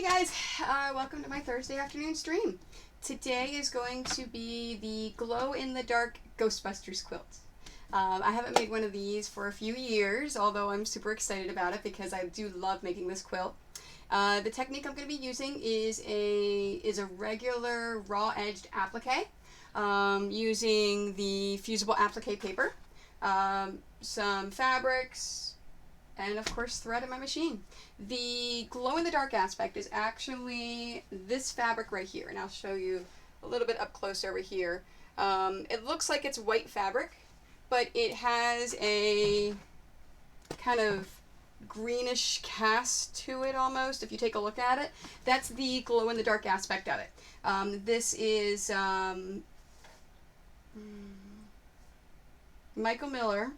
Hey guys, welcome to my Thursday afternoon stream. Today is going to be the glow-in-the-dark Ghostbusters quilt. I haven't made one of these for a few years, although I'm super excited about it because I do love making this quilt. The technique I'm going to be using is a regular raw-edged applique, using the fusible applique paper, some fabrics, and of course thread in my machine. The glow-in-the-dark aspect is actually this fabric right here, and I'll show you a little bit up close over here. It looks like it's white fabric, but it has a kind of greenish cast to it almost. If you take a look at it, that's the glow-in-the-dark aspect of it. This is Michael Miller.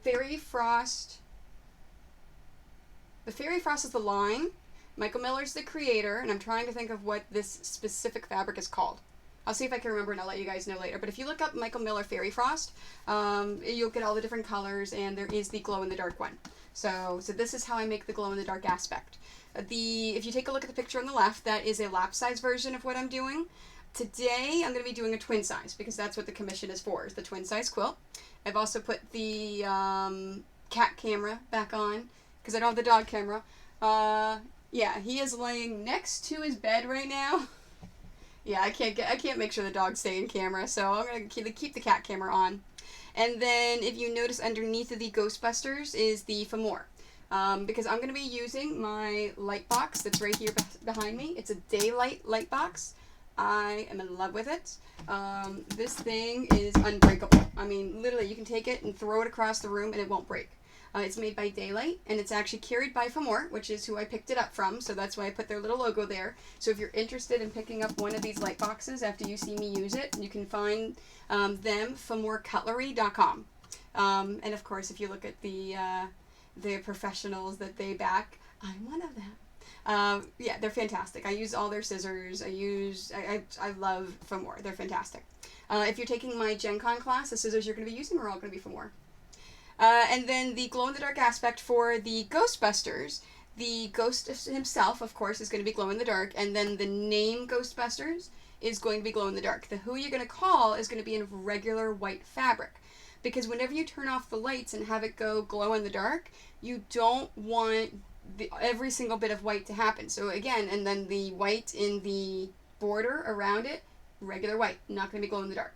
Fairy Frost. The Fairy Frost is the line. Michael Miller's the creator, and I'm trying to think of what this specific fabric is called. I'll see if I can remember and I'll let you guys know later. But if you look up Michael Miller Fairy Frost, you'll get all the different colors, and there is the glow-in-the-dark one. So this is how I make the glow-in-the-dark aspect. If you take a look at the picture on the left, that is a lap size version of what I'm doing. Today I'm going to be doing a twin size because that's what the commission is for, is the twin size quilt. I've also put the cat camera back on because I don't have the dog camera. Yeah, he is laying next to his bed right now. Yeah, I can't make sure the dogs stay in camera, so I'm gonna keep the cat camera on. And then if you notice underneath of the Ghostbusters is the Famore. Because I'm gonna be using my light box that's right here behind me. It's a daylight light box. I am in love with it. This thing is unbreakable. I mean, literally, you can take it and throw it across the room and it won't break. It's made by Daylight, and it's actually carried by Famore, which is who I picked it up from, so that's why I put their little logo there. So if you're interested in picking up one of these light boxes after you see me use it, you can find them, FamoreCutlery.com. And of course, if you look at the professionals that they back, I'm one of them. Yeah, they're fantastic. I use all their scissors. I love Famore. They're fantastic. If you're taking my Gen Con class, the scissors you're going to be using are all going to be Famore. And then the glow-in-the-dark aspect for the Ghostbusters, the ghost himself, of course, is going to be glow-in-the-dark, and then the name Ghostbusters is going to be glow-in-the-dark. The who you're going to call is going to be in regular white fabric. Because whenever you turn off the lights and have it go glow-in-the-dark, you don't want every single bit of white to happen. So again, and then the white in the border around it, regular white, not going to be glow-in-the-dark.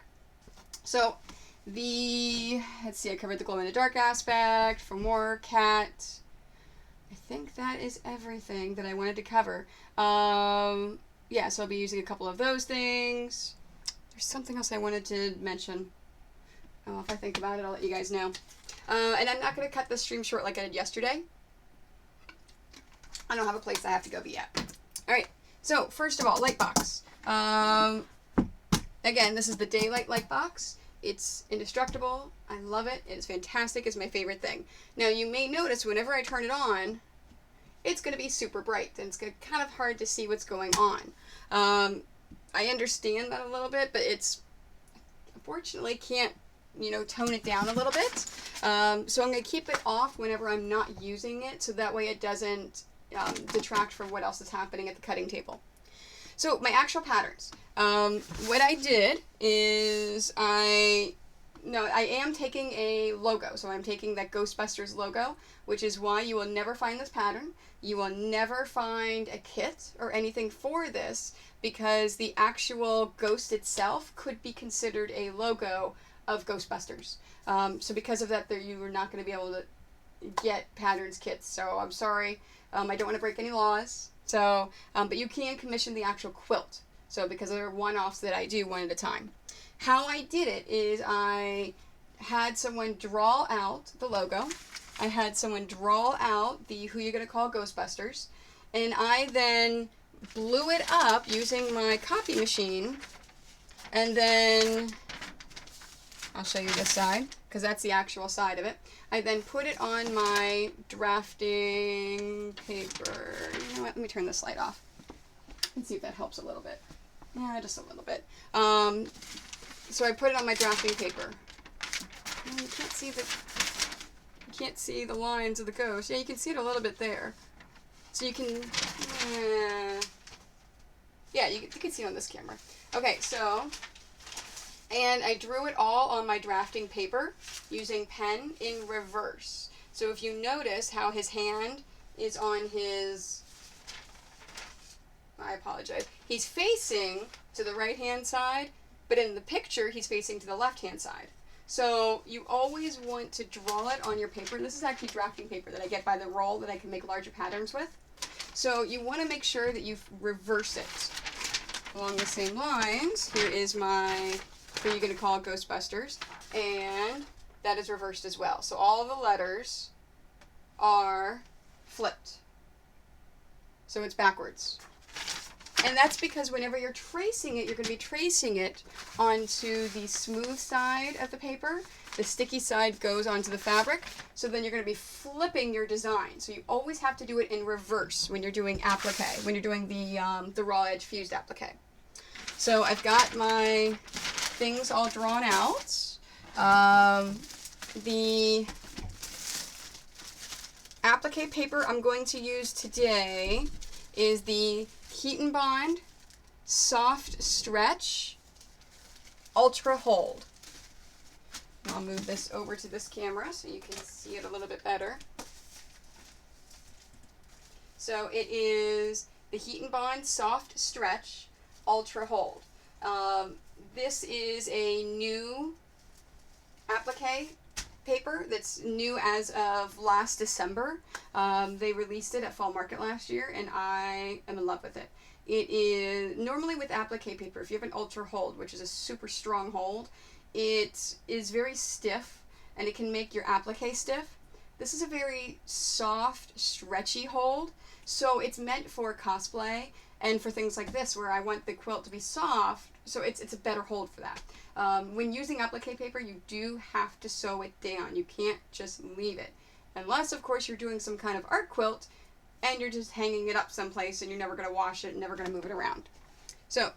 So let's see, I covered the glow-in-the-dark aspect, Famore, cat. I think that is everything that I wanted to cover. Yeah, so I'll be using a couple of those things. There's something else I wanted to mention. Oh, if I think about it, I'll let you guys know. And I'm not going to cut this stream short like I did yesterday. I don't have a place I have to go be at. Alright, so first of all, light box. Again, this is the Daylight light box. It's indestructible. I love it. It is fantastic. It's my favorite thing. Now, you may notice whenever I turn it on, it's going to be super bright, and it's kind of hard to see what's going on. I understand that a little bit, but it's, unfortunately, can't, tone it down a little bit. So I'm going to keep it off whenever I'm not using it, so that way it doesn't detract from what else is happening at the cutting table. So my actual patterns. What I did is I am taking a logo. So I'm taking that Ghostbusters logo, which is why you will never find this pattern. You will never find a kit or anything for this, because the actual ghost itself could be considered a logo of Ghostbusters. So because of that, you are not going to be able to get patterns kits. So I'm sorry. I don't want to break any laws. So, but you can commission the actual quilt. So because there are one-offs that I do one at a time. How I did it is I had someone draw out the logo. I had someone draw out the who you're going to call Ghostbusters. And I then blew it up using my copy machine. And then I'll show you this side, because that's the actual side of it. I then put it on my drafting paper. You know what? Let me turn this light off and see if that helps a little bit. Yeah, just a little bit. So I put it on my drafting paper. You can't see the You can't see the lines of the ghost. Yeah, you can see it a little bit there. So you can, yeah, you can see it on this camera. Okay, so, and I drew it all on my drafting paper using pen in reverse. So if you notice how his hand is on his, I apologize, he's facing to the right-hand side, but in the picture, he's facing to the left-hand side. So you always want to draw it on your paper. And this is actually drafting paper that I get by the roll that I can make larger patterns with. So you want to make sure that you reverse it along the same lines. Here is my, who you're going to call Ghostbusters, and that is reversed as well. So all of the letters are flipped. So it's backwards. And that's because whenever you're tracing it, you're going to be tracing it onto the smooth side of the paper. The sticky side goes onto the fabric. So then you're going to be flipping your design. So you always have to do it in reverse when you're doing applique, when you're doing the raw edge fused applique. So I've got my things all drawn out. The applique paper I'm going to use today is the Heat and Bond Soft Stretch Ultra Hold. I'll move this over to this camera so you can see it a little bit better. So it is the Heat and Bond Soft Stretch Ultra Hold. This is a new applique paper that's new as of last December. They released it at Fall Market last year, and I am in love with it. It is, normally with applique paper, if you have an ultra hold, which is a super strong hold, it is very stiff, and it can make your applique stiff. This is a very soft, stretchy hold, so it's meant for cosplay and for things like this where I want the quilt to be soft, so it's a better hold for that. When using applique paper, you do have to sew it down. You can't just leave it. Unless, of course, you're doing some kind of art quilt and you're just hanging it up someplace and you're never going to wash it and never going to move it around. So,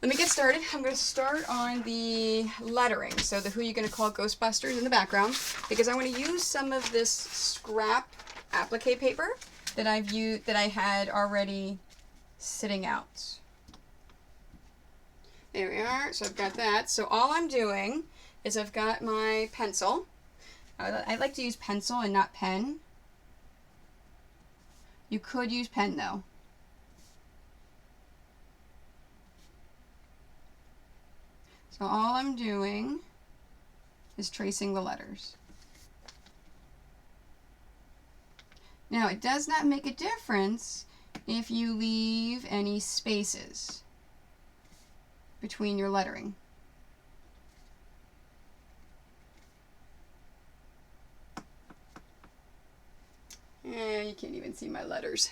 let me get started. I'm going to start on the lettering. So, the who you're going to call Ghostbusters in the background, because I want to use some of this scrap applique paper that I had already sitting out. There we are. So I've got that. So all I'm doing is I've got my pencil. I like to use pencil and not pen. You could use pen though. So all I'm doing is tracing the letters. Now it does not make a difference if you leave any spaces between your lettering. And you can't even see my letters.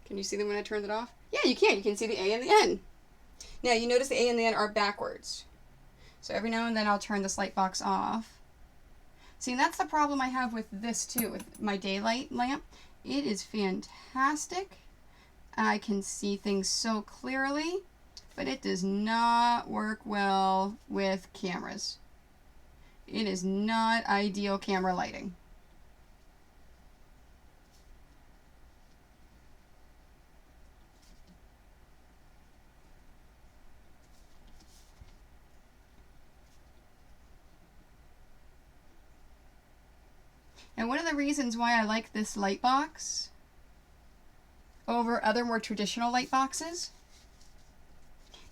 Can you see them when I turned it off? Yeah, you can. You can see the A and the N. Now, you notice the A and the N are backwards. So every now and then I'll turn this light box off. See, and that's the problem I have with this too, with my daylight lamp. It is fantastic. I can see things so clearly, but it does not work well with cameras. It is not ideal camera lighting. And one of the reasons why I like this light box over other more traditional light boxes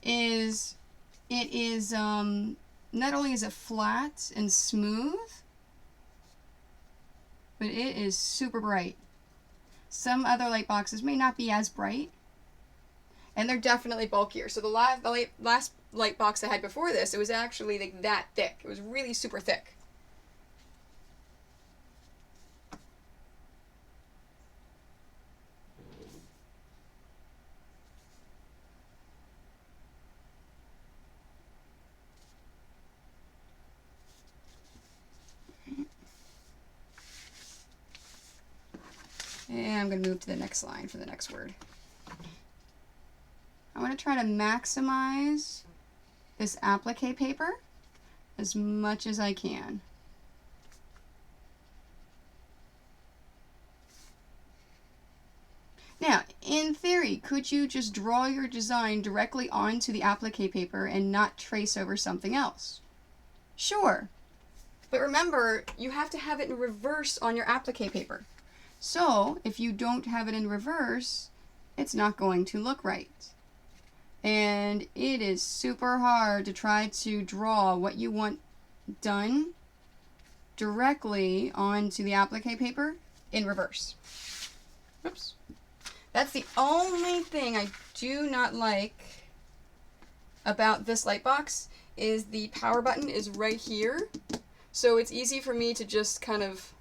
is it is not only is it flat and smooth, but it is super bright. Some other light boxes may not be as bright, and they're definitely bulkier. So the last light box I had before this, it was actually like that thick. It was really super thick. And I'm going to move to the next line for the next word. I want to try to maximize this applique paper as much as I can. could you just draw your design directly onto the applique paper and not trace over something else? Sure. But remember, you have to have it in reverse on your applique paper. So, if you don't have it in reverse, it's not going to look right. And it is super hard to try to draw what you want done directly onto the applique paper in reverse. Oops. That's the only thing I do not like about this light box, is the power button is right here. So it's easy for me to just kind of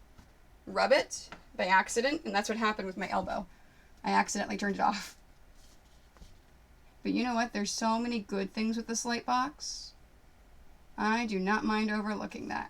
rub it by accident, and that's what happened with my elbow. I accidentally turned it off. But you know what? There's so many good things with this light box. I do not mind overlooking that.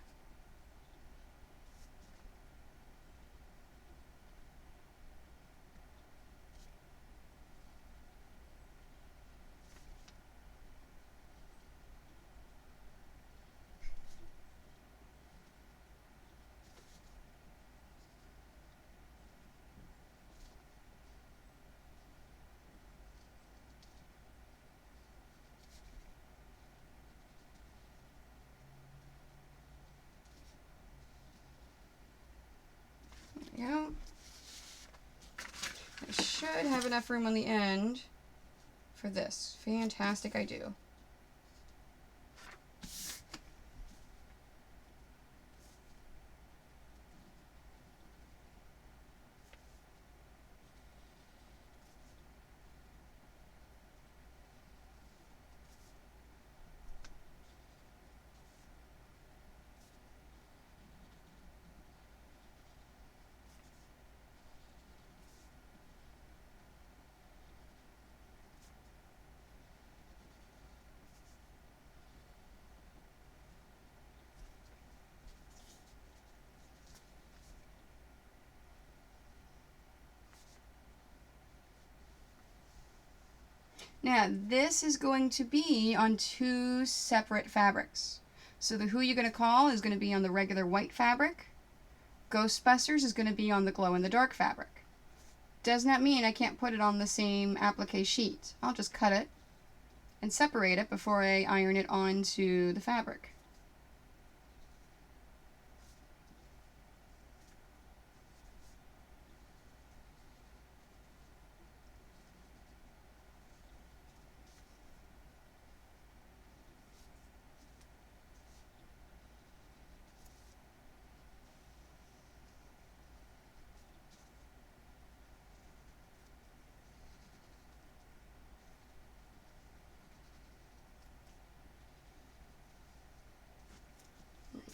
There we go. I should have enough room on the end for this. Fantastic, I do. Now, this is going to be on 2 separate fabrics. So the Who You Gonna Call is going to be on the regular white fabric. Ghostbusters is going to be on the glow-in-the-dark fabric. Does not mean I can't put it on the same applique sheet. I'll just cut it and separate it before I iron it onto the fabric.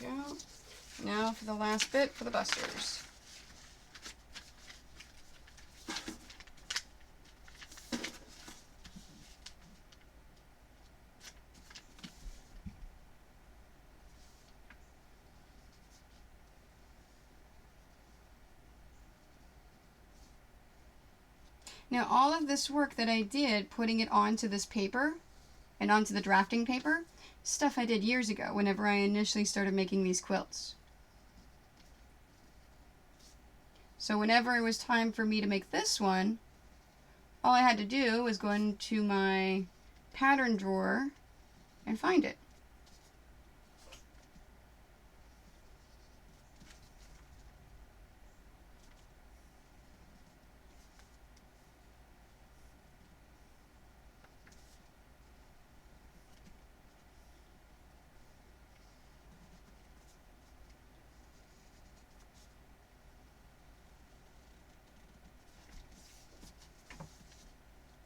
There we go. Now for the last bit for the busters. Now all of this work that I did, putting it onto this paper and onto the drafting paper, stuff I did years ago whenever I initially started making these quilts. So whenever it was time for me to make this one, all I had to do was go into my pattern drawer and find it.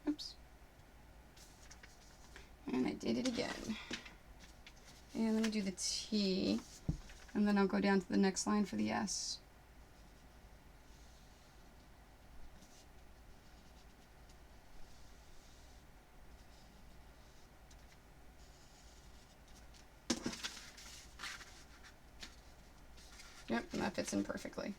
Oops. And I did it again. And let me do the T, and then I'll go down to the next line for the S. Yep, and that fits in perfectly.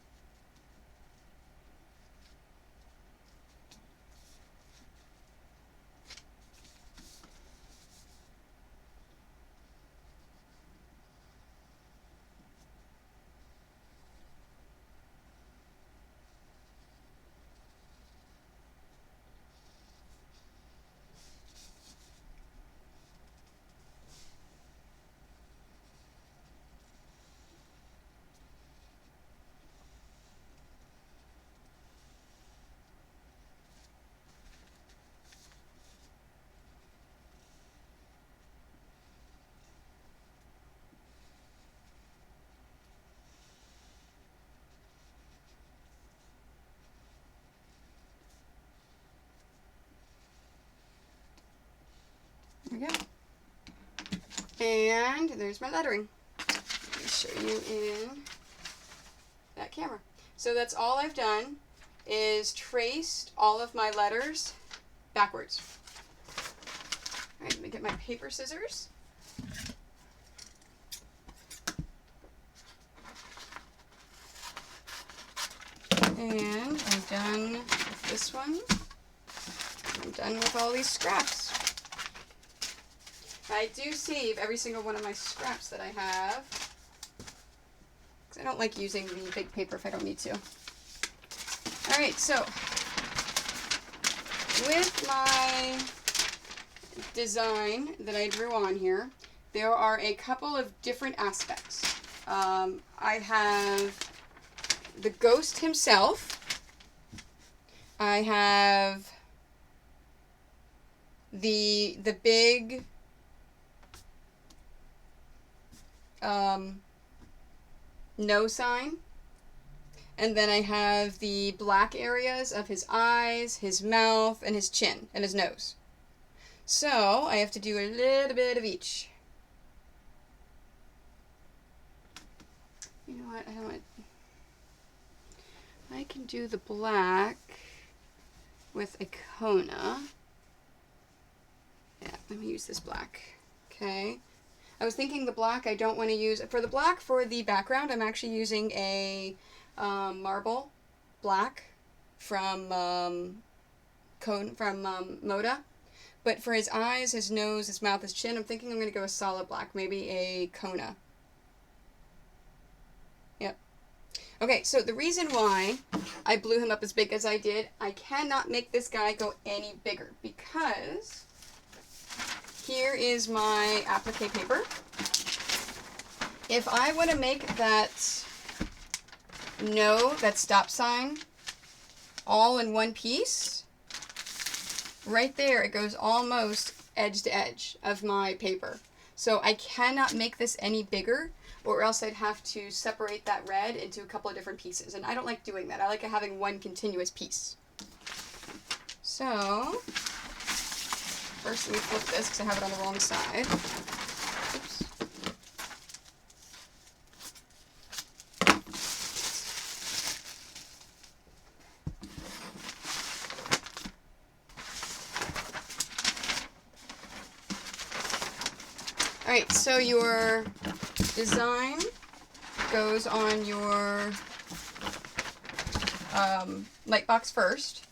And there's my lettering. Let me show you in that camera. So that's all I've done is traced all of my letters backwards. All right, let me get my paper scissors. And I'm done with this one. I'm done with all these scraps. I do save every single one of my scraps that I have, because I don't like using the big paper if I don't need to. Alright, so with my design that I drew on here, there are a couple of different aspects. I have the ghost himself. I have the big no sign, and then I have the black areas of his eyes, his mouth, and his chin, and his nose. So I have to do a little bit of each. You know what, I can do the black with a Kona. Yeah, let me use this black. Okay. I was thinking the black I don't want to use. For the black for the background, I'm actually using a marble black from Moda. But for his eyes, his nose, his mouth, his chin, I'm thinking I'm going to go a solid black. Maybe a Kona. Yep. Okay, so the reason why I blew him up as big as I did, I cannot make this guy go any bigger because here is my applique paper. If I want to make that stop sign all in one piece, right there it goes almost edge to edge of my paper. So I cannot make this any bigger, or else I'd have to separate that red into a couple of different pieces. And I don't like doing that. I like having one continuous piece. So first, let me flip this because I have it on the wrong side. Oops. Alright, so your design goes on your light box first,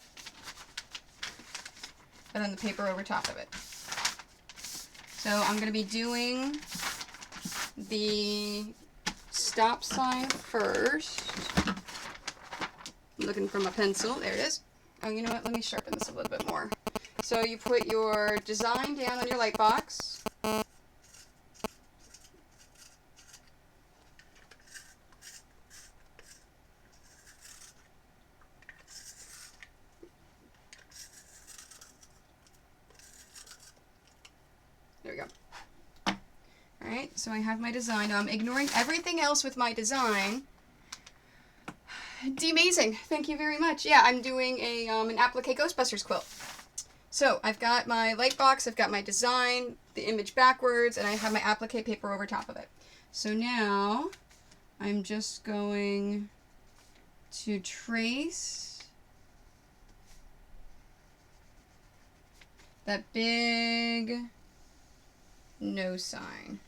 and then the paper over top of it. So I'm going to be doing the stop sign first. I'm looking for my pencil. There it is. Oh, you know what? Let me sharpen this a little bit more. So you put your design down on your light box. There we go. Alright, so I have my design. Now I'm ignoring everything else with my design. Amazing. Thank you very much. Yeah, I'm doing an Applique Ghostbusters quilt. So I've got my light box, I've got my design, the image backwards, and I have my applique paper over top of it. So now I'm just going to trace that big no sign.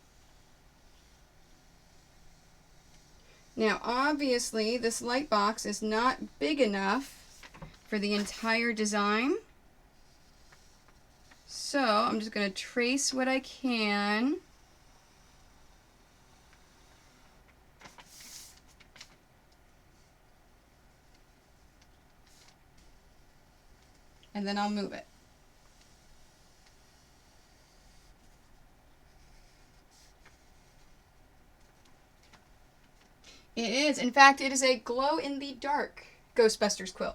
Now, obviously, this light box is not big enough for the entire design. So, I'm just going to trace what I can. And then I'll move it. It is. In fact, it is a glow-in-the-dark Ghostbusters quilt.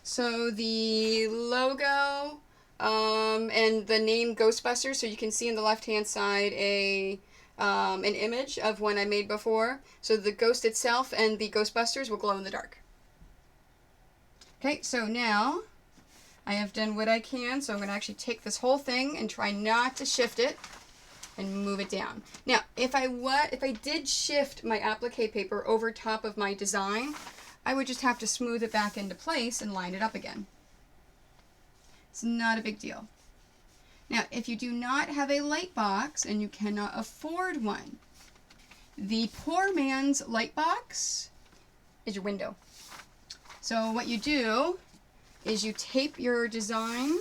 So the logo and the name Ghostbusters, so you can see on the left-hand side an image of one I made before. So the ghost itself and the Ghostbusters will glow in the dark. Okay, so now I have done what I can, so I'm going to actually take this whole thing and try not to shift it and move it down. Now, if I did shift my applique paper over top of my design, I would just have to smooth it back into place and line it up again. It's not a big deal. Now, if you do not have a light box and you cannot afford one, the poor man's light box is your window. So what you do is you tape your design.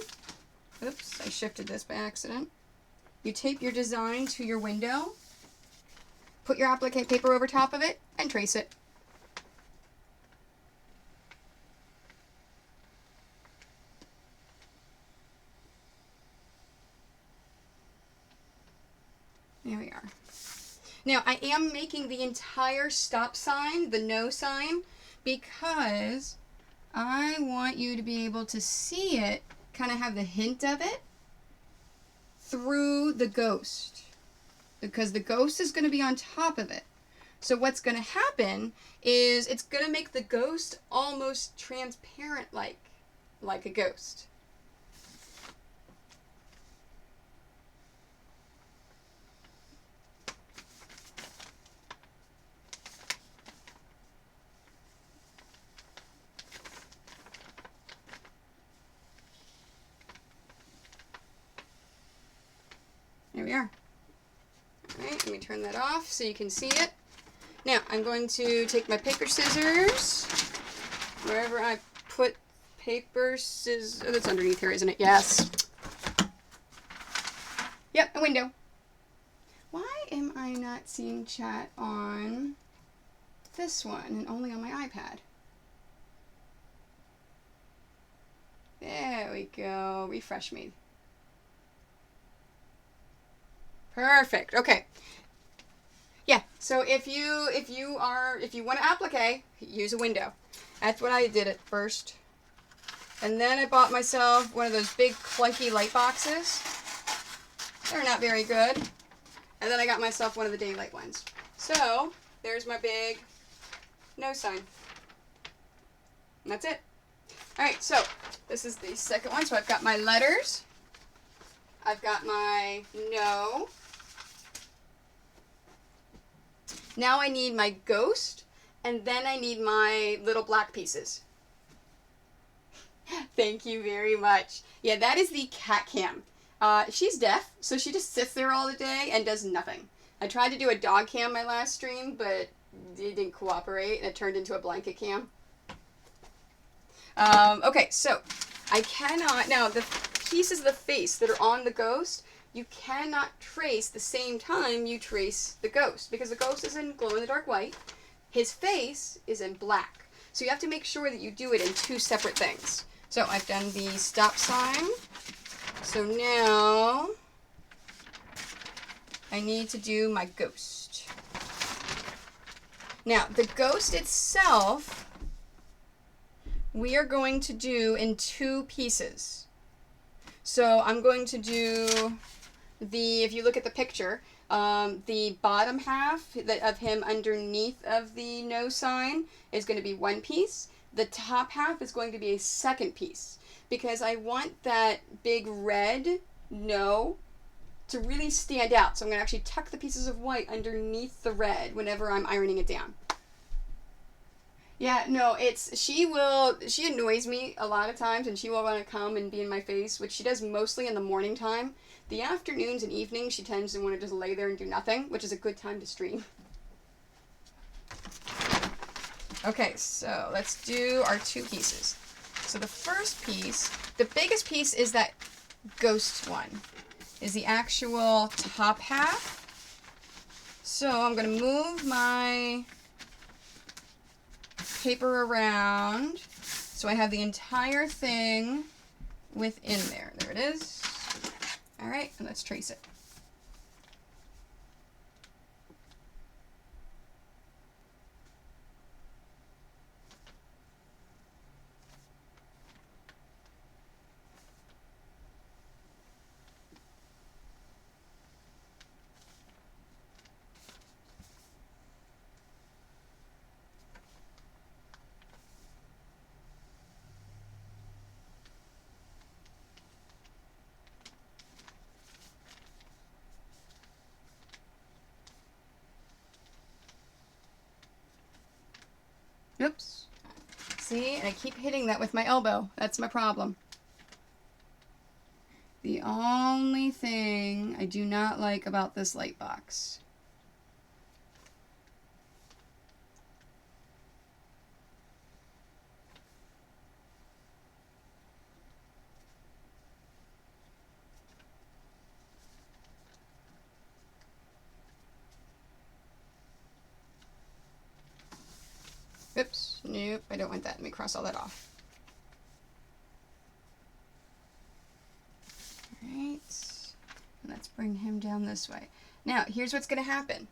Oops, I shifted this by accident. You tape your design to your window, put your applique paper over top of it, and trace it. There we are. Now, I am making the entire stop sign, the no sign, because I want you to be able to see it, kind of have the hint of it, through the ghost. Because the ghost is going to be on top of it. So what's going to happen is it's going to make the ghost almost transparent like a ghost. There we are. Alright, let me turn that off so you can see it. Now, I'm going to take my paper scissors, wherever I put paper scissors, oh, that's underneath here, isn't it? Yes. Yep, a window. Why am I not seeing chat on this one and only on my iPad? There we go. Refresh me. Perfect. Okay. Yeah. So if you want to applique, use a window. That's what I did at first. And then I bought myself one of those big clunky light boxes. They're not very good. And then I got myself one of the daylight ones. So there's my big no sign. And that's it. All right. So this is the second one. So I've got my letters. I've got my no. Now I need my ghost, and then I need my little black pieces. Thank you very much. Yeah, that is the cat cam. She's deaf, so she just sits there all the day and does nothing. I tried to do a dog cam my last stream, but it didn't cooperate, and it turned into a blanket cam. Okay, so I cannot, now the pieces of the face that are on the ghost, you cannot trace the same time you trace the ghost, because the ghost is in glow-in-the-dark white. His face is in black. So you have to make sure that you do it in two separate things. So I've done the stop sign. So now I need to do my ghost. Now, the ghost itself, we are going to do in two pieces. So I'm going to do if you look at the picture, the bottom half of him underneath of the no sign is going to be one piece. The top half is going to be a second piece, because I want that big red no to really stand out. So I'm going to actually tuck the pieces of white underneath the red whenever I'm ironing it down. Yeah, no, she annoys me a lot of times, and she will want to come and be in my face, which she does mostly in the morning time. The afternoons and evenings, she tends to want to just lay there and do nothing, which is a good time to stream. Okay, so let's do our two pieces. So the first piece, the biggest piece is that ghost one, is the actual top half. So I'm going to move my paper around so I have the entire thing within there. There it is. All right, and let's trace it. Oops. See, and I keep hitting that with my elbow. That's my problem. The only thing I do not like about this light box. Oops, nope, I don't want that. Let me cross all that off. Alright, let's bring him down this way. Now, here's what's going to happen.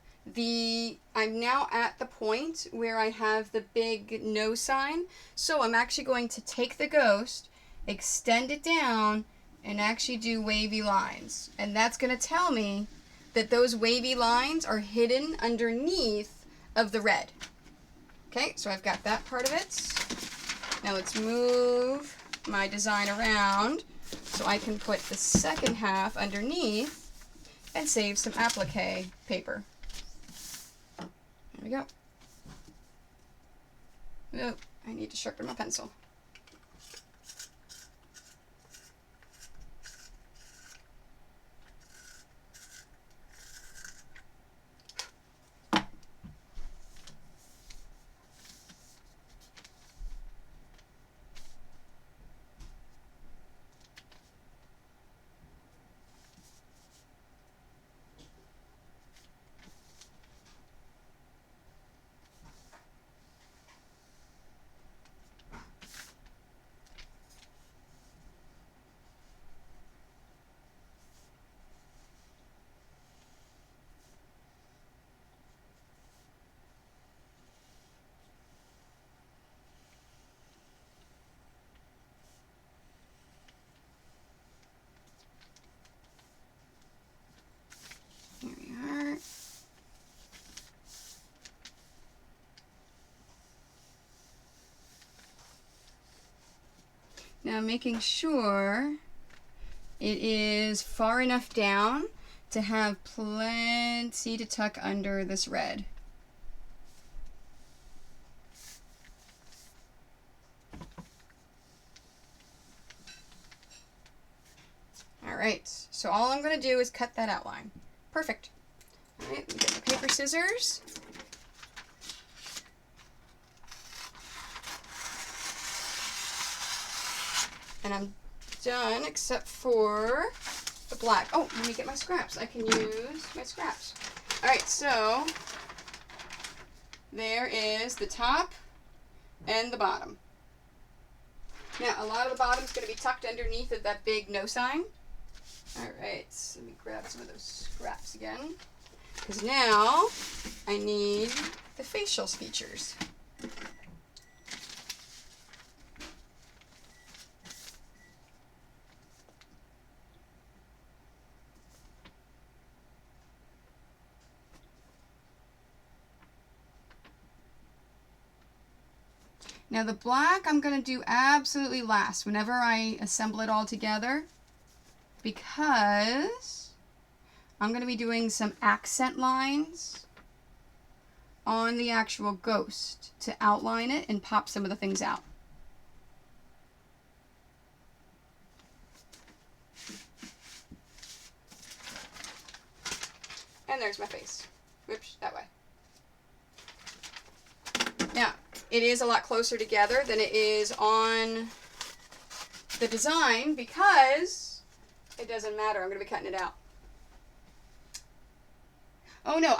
I'm now at the point where I have the big no sign, so I'm actually going to take the ghost, extend it down, and actually do wavy lines. And that's going to tell me that those wavy lines are hidden underneath of the red. Okay, so I've got that part of it. Now let's move my design around so I can put the second half underneath and save some applique paper. There we go. Oh, I need to sharpen my pencil. Here we are. Now making sure it is far enough down to have plenty to tuck under this red. Alright, so all I'm going to do is cut that outline. Perfect. Alright, let me get my paper scissors. And I'm done except for the black. Oh, let me get my scraps. I can use my scraps. Alright, so there is the top and the bottom. Now, a lot of the bottom is going to be tucked underneath of that big no sign. Alright, so let me grab some of those scraps again. Because now I need the facial features. Now the black I'm going to do absolutely last whenever I assemble it all together, because I'm going to be doing some accent lines on the actual ghost to outline it and pop some of the things out. And there's my face. Whoops, that way. Now, it is a lot closer together than it is on the design because it doesn't matter. I'm going to be cutting it out. Oh no,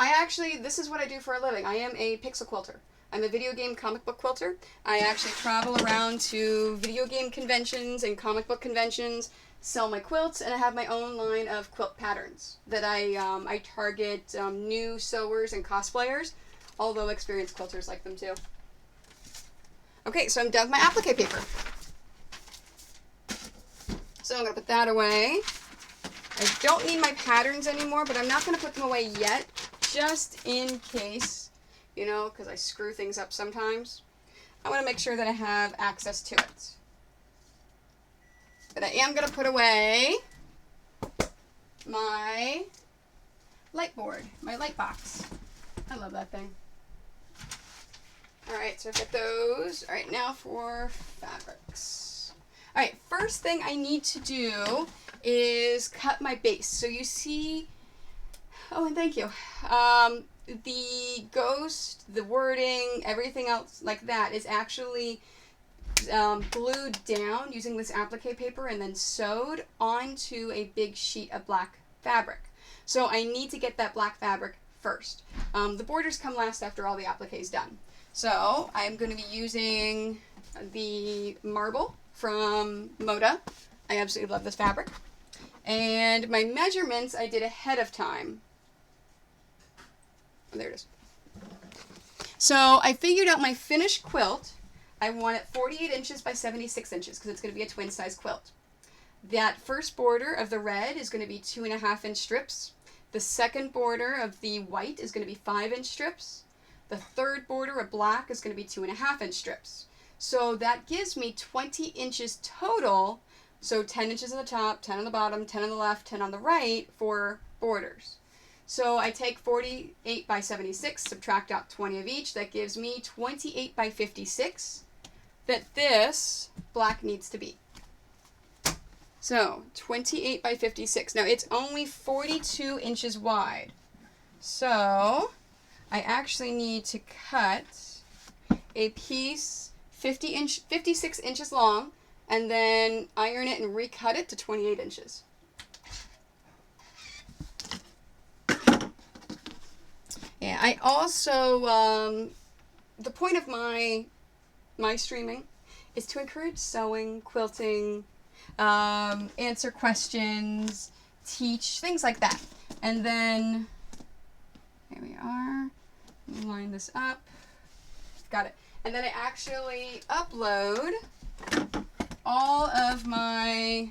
this is what I do for a living. I am a pixel quilter. I'm a video game comic book quilter. I actually travel around to video game conventions and comic book conventions, sell my quilts, and I have my own line of quilt patterns that I target new sewers and cosplayers, although experienced quilters like them too. Okay, so I'm done with my applique paper. So I'm going to put that away. I don't need my patterns anymore, but I'm not going to put them away yet, just in case, you know, because I screw things up sometimes. I want to make sure that I have access to it. But I am going to put away my light board, my light box. I love that thing. All right, so I've got those. All right, now for fabrics. All right, first thing I need to do is cut my base. So you see, oh, and thank you. The ghost, the wording, everything else like that is actually glued down using this applique paper and then sewed onto a big sheet of black fabric. So I need to get that black fabric first. The borders come last after all the applique is done. So I'm going to be using the marble from Moda. I absolutely love this fabric. And my measurements I did ahead of time. Oh, there it is. So I figured out my finished quilt. I want it 48 inches by 76 inches because it's going to be a twin size quilt. That first border of the red is going to be 2.5-inch strips. The second border of the white is going to be 5-inch strips. The third border of black is going to be 2.5-inch strips. So that gives me 20 inches total. So 10 inches on the top, 10 on the bottom, 10 on the left, 10 on the right for borders. So I take 48 by 76, subtract out 20 of each. That gives me 28 by 56 that this black needs to be. So 28 by 56. Now it's only 42 inches wide. So I actually need to cut a piece 56 inches long and then iron it and recut it to 28 inches. Yeah, I also, the point of my streaming is to encourage sewing, quilting, answer questions, teach, things like that. And then, here we are, line this up, got it. And then I actually upload all of my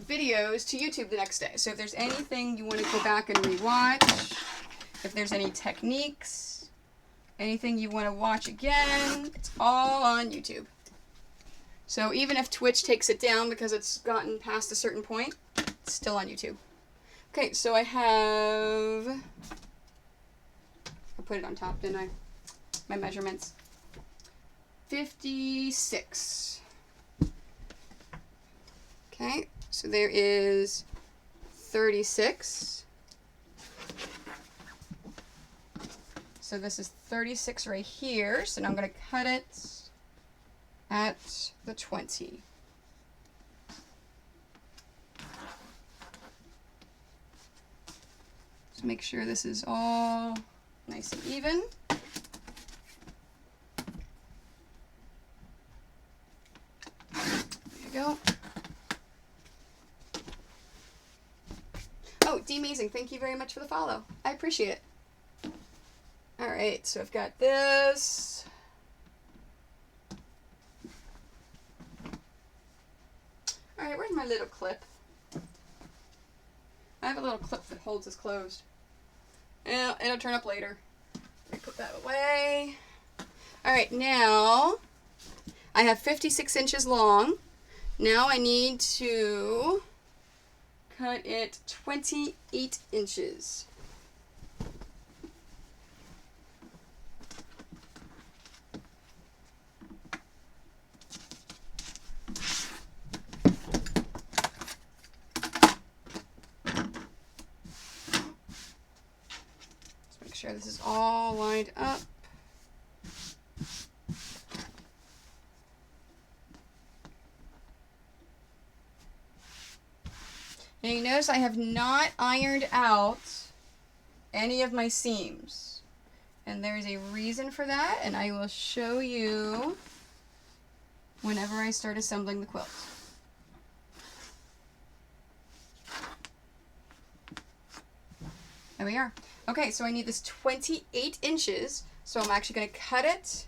videos to YouTube the next day. So if there's anything you want to go back and rewatch, if there's any techniques, anything you want to watch again, it's all on YouTube. So even if Twitch takes it down because it's gotten past a certain point, it's still on YouTube. Okay, so I have, I put it on top, didn't I? My measurements. 56. Okay, so there is 36. So this is 36 right here. So now I'm going to cut it at the 20. Just make sure this is all nice and even. There you go. Oh, D-Mazing, thank you very much for the follow. I appreciate it. All right, so I've got this. All right, where's my little clip? I have a little clip that holds this closed. It'll turn up later. Let me put that away. All right, now I have 56 inches long. Now I need to cut it 28 inches. Sure this is all lined up. And you notice I have not ironed out any of my seams. And there's a reason for that, and I will show you whenever I start assembling the quilt. There we are. Okay, so I need this 28 inches, so I'm actually going to cut it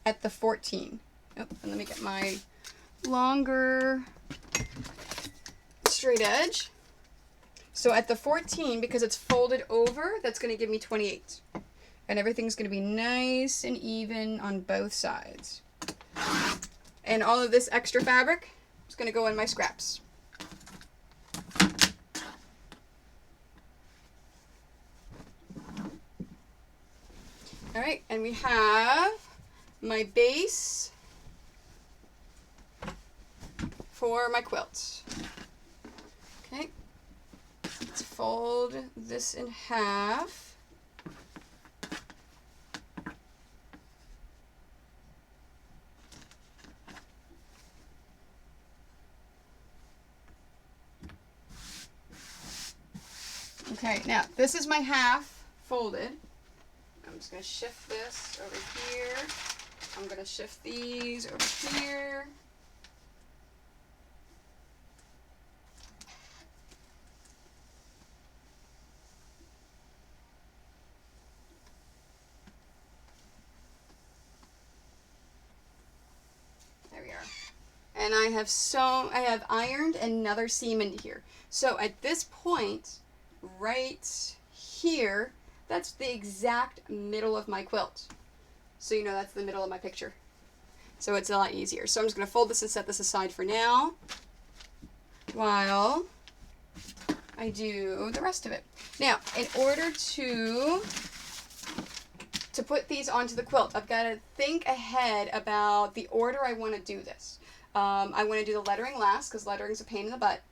at the 14. Oh, and let me get my longer straight edge. So at the 14, because it's folded over, that's going to give me 28. And everything's going to be nice and even on both sides. And all of this extra fabric is going to go in my scraps. All right, and we have my base for my quilt. Okay, let's fold this in half. Okay, now this is my half folded. I'm just going to shift this over here. I'm going to shift these over here. There we are. And I have ironed another seam into here. So at this point, right here, that's the exact middle of my quilt. So you know that's the middle of my picture. So it's a lot easier. So I'm just going to fold this and set this aside for now while I do the rest of it. Now, in order to put these onto the quilt, I've got to think ahead about the order I want to do this. I want to do the lettering last because lettering's a pain in the butt.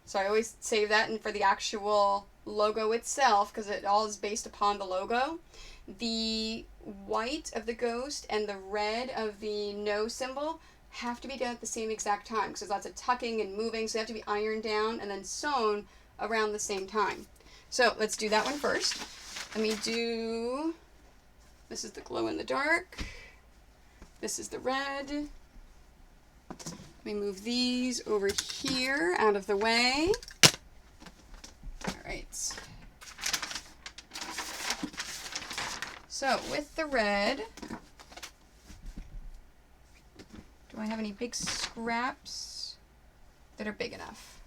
So I always save that and for the actual logo itself because it all is based upon the logo. The white of the ghost and the red of the no symbol have to be done at the same exact time because there's lots of tucking and moving, so they have to be ironed down and then sewn around the same time. So let's do that one first. Let me do, this is the glow in the dark. This is the red. Let me move these over here out of the way. All right. So with the red, do I have any big scraps that are big enough?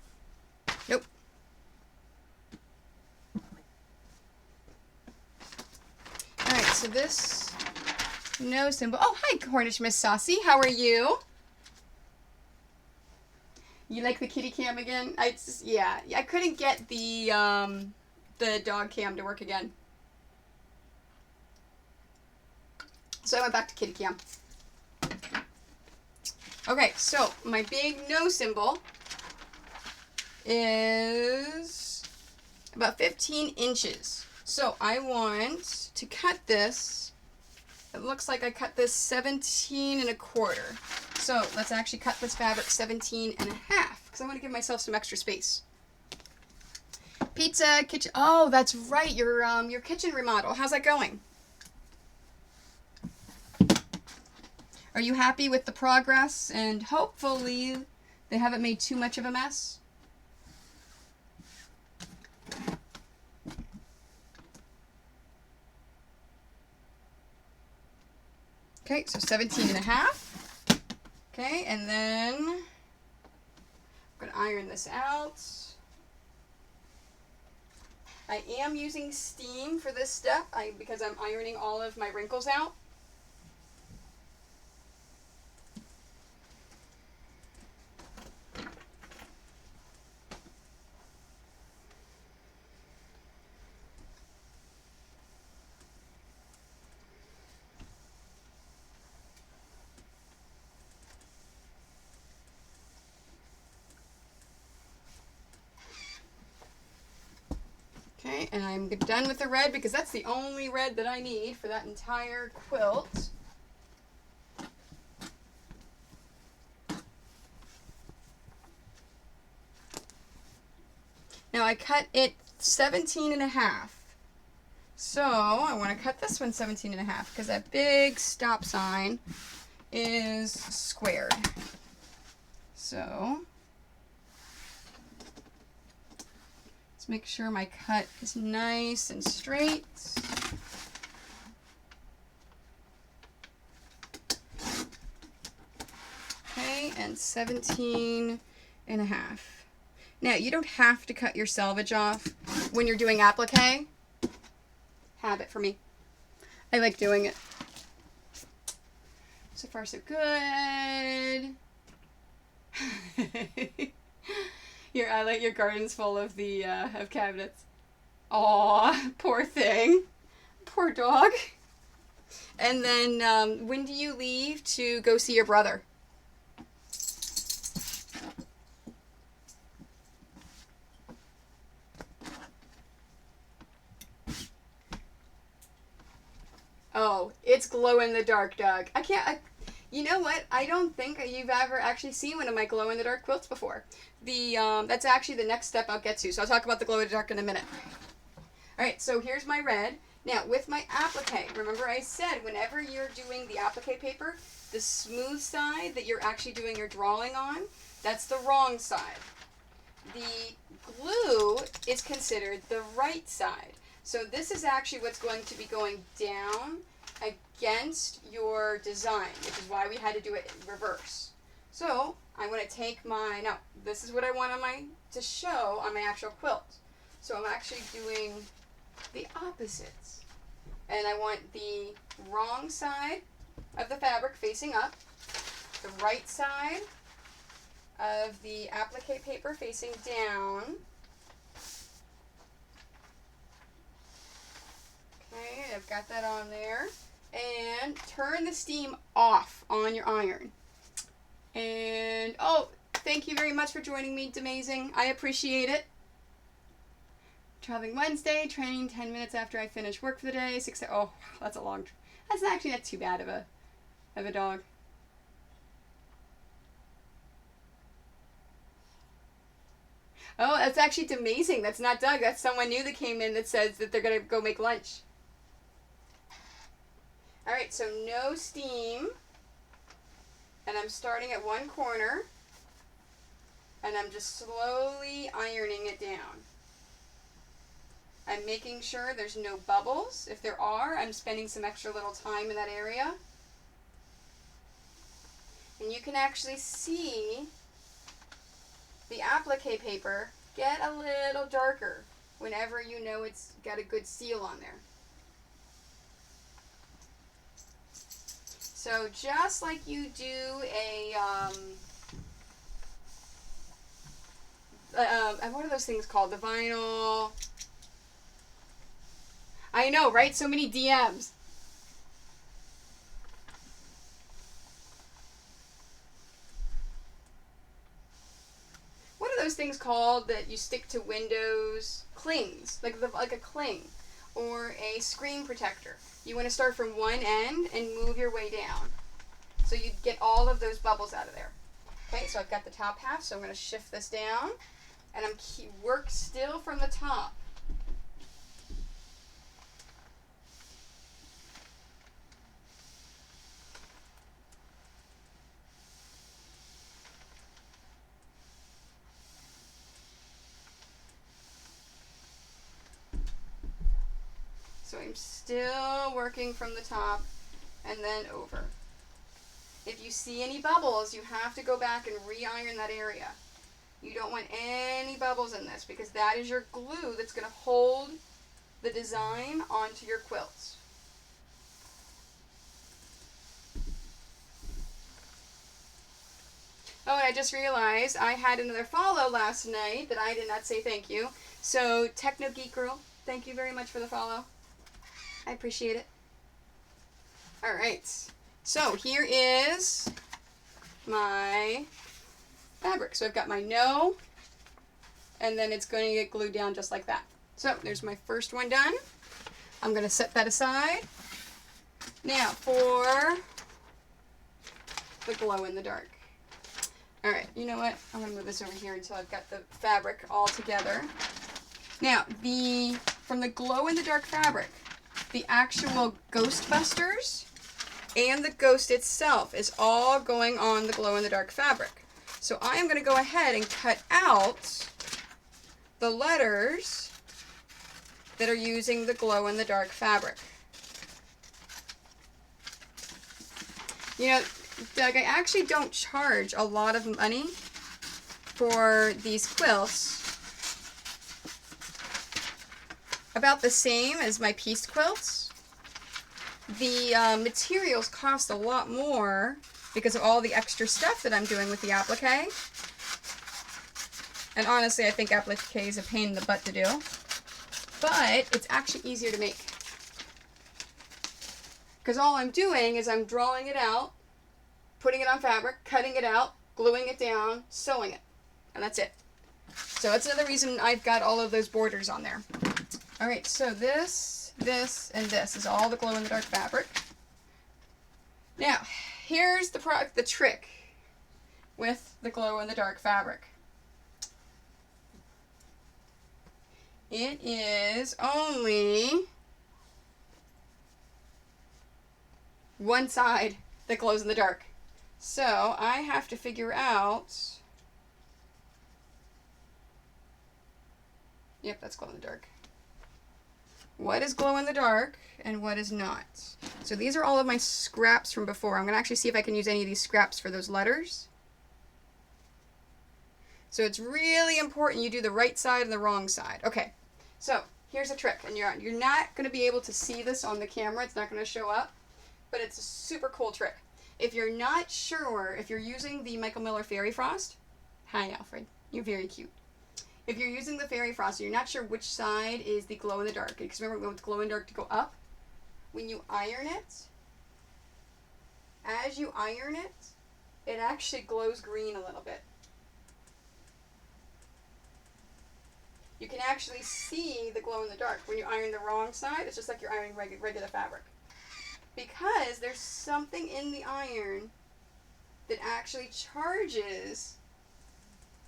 Nope. All right, so this no symbol. Oh, hi, Cornish Miss Saucy. How are you? You like the kitty cam again? Yeah, I couldn't get the dog cam to work again. So I went back to kitty cam. Okay, so my big no symbol is about 15 inches. So I want to cut this. It looks like I cut this 17 1/4. So let's actually cut this fabric 17 1/2 because I want to give myself some extra space. Pizza kitchen. Oh, that's right. Your kitchen remodel. How's that going? Are you happy with the progress? And hopefully they haven't made too much of a mess. Okay, so 17 1/2. Okay, and then I'm going to iron this out. I am using steam for this step because I'm ironing all of my wrinkles out. Okay, and I'm done with the red because that's the only red that I need for that entire quilt. Now I cut it 17 1/2. So I want to cut this one 17 1/2 because that big stop sign is squared. So make sure my cut is nice and straight. Okay, and 17 1/2. Now, you don't have to cut your selvage off when you're doing applique. Habit for me. I like doing it. So far, so good. I like your garden's full of the cabinets. Aw, poor thing. Poor dog. And then when do you leave to go see your brother? Oh, it's glow in the dark, Doug. You know what? I don't think you've ever actually seen one of my glow in the dark quilts before. That's actually the next step I'll get to. So I'll talk about the glow in the dark in a minute. All right, so here's my red. Now with my applique, remember I said whenever you're doing the applique paper, the smooth side that you're actually doing your drawing on, that's the wrong side. The glue is considered the right side. So this is actually what's going to be going down against your design, which is why we had to do it in reverse. So I want to take this is what I want to show on my actual quilt. So I'm actually doing the opposites. And I want the wrong side of the fabric facing up, the right side of the applique paper facing down. Okay, I've got that on there. And turn the steam off on your iron. And, oh, thank you very much for joining me. It's amazing. I appreciate it. Traveling Wednesday, training 10 minutes after I finish work for the day. Oh, that's a long, that's actually not too bad of a dog. Oh, that's actually amazing. That's not Doug. That's someone new that came in that says that they're going to go make lunch. All right, so no steam. And I'm starting at one corner. And I'm just slowly ironing it down. I'm making sure there's no bubbles. If there are, I'm spending some extra little time in that area. And you can actually see the applique paper get a little darker whenever you know it's got a good seal on there. So just like you do what are those things called? The vinyl. I know, right? So many DMs. What are those things called that you stick to windows? Clings, like a cling, or a screen protector. You want to start from one end and move your way down, so you get all of those bubbles out of there. Okay, so I've got the top half, so I'm going to shift this down, and work still from the top. So I'm still working from the top and then over. If you see any bubbles, you have to go back and re-iron that area. You don't want any bubbles in this because that is your glue that's going to hold the design onto your quilts. Oh, and I just realized I had another follow last night that I did not say thank you. So, Techno Geek Girl, thank you very much for the follow. I appreciate it. All right. So, here is my fabric. So, I've got my no, and then it's going to get glued down just like that. So, there's my first one done. I'm going to set that aside. Now, for the glow in the dark. All right, you know what? I'm going to move this over here until I've got the fabric all together. Now, from the glow-in-the-dark fabric, the actual Ghostbusters and the ghost itself is all going on the glow-in-the-dark fabric. So I am going to go ahead and cut out the letters that are using the glow-in-the-dark fabric. You know, Doug, I actually don't charge a lot of money for these quilts. About the same as my pieced quilts. The materials cost a lot more because of all the extra stuff that I'm doing with the applique. And honestly, I think applique is a pain in the butt to do. But it's actually easier to make. Because all I'm doing is I'm drawing it out, putting it on fabric, cutting it out, gluing it down, sewing it. And that's it. So that's another reason I've got all of those borders on there. Alright, so this, and this is all the glow-in-the-dark fabric. Now, here's the trick with the glow-in-the-dark fabric. It is only one side that glows in the dark. So I have to figure out... Yep, that's glow in the dark. What is glow in the dark and what is not? So these are all of my scraps from before. I'm going to actually see if I can use any of these scraps for those letters. So it's really important you do the right side and the wrong side. Okay, so here's a trick, and you're not going to be able to see this on the camera. It's not going to show up, but it's a super cool trick. If you're not sure if you're using the Michael Miller Fairy Frost, hi Alfred, you're very cute. If you're using the Fairy Frost, you're not sure which side is the glow in the dark. Because remember, we want the glow in the dark to go up. When you iron it, as you iron it, it actually glows green a little bit. You can actually see the glow in the dark. When you iron the wrong side, it's just like you're ironing regular fabric. Because there's something in the iron that actually charges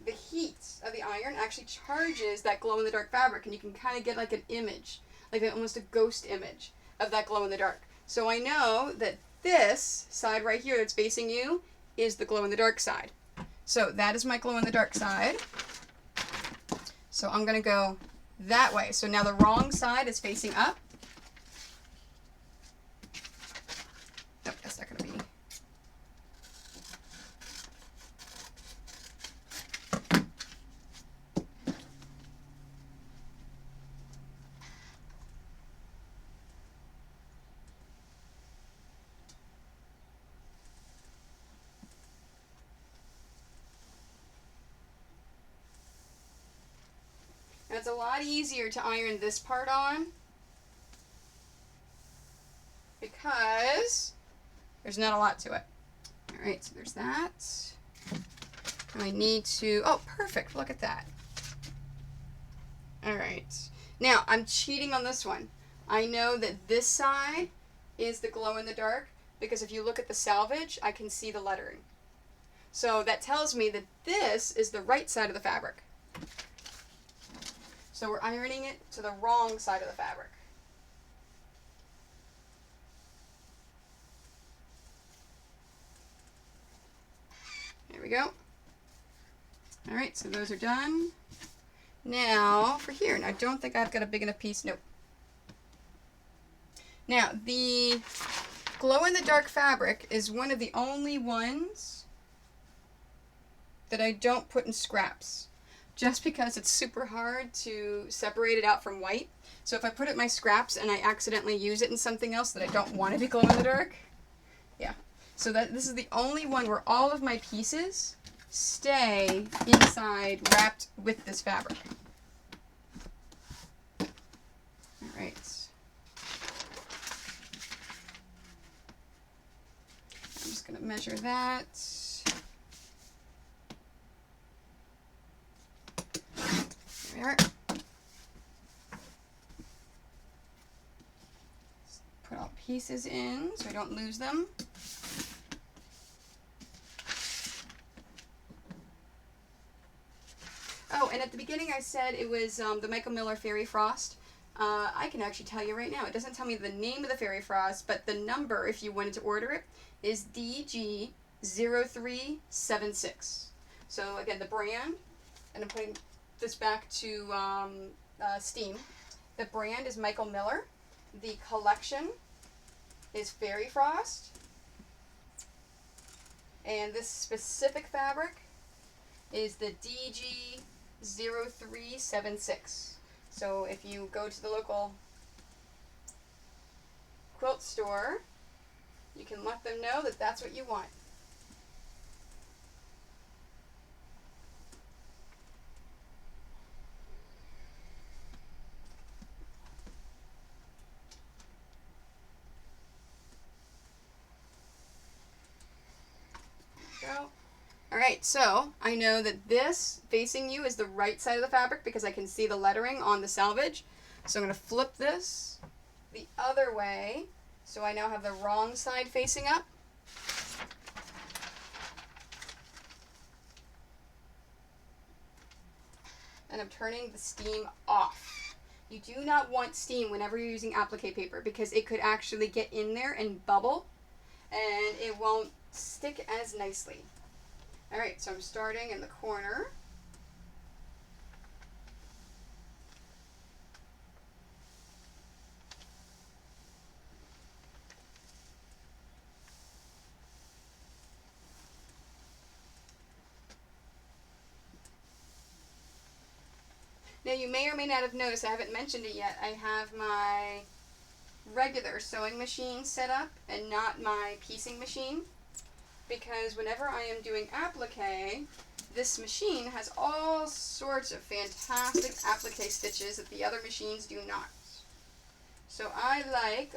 the heat of the iron, actually charges that glow in the dark fabric, and you can kind of get like an image, like almost a ghost image of that glow in the dark. So I know that this side right here that's facing you is the glow in the dark side. So that is my glow in the dark side. So I'm going to go that way. So now the wrong side is facing up. Nope, that's not going to be. And it's a lot easier to iron this part on because there's not a lot to it. All right, so there's that. And I need to, oh, perfect, look at that. All right, now I'm cheating on this one. I know that this side is the glow in the dark because if you look at the salvage, I can see the lettering. So that tells me that this is the right side of the fabric. So we're ironing it to the wrong side of the fabric. There we go. All right, so those are done. Now for here, and I don't think I've got a big enough piece. Nope. Now the glow-in-the-dark fabric is one of the only ones that I don't put in scraps, just because it's super hard to separate it out from white. So if I put it in my scraps and I accidentally use it in something else that I don't want to be glow in the dark, yeah. So this is the only one where all of my pieces stay inside wrapped with this fabric. All right. I'm just going to measure that. There we are. Put all pieces in so I don't lose them. Oh, and at the beginning I said it was the Michael Miller Fairy Frost. I can actually tell you right now. It doesn't tell me the name of the Fairy Frost, but the number, if you wanted to order it, is DG0376. So again, the brand, and I'm putting this back to Steam. The brand is Michael Miller. The collection is Fairy Frost. And this specific fabric is the DG0376. So if you go to the local quilt store, you can let them know that that's what you want. Alright, so I know that this facing you is the right side of the fabric because I can see the lettering on the selvage. So I'm going to flip this the other way so I now have the wrong side facing up. And I'm turning the steam off. You do not want steam whenever you're using applique paper because it could actually get in there and bubble and it won't stick as nicely. Alright, so I'm starting in the corner. Now you may or may not have noticed, I haven't mentioned it yet, I have my regular sewing machine set up and not my piecing machine because whenever I am doing applique, this machine has all sorts of fantastic applique stitches that the other machines do not. So I like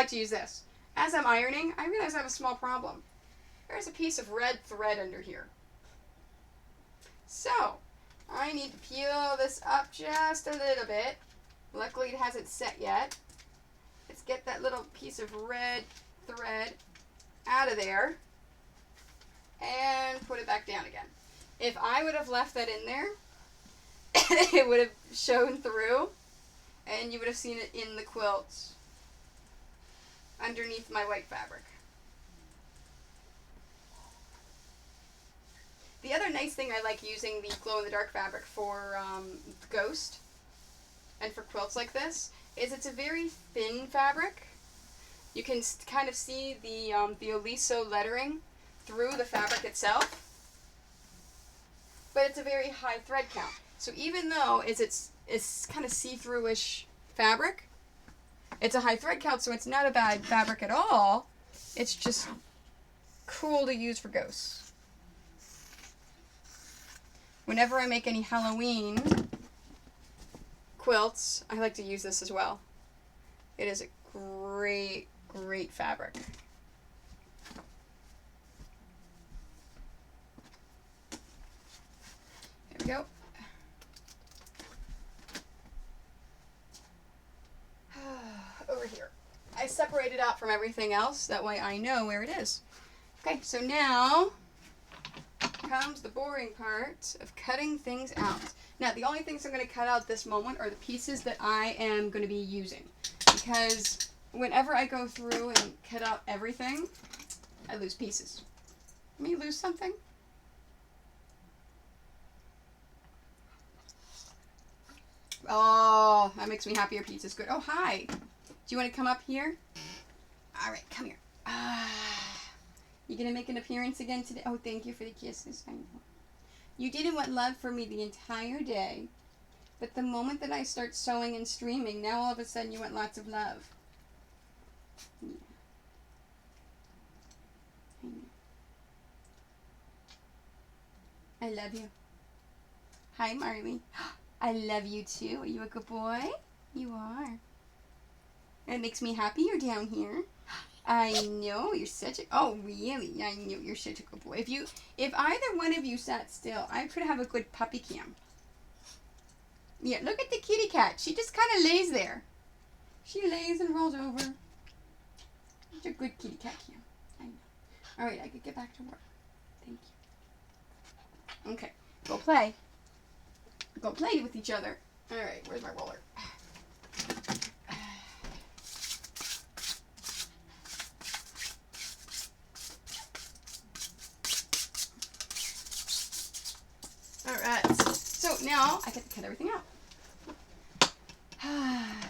to use this. As I'm ironing, I realize I have a small problem. There's a piece of red thread under here. So I need to peel this up just a little bit. Luckily it hasn't set yet. Let's get that little piece of red thread out of there and put it back down again. If I would have left that in there, it would have shown through and you would have seen it in the quilt underneath my white fabric. The other nice thing I like using the glow-in-the-dark fabric for Ghost and for quilts like this is it's a very thin fabric. You can kind of see the Oliso lettering through the fabric itself, but it's a very high thread count. So even though it's kind of see-through-ish fabric, it's a high thread count, so it's not a bad fabric at all. It's just cool to use for ghosts. Whenever I make any Halloween quilts, I like to use this as well. It is a great, great fabric. There we go. Over here. I separate it out from everything else, that way I know where it is. Okay, so now comes the boring part of cutting things out. Now, the only things I'm going to cut out this moment are the pieces that I am going to be using. Because whenever I go through and cut out everything, I lose pieces. Let me lose something. Oh, that makes me happy. Your pizza's good. Oh, hi. Do you want to come up here? All right, come here. You gonna make an appearance again today? Oh, thank you for the kisses. I know. You didn't want love from me the entire day, but the moment that I start sewing and streaming, now all of a sudden you want lots of love. Yeah. I know. I love you. Hi, Marley. I love you too. Are you a good boy? You are. It makes me happy you're down here. I know, you're such a... Oh, really? I know you're such a good boy. If either one of you sat still, I could have a good puppy cam. Yeah, look at the kitty cat. She just kind of lays there. She lays and rolls over. It's a good kitty cat cam. I know. All right, I could get back to work. Thank you. Okay, go play. Go play with each other. All right, where's my roller? Now I get to cut everything out.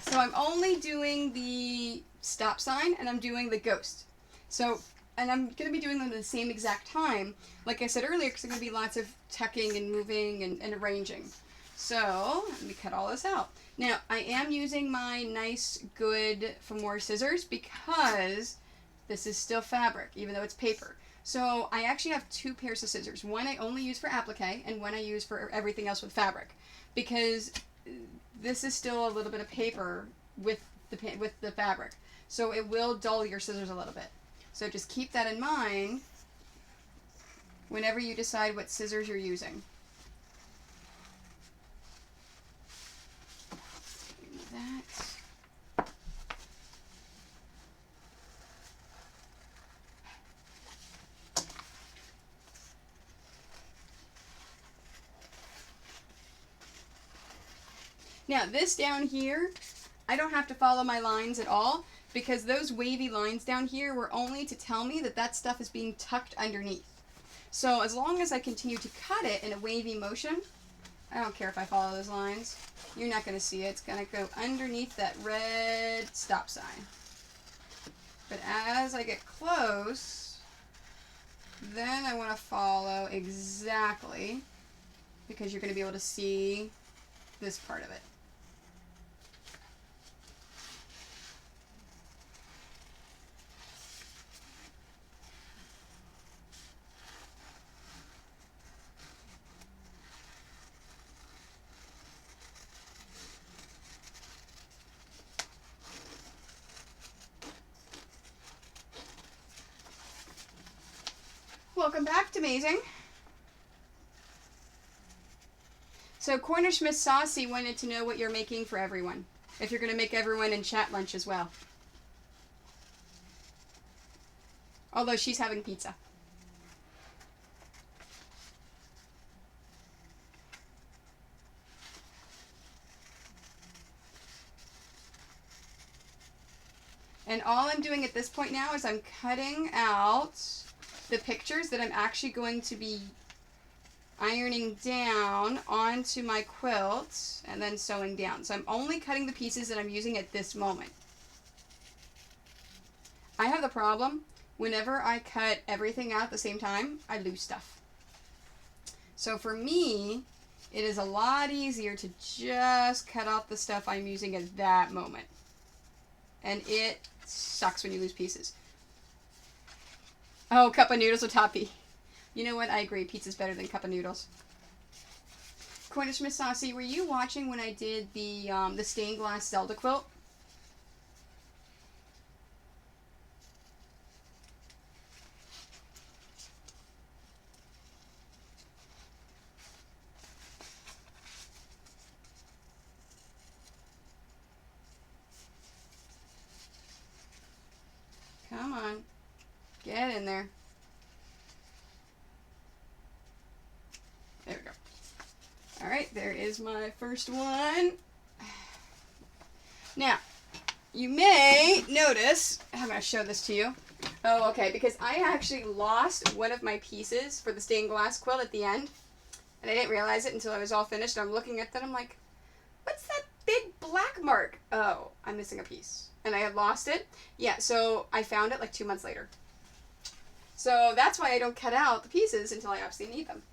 So I'm only doing the stop sign and I'm doing the ghost. So, and I'm going to be doing them at the same exact time, like I said earlier, because there's going to be lots of tucking and moving and arranging. So, let me cut all this out. Now, I am using my nice, good Femore scissors because this is still fabric, even though it's paper. So I actually have two pairs of scissors. One I only use for applique, and one I use for everything else with fabric, because this is still a little bit of paper with the fabric, so it will dull your scissors a little bit. So just keep that in mind whenever you decide what scissors you're using. That. Now this down here, I don't have to follow my lines at all because those wavy lines down here were only to tell me that that stuff is being tucked underneath. So as long as I continue to cut it in a wavy motion, I don't care if I follow those lines. You're not going to see it. It's going to go underneath that red stop sign. But as I get close, then I want to follow exactly, because you're going to be able to see this part of it. Welcome back to Amazing. So Cornish Miss Saucy wanted to know what you're making for everyone. If you're going to make everyone in chat lunch as well. Although she's having pizza. And all I'm doing at this point now is I'm cutting out the pictures that I'm actually going to be ironing down onto my quilt and then sewing down. So I'm only cutting the pieces that I'm using at this moment. I have the problem, whenever I cut everything out at the same time, I lose stuff. So for me, it is a lot easier to just cut out the stuff I'm using at that moment. And it sucks when you lose pieces. Oh, cup of noodles with toppy. You know what? I agree. Pizza's better than cup of noodles. Cornish Miss Saucy, were you watching when I did the stained glass Zelda quilt? Come on. Get in there. There we go. Alright, there is my first one. Now, you may notice, I'm going to show this to you. Oh, okay, because I actually lost one of my pieces for the stained glass quilt at the end. And I didn't realize it until I was all finished. I'm looking at that, I'm like, what's that big black mark? Oh, I'm missing a piece. And I had lost it. Yeah, so I found it like 2 months later. So that's why I don't cut out the pieces until I absolutely need them.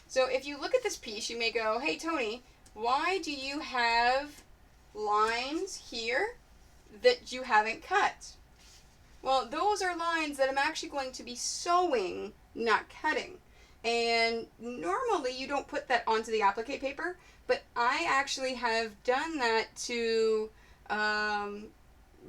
So if you look at this piece, you may go, hey, Tony, why do you have lines here that you haven't cut? Well, those are lines that I'm actually going to be sewing, not cutting. And normally you don't put that onto the applique paper, but I actually have done that to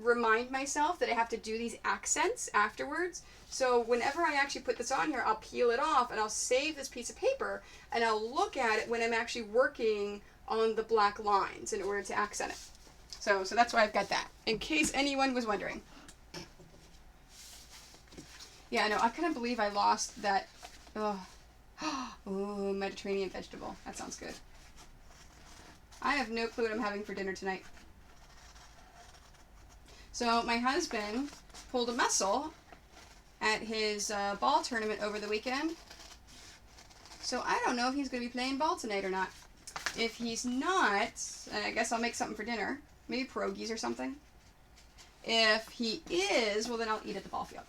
remind myself that I have to do these accents afterwards. So whenever I actually put this on here, I'll peel it off and I'll save this piece of paper and I'll look at it when I'm actually working on the black lines in order to accent it. So that's why I've got that, in case anyone was wondering. Yeah, no, I couldn't believe I lost that. Ooh, Mediterranean vegetable. That sounds good. I have no clue what I'm having for dinner tonight. So my husband pulled a muscle at his ball tournament over the weekend. So I don't know if he's going to be playing ball tonight or not. If he's not, I guess I'll make something for dinner. Maybe pierogies or something. If he is, well then I'll eat at the ball field.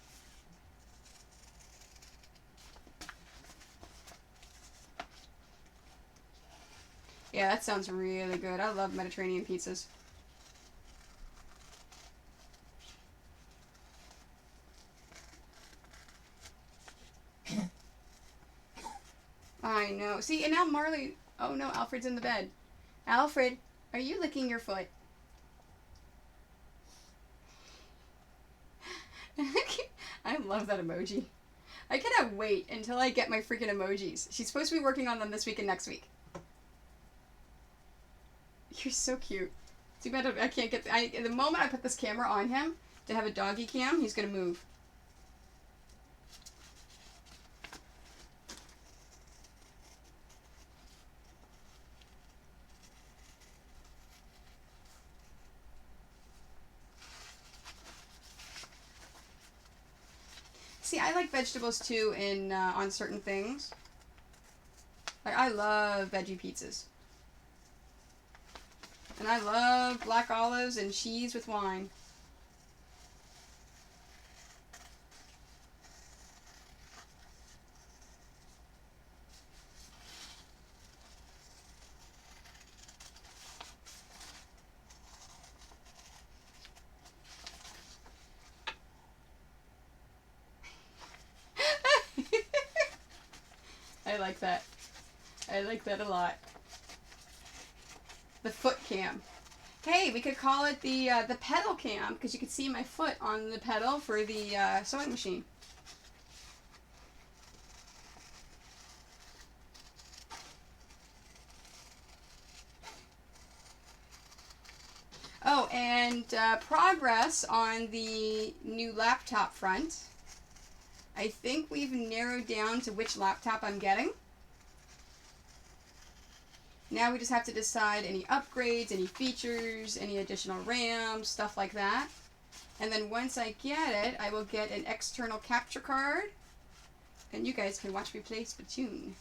Yeah, that sounds really good. I love Mediterranean pizzas. I know. See, and now Marley... Oh no, Alfred's in the bed. Alfred, are you licking your foot? I love that emoji. I cannot wait until I get my freaking emojis. She's supposed to be working on them this week and next week. You're so cute. Too bad I can't get... the moment I put this camera on him to have a doggy cam, he's going to move. See, I like vegetables too in on certain things. Like, I love veggie pizzas. And I love black olives and cheese with wine. I like that. I like that a lot. The foot cam. Hey, we could call it the pedal cam because you could see my foot on the pedal for the sewing machine. Oh, and progress on the new laptop front. I think we've narrowed down to which laptop I'm getting. Now we just have to decide any upgrades, any features, any additional RAM, stuff like that. And then once I get it, I will get an external capture card. And you guys can watch me play Splatoon.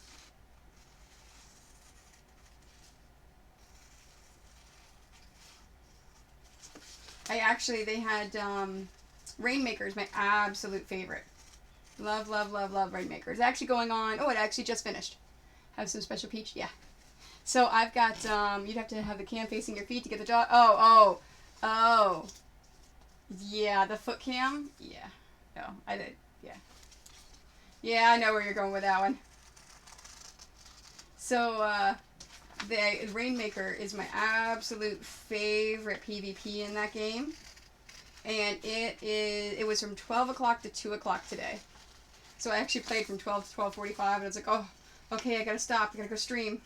They had Rainmaker is my absolute favorite. Love, love, love, love Rainmaker. It's actually going on. Oh, it actually just finished. Have some special peach? Yeah. So I've got, you'd have to have the cam facing your feet to get the dog. Oh. Yeah, the foot cam? Yeah. No, I did. Yeah. Yeah, I know where you're going with that one. So, the Rainmaker is my absolute favorite PvP in that game. And it was from 12 o'clock to 2 o'clock today. So I actually played from 12 to 12:45, and I was like, oh, okay, I gotta stop. I gotta go stream.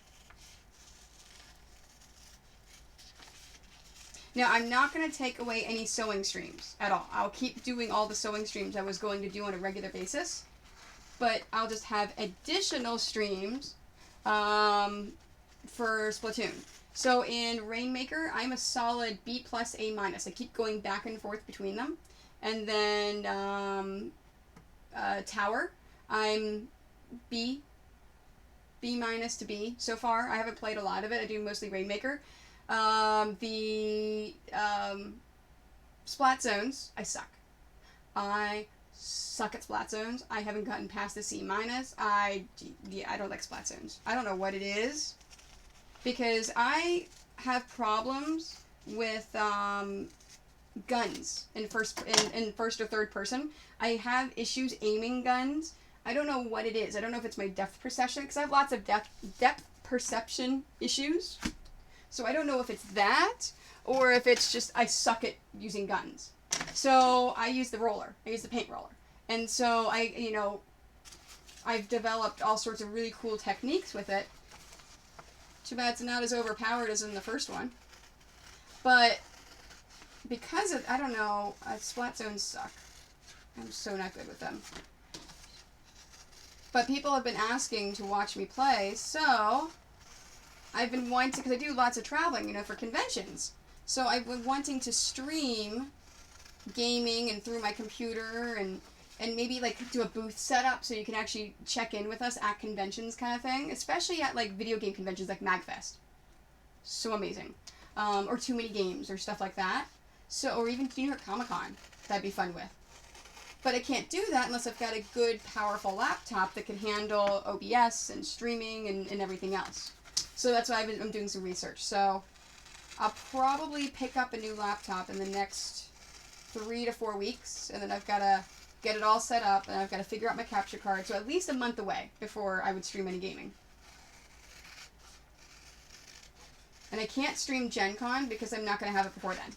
Now, I'm not going to take away any sewing streams at all. I'll keep doing all the sewing streams I was going to do on a regular basis. But I'll just have additional streams for Splatoon. So in Rainmaker, I'm a solid B+, A-. I keep going back and forth between them. And then Tower, I'm B- to B so far. I haven't played a lot of it. I do mostly Rainmaker. The Splat Zones, I suck. I suck at Splat Zones. I haven't gotten past the C-. I don't like Splat Zones. I don't know what it is. Because I have problems with guns in first or third person. I have issues aiming guns. I don't know what it is. I don't know if it's my depth perception, because I have lots of depth perception issues. So I don't know if it's that, or if it's just I suck at using guns. So I use the roller. I use the paint roller. And so I've developed all sorts of really cool techniques with it. Too bad it's not as overpowered as in the first one. But because of, I don't know, Splat Zones suck. I'm so not good with them. But people have been asking to watch me play, so I've been wanting, because I do lots of traveling, for conventions. So I've been wanting to stream gaming and through my computer and maybe do a booth setup so you can actually check in with us at conventions kind of thing, especially at video game conventions like MagFest. So amazing. Or Too Many Games or stuff like that. So, or even New York Comic Con. That'd be fun with. But I can't do that unless I've got a good, powerful laptop that can handle OBS and streaming and everything else. So that's why I'm doing some research. So I'll probably pick up a new laptop in the next 3 to 4 weeks, and then I've got to get it all set up, and I've got to figure out my capture card. So at least a month away before I would stream any gaming. And I can't stream Gen Con because I'm not going to have it before then.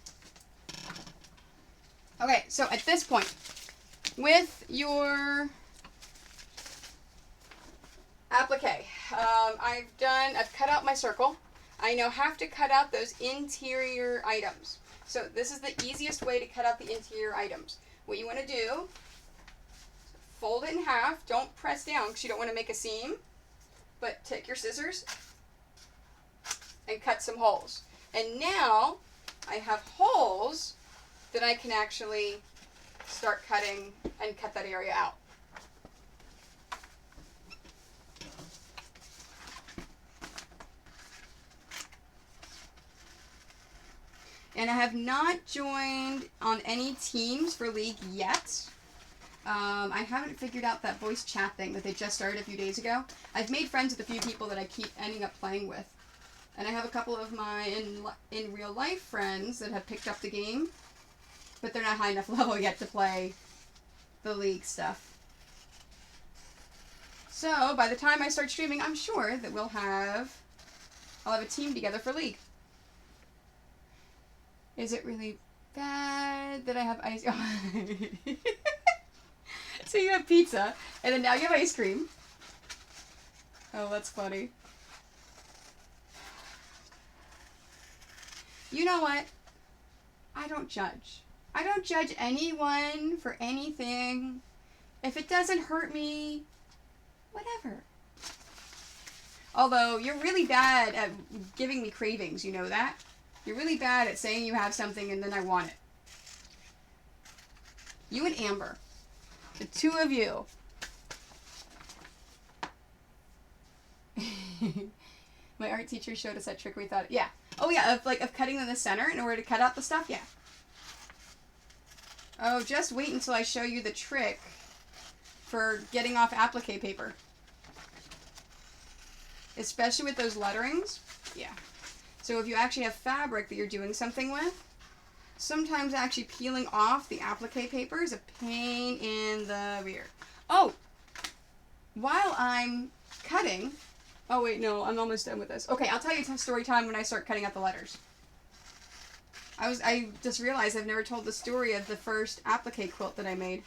Okay, so at this point, with your Applique. I've cut out my circle. I now have to cut out those interior items. So this is the easiest way to cut out the interior items. What you want to do, fold it in half. Don't press down because you don't want to make a seam. But take your scissors and cut some holes. And now I have holes that I can actually start cutting and cut that area out. And I have not joined on any teams for League yet. I haven't figured out that voice chat thing that they just started a few days ago. I've made friends with a few people that I keep ending up playing with. And I have a couple of my in real life friends that have picked up the game. But they're not high enough level yet to play the League stuff. So by the time I start streaming, I'm sure that I'll have a team together for League. Is it really bad that I have ice? So you have pizza, and then now you have ice cream. Oh, that's funny. You know what? I don't judge. I don't judge anyone for anything. If it doesn't hurt me, whatever. Although, you're really bad at giving me cravings, you know that? You're really bad at saying you have something and then I want it. You and Amber. The two of you. My art teacher showed us that trick. We thought, yeah. Oh yeah, of cutting in the center in order to cut out the stuff? Yeah. Oh, just wait until I show you the trick for getting off applique paper. Especially with those letterings. Yeah. So if you actually have fabric that you're doing something with, sometimes actually peeling off the applique paper is a pain in the rear. Oh, while I'm cutting, oh wait, no, I'm almost done with this. Okay, I'll tell you story time when I start cutting out the letters. I just realized I've never told the story of the first applique quilt that I made.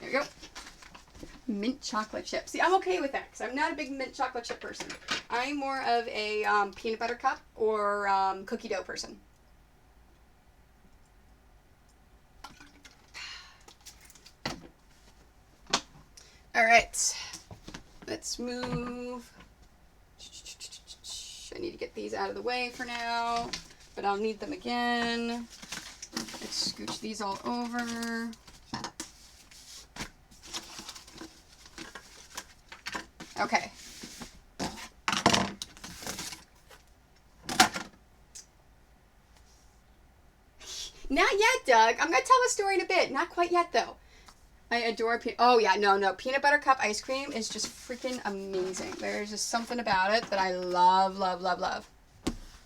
There we go. Mint chocolate chip. See, I'm okay with that because I'm not a big mint chocolate chip person. I'm more of a peanut butter cup or cookie dough person. All right, let's move. I need to get these out of the way for now, but I'll need them again. Let's scooch these all over. Okay. Not yet, Doug. I'm going to tell a story in a bit. Not quite yet, though. I adore peanut butter cup ice cream is just freaking amazing. There's just something about it that I love, love, love, love.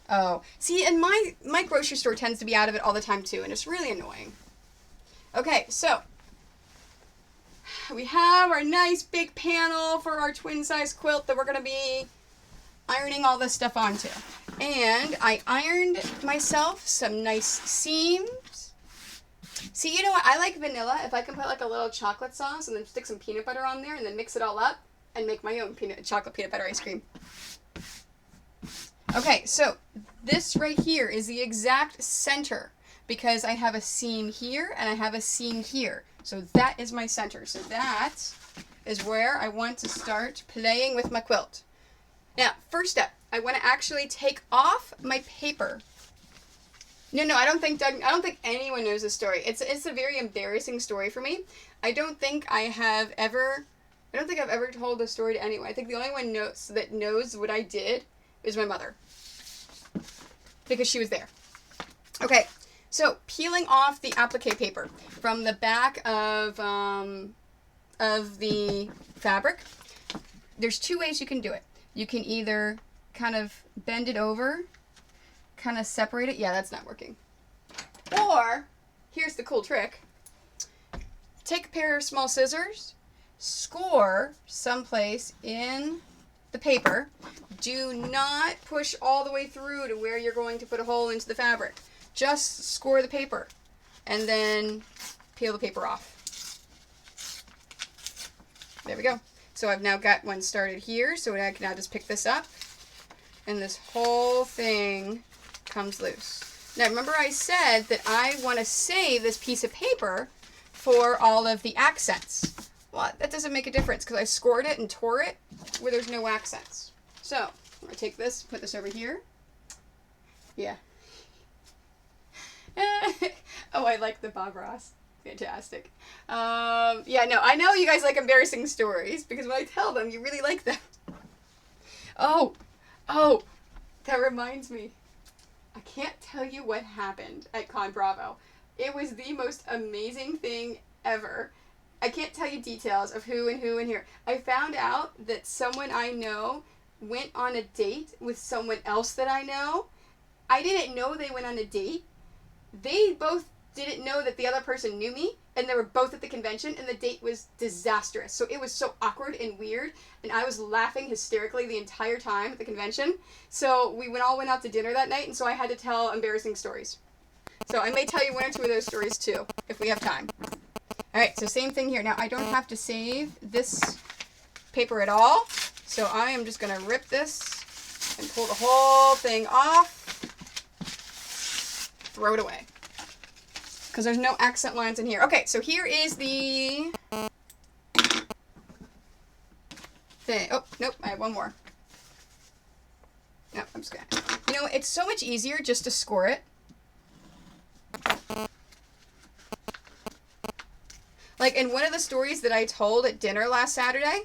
Oh, see, and my grocery store tends to be out of it all the time too, and it's really annoying. Okay, so we have our nice big panel for our twin size quilt that we're going to be ironing all this stuff onto. And I ironed myself some nice seams. See, you know what? I like vanilla. If I can put like a little chocolate sauce and then stick some peanut butter on there and then mix it all up and make my own chocolate peanut butter ice cream. Okay, so this right here is the exact center because I have a seam here and I have a seam here. So that is my center. So that is where I want to start playing with my quilt. Now, first step, I want to actually take off my paper. No, I don't think anyone knows this story. It's a very embarrassing story for me. I don't think I've ever told this story to anyone. I think the only one that knows what I did is my mother. Because she was there. Okay, so peeling off the applique paper from the back of the fabric, there's two ways you can do it. You can either kind of bend it over, kind of separate it. Yeah, that's not working. Or, here's the cool trick. Take a pair of small scissors, score someplace in the paper, Do not push all the way through to where you're going to put a hole into the fabric. Just score the paper and then peel the paper off. There we go. So I've now got one started here, so I can now just pick this up and this whole thing comes loose. Now remember I said that I want to save this piece of paper for all of the accents. Well, that doesn't make a difference because I scored it and tore it where there's no accents. So I'm going to take this, put this over here. Yeah. Oh, I like the Bob Ross. Fantastic. Yeah, no, I know you guys like embarrassing stories because when I tell them, you really like them. Oh, that reminds me. I can't tell you what happened at Con Bravo. It was the most amazing thing ever. I can't tell you details of who and here. I found out that someone I know went on a date with someone else that I know. I didn't know they went on a date. They both didn't know that the other person knew me, and they were both at the convention, and the date was disastrous. So it was so awkward and weird, and I was laughing hysterically the entire time at the convention. So we all went out to dinner that night, and so I had to tell embarrassing stories. So I may tell you one or two of those stories too, if we have time. Alright, so same thing here. Now I don't have to save this paper at all, so I am just going to rip this and pull the whole thing off, throw it away. Because there's no accent lines in here. Okay, so here is the thing. Oh, nope, I have one more. No, I'm just gonna... You know, it's so much easier just to score it. Like, in one of the stories that I told at dinner last Saturday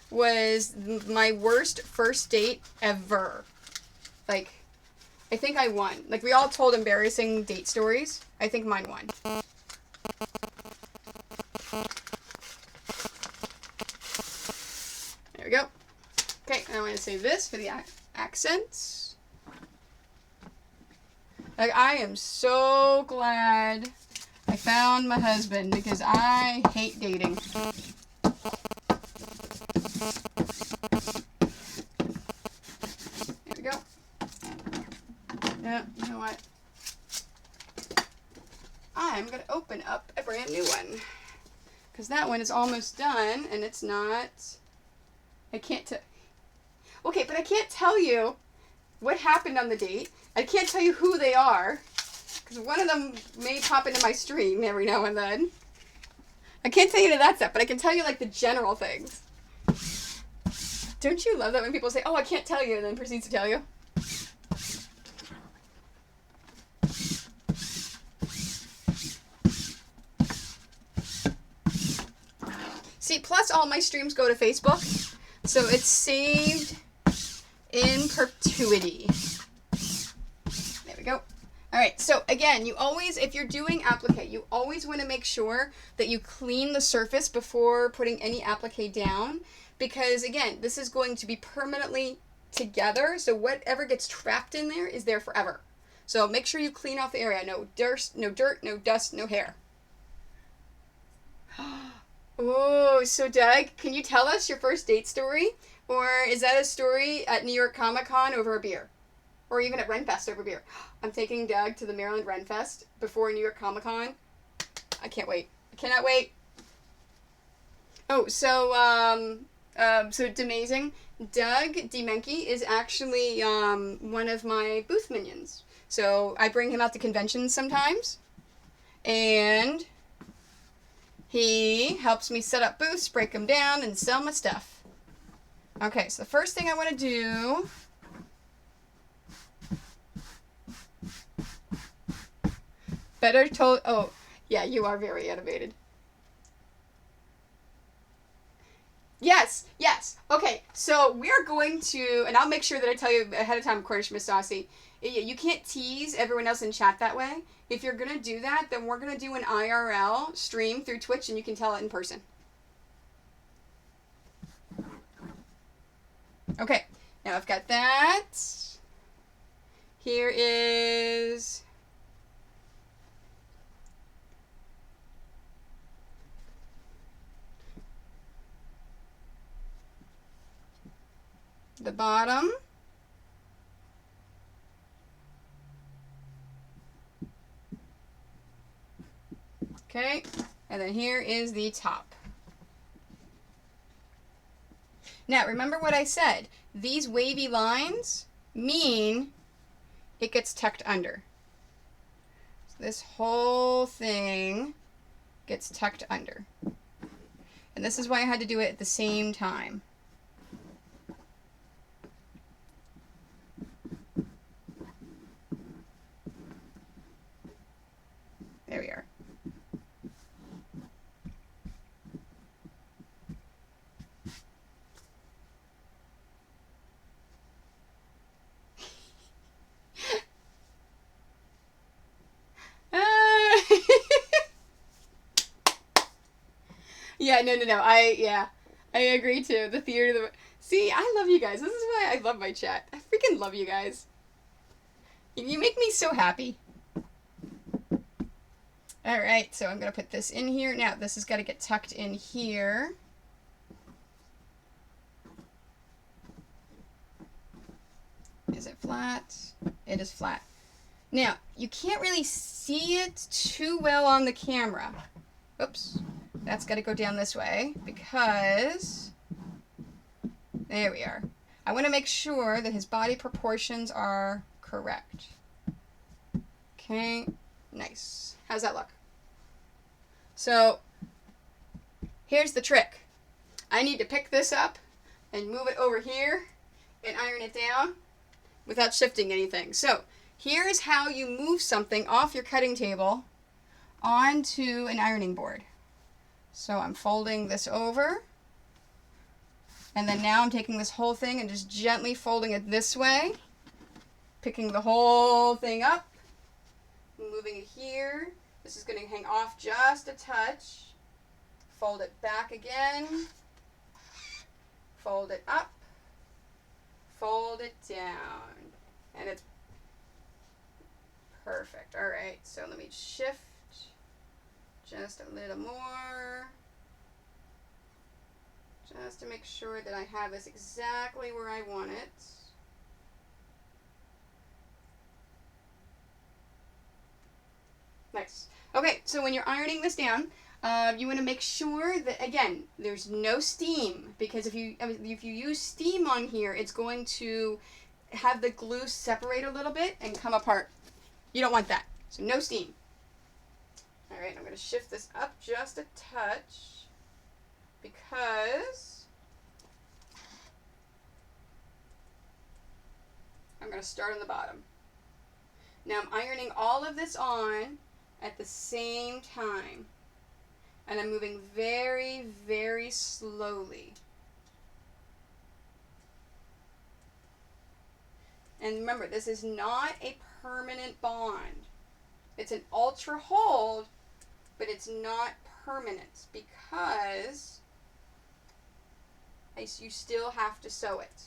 was my worst first date ever. Like, I think I won. Like, we all told embarrassing date stories. I think mine won. There we go. Okay, I want to save this for the accents. Like, I am so glad I found my husband because I hate dating. There we go. Yeah, you know what? I'm going to open up a brand new one. Because that one is almost done, and it's not... I can't tell... Okay, but I can't tell you what happened on the date. I can't tell you who they are. Because one of them may pop into my stream every now and then. I can't tell you that stuff, but I can tell you, like, the general things. Don't you love that when people say, oh, I can't tell you, and then proceeds to tell you? See, plus all my streams go to Facebook, so it's saved in perpetuity. There we go. Alright, so again, you always, if you're doing applique, you always want to make sure that you clean the surface before putting any applique down, because again, this is going to be permanently together, so whatever gets trapped in there is there forever. So make sure you clean off the area. No dirt, no dust, no hair. Oh, so Doug, can you tell us your first date story? Or is that a story at New York Comic Con over a beer? Or even at Renfest over beer? I'm taking Doug to the Maryland Renfest before New York Comic Con. I can't wait. I cannot wait. Oh, so it's amazing. Doug DeMenke is actually one of my booth minions. So I bring him out to conventions sometimes. And he helps me set up booths, break them down, and sell my stuff. Okay, so the first thing I want to do... Better told... Oh, yeah, you are very animated. Yes. Okay, so we're going to... And I'll make sure that I tell you ahead of time, Cornish Miss Saucy. You can't tease everyone else in chat that way. If you're going to do that, then we're going to do an IRL stream through Twitch, and you can tell it in person. Okay, now I've got that. Here is... the bottom. Okay, and then here is the top. Now, remember what I said. These wavy lines mean it gets tucked under. So this whole thing gets tucked under. And this is why I had to do it at the same time. There we are. Yeah, no. I agree too. The theater, see, I love you guys. This is why I love my chat. I freaking love you guys. You make me so happy. Alright, so I'm going to put this in here. Now, this has got to get tucked in here. Is it flat? It is flat. Now, you can't really see it too well on the camera. Oops. That's got to go down this way because, there we are. I want to make sure that his body proportions are correct. Okay, nice. How's that look? So, here's the trick. I need to pick this up and move it over here and iron it down without shifting anything. So, here's how you move something off your cutting table onto an ironing board. So I'm folding this over, and then now I'm taking this whole thing and just gently folding it this way, picking the whole thing up, moving it here. This is going to hang off just a touch. Fold it back again, fold it up, fold it down, and it's perfect. All right, so let me shift just a little more, just to make sure that I have this exactly where I want it. Nice. Okay, so when you're ironing this down, you want to make sure that, again, there's no steam, because if you use steam on here, it's going to have the glue separate a little bit and come apart. You don't want that, so no steam. All right, I'm going to shift this up just a touch because I'm going to start on the bottom. Now I'm ironing all of this on at the same time, and I'm moving very, very slowly. And remember, this is not a permanent bond. It's an ultra hold, but it's not permanent because you still have to sew it.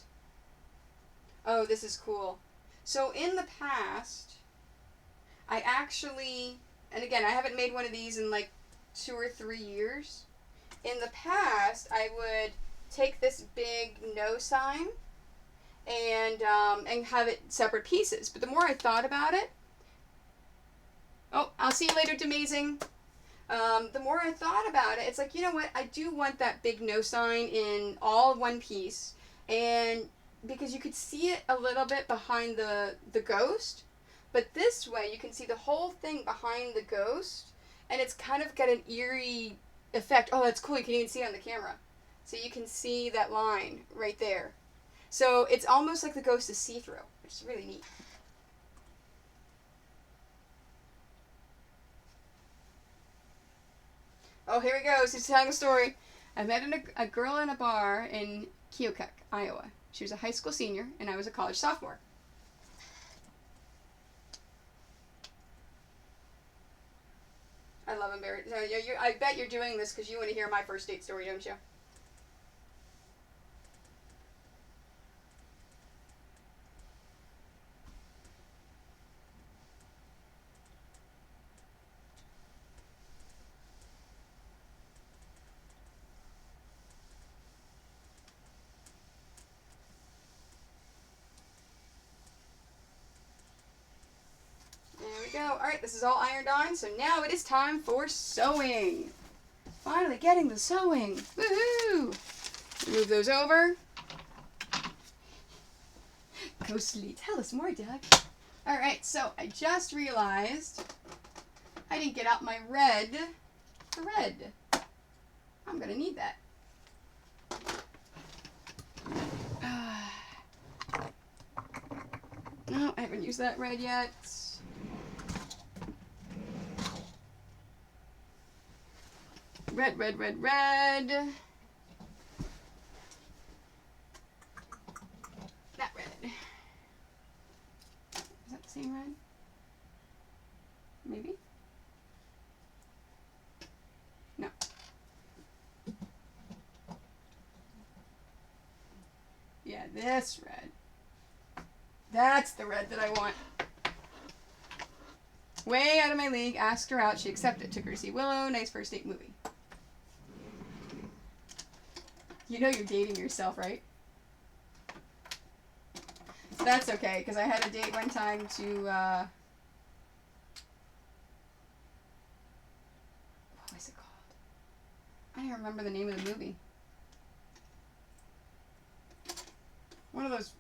Oh, this is cool. So in the past, I actually, and again, I haven't made one of these in like 2 or 3 years. In the past, I would take this big no sign and have it separate pieces. But the more I thought about it, oh, I'll see you later, Demazing. The more I thought about it, it's like, you know what? I do want that big no sign in all one piece, and because you could see it a little bit behind the ghost, but this way you can see the whole thing behind the ghost, and it's kind of got an eerie effect. Oh, that's cool. You can even see it on the camera. So you can see that line right there. So it's almost like the ghost is see-through, which is really neat. Oh, here we go. She's telling a story. I met a girl in a bar in Keokuk, Iowa. She was a high school senior, and I was a college sophomore. I love embarrassing. I bet you're doing this because you want to hear my first date story, don't you? go. All right, this is all ironed on, so now it is time for sewing. Finally getting the sewing. Woohoo! Move those over. Ghostly, tell us more, Doug. All right, so I just realized I didn't get out my red thread. I'm gonna need that. No, I haven't used that red yet. Red, red, red, red. That red. Is that the same red? Maybe? No. Yeah, this red. That's the red that I want. Way out of my league. Asked her out. She accepted. Took her to see Willow. Nice first date movie. You know you're dating yourself, right? So that's okay, because I had a date one time to, what was it called? I don't even remember the name of the movie. One of those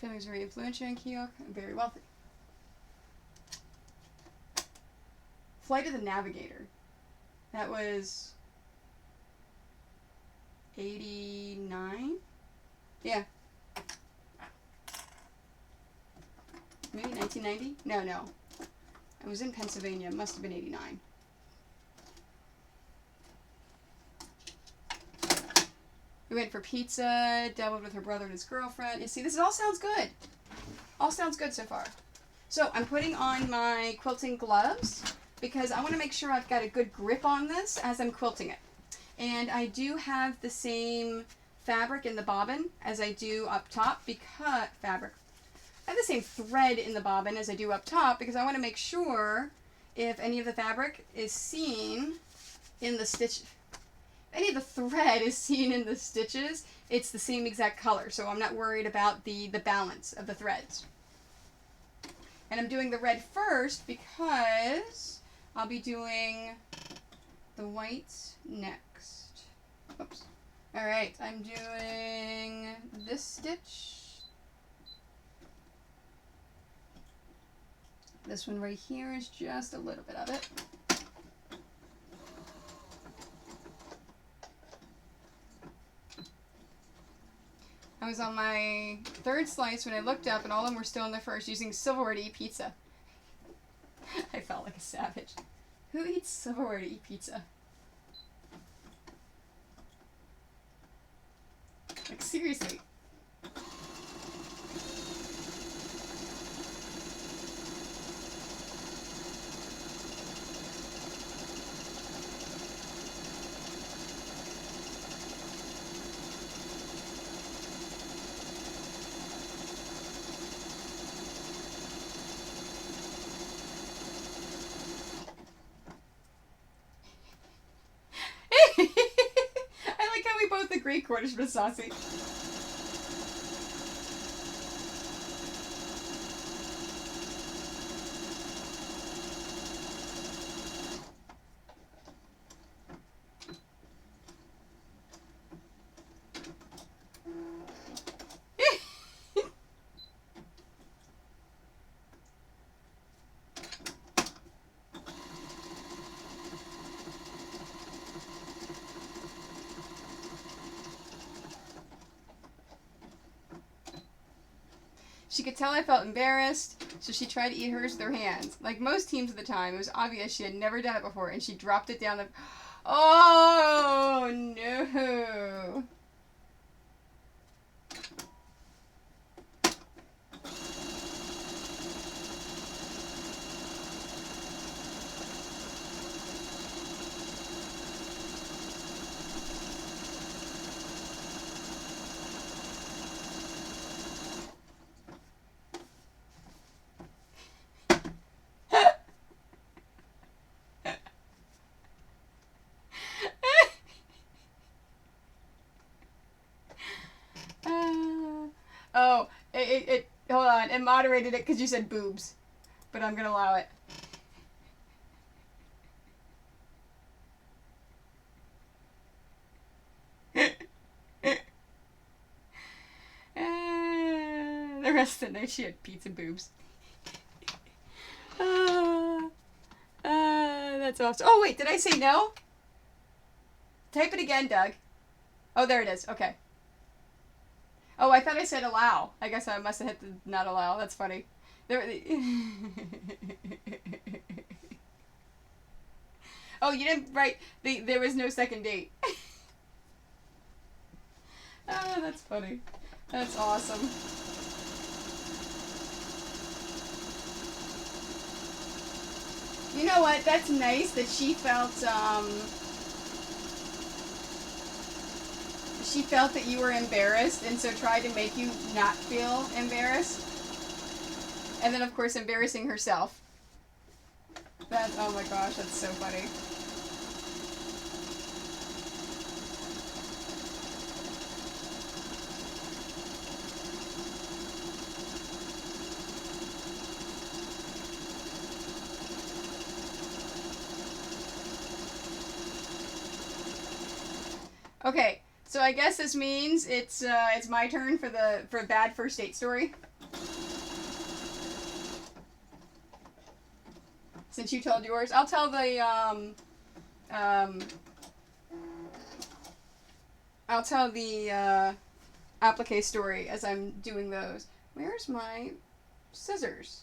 families very influential in Kyoto and very wealthy. Flight of the Navigator. That was 89? Yeah. Maybe 1990? No. I was in Pennsylvania. It must have been 89. We went for pizza, dabbled with her brother and his girlfriend. You see, this all sounds good. All sounds good so far. So I'm putting on my quilting gloves because I want to make sure I've got a good grip on this as I'm quilting it. And I do have the same fabric in the bobbin as I do up top because I have the same thread in the bobbin as I do up top because I want to make sure if any of the fabric is seen in the stitch, if any of the thread is seen in the stitches, it's the same exact color. So I'm not worried about the balance of the threads. And I'm doing the red first because I'll be doing the white next. Oops. All right, I'm doing this stitch. This one right here is just a little bit of it. I was on my third slice when I looked up and all of them were still in the first using silverware to eat pizza. I felt like a savage. Who eats silverware to eat pizza? Like, seriously. I like how we both agree Cornish was saucy. She could tell I felt embarrassed, so she tried to eat hers with her hands. Like most teams at the time, it was obvious she had never done it before, and she dropped it down the... Oh, no. Hold on, it moderated it because you said boobs. but I'm gonna allow it. The rest of the night she had pizza boobs. That's awesome. Oh wait, did I say no? Type it again, Doug. Oh, there it is. Okay. Oh, I thought I said allow. I guess I must have hit the not allow. That's funny. There. Oh, you didn't write there was no second date. Oh, that's funny. That's awesome. You know what? That's nice that she felt that you were embarrassed and so tried to make you not feel embarrassed. And then of course embarrassing herself. Oh my gosh, that's so funny. Okay, so I guess this means it's my turn for a bad first date story. Since you told yours, I'll tell the applique story as I'm doing those. Where's my scissors?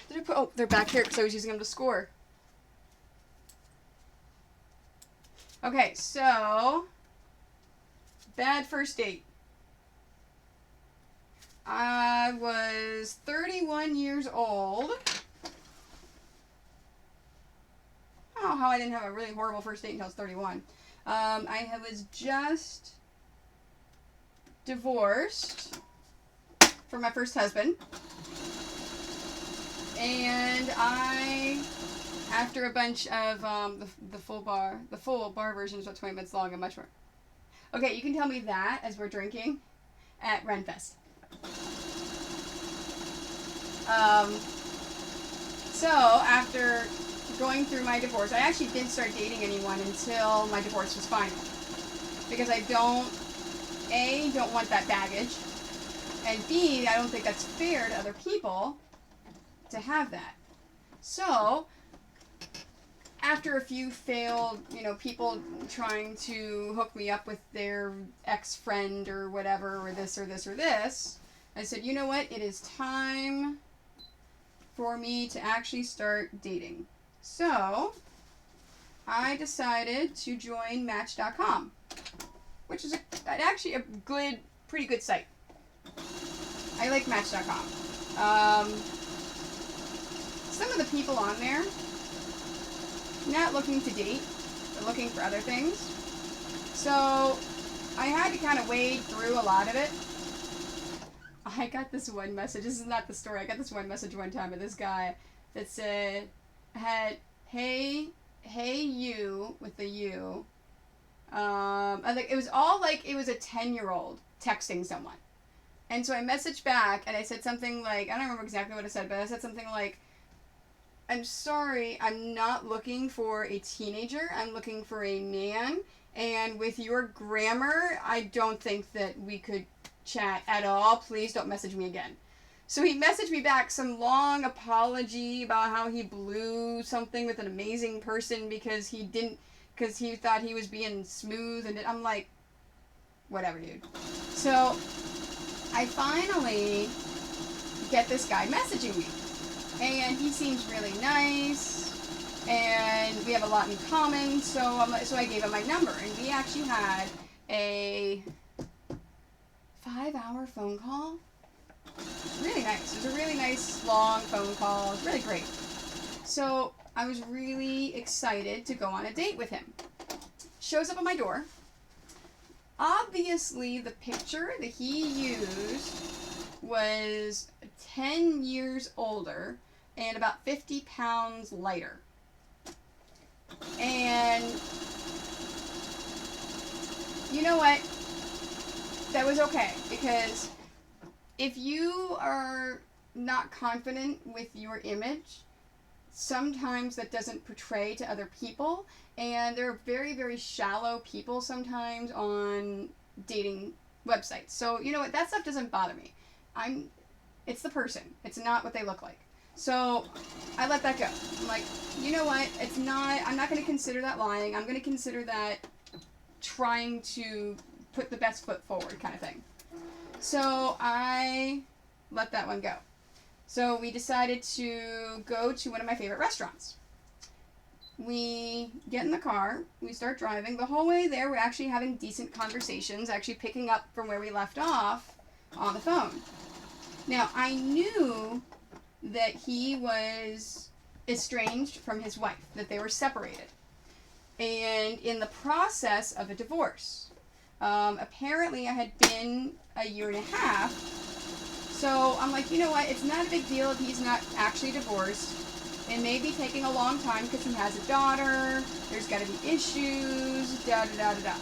Did I put? Oh, they're back here because I was using them to score. Okay, so bad first date. I was 31 years old. Oh, how I didn't have a really horrible first date until I was 31. I was just divorced from my first husband. And after a bunch of the full bar version is about 20 minutes long and much more. Okay, you can tell me that as we're drinking at Renfest. So after going through my divorce, I actually didn't start dating anyone until my divorce was final, because I don't want that baggage, and B, I don't think that's fair to other people to have that. So after a few failed, people trying to hook me up with their ex-friend or whatever, or this or this or this, I said, you know what? It is time for me to actually start dating. So I decided to join Match.com, which is actually a pretty good site. I like Match.com. Some of the people on there, not looking to date, but looking for other things. So I had to kind of wade through a lot of it. I got this one message. This is not the story. I got this one message one time of this guy that said, hey you, with the U. It was all like it was a 10-year-old texting someone. And so I messaged back and I said something like, I don't remember exactly what I said, but I said something like, I'm sorry, I'm not looking for a teenager. I'm looking for a man. And with your grammar, I don't think that we could chat at all. Please don't message me again. So he messaged me back some long apology about how he blew something with an amazing person because he thought he was being smooth, and I'm like, whatever, dude. So I finally get this guy messaging me, and he seems really nice, and we have a lot in common. So I gave him my number, and we actually had a 5-hour phone call. Really nice. It was a really nice long phone call. It was really great. So I was really excited to go on a date with him. Shows up at my door. Obviously, the picture that he used was 10 years older and about 50 pounds lighter. And you know what? That was okay, because if you are not confident with your image, sometimes that doesn't portray to other people, and there are very, very shallow people sometimes on dating websites. So you know what, that stuff doesn't bother me. It's the person, it's not what they look like. So I let that go. I'm like, you know what, I'm not going to consider that lying. I'm going to consider that trying to put the best foot forward kind of thing. So I let that one go. So we decided to go to one of my favorite restaurants. We get in the car, we start driving. The whole way there, we're actually having decent conversations, actually picking up from where we left off on the phone. Now, I knew that he was estranged from his wife, that they were separated, and in the process of a divorce. Apparently, I had been a year and a half, so I'm like, you know what, it's not a big deal if he's not actually divorced. It may be taking a long time because he has a daughter, there's got to be issues, da-da-da-da-da.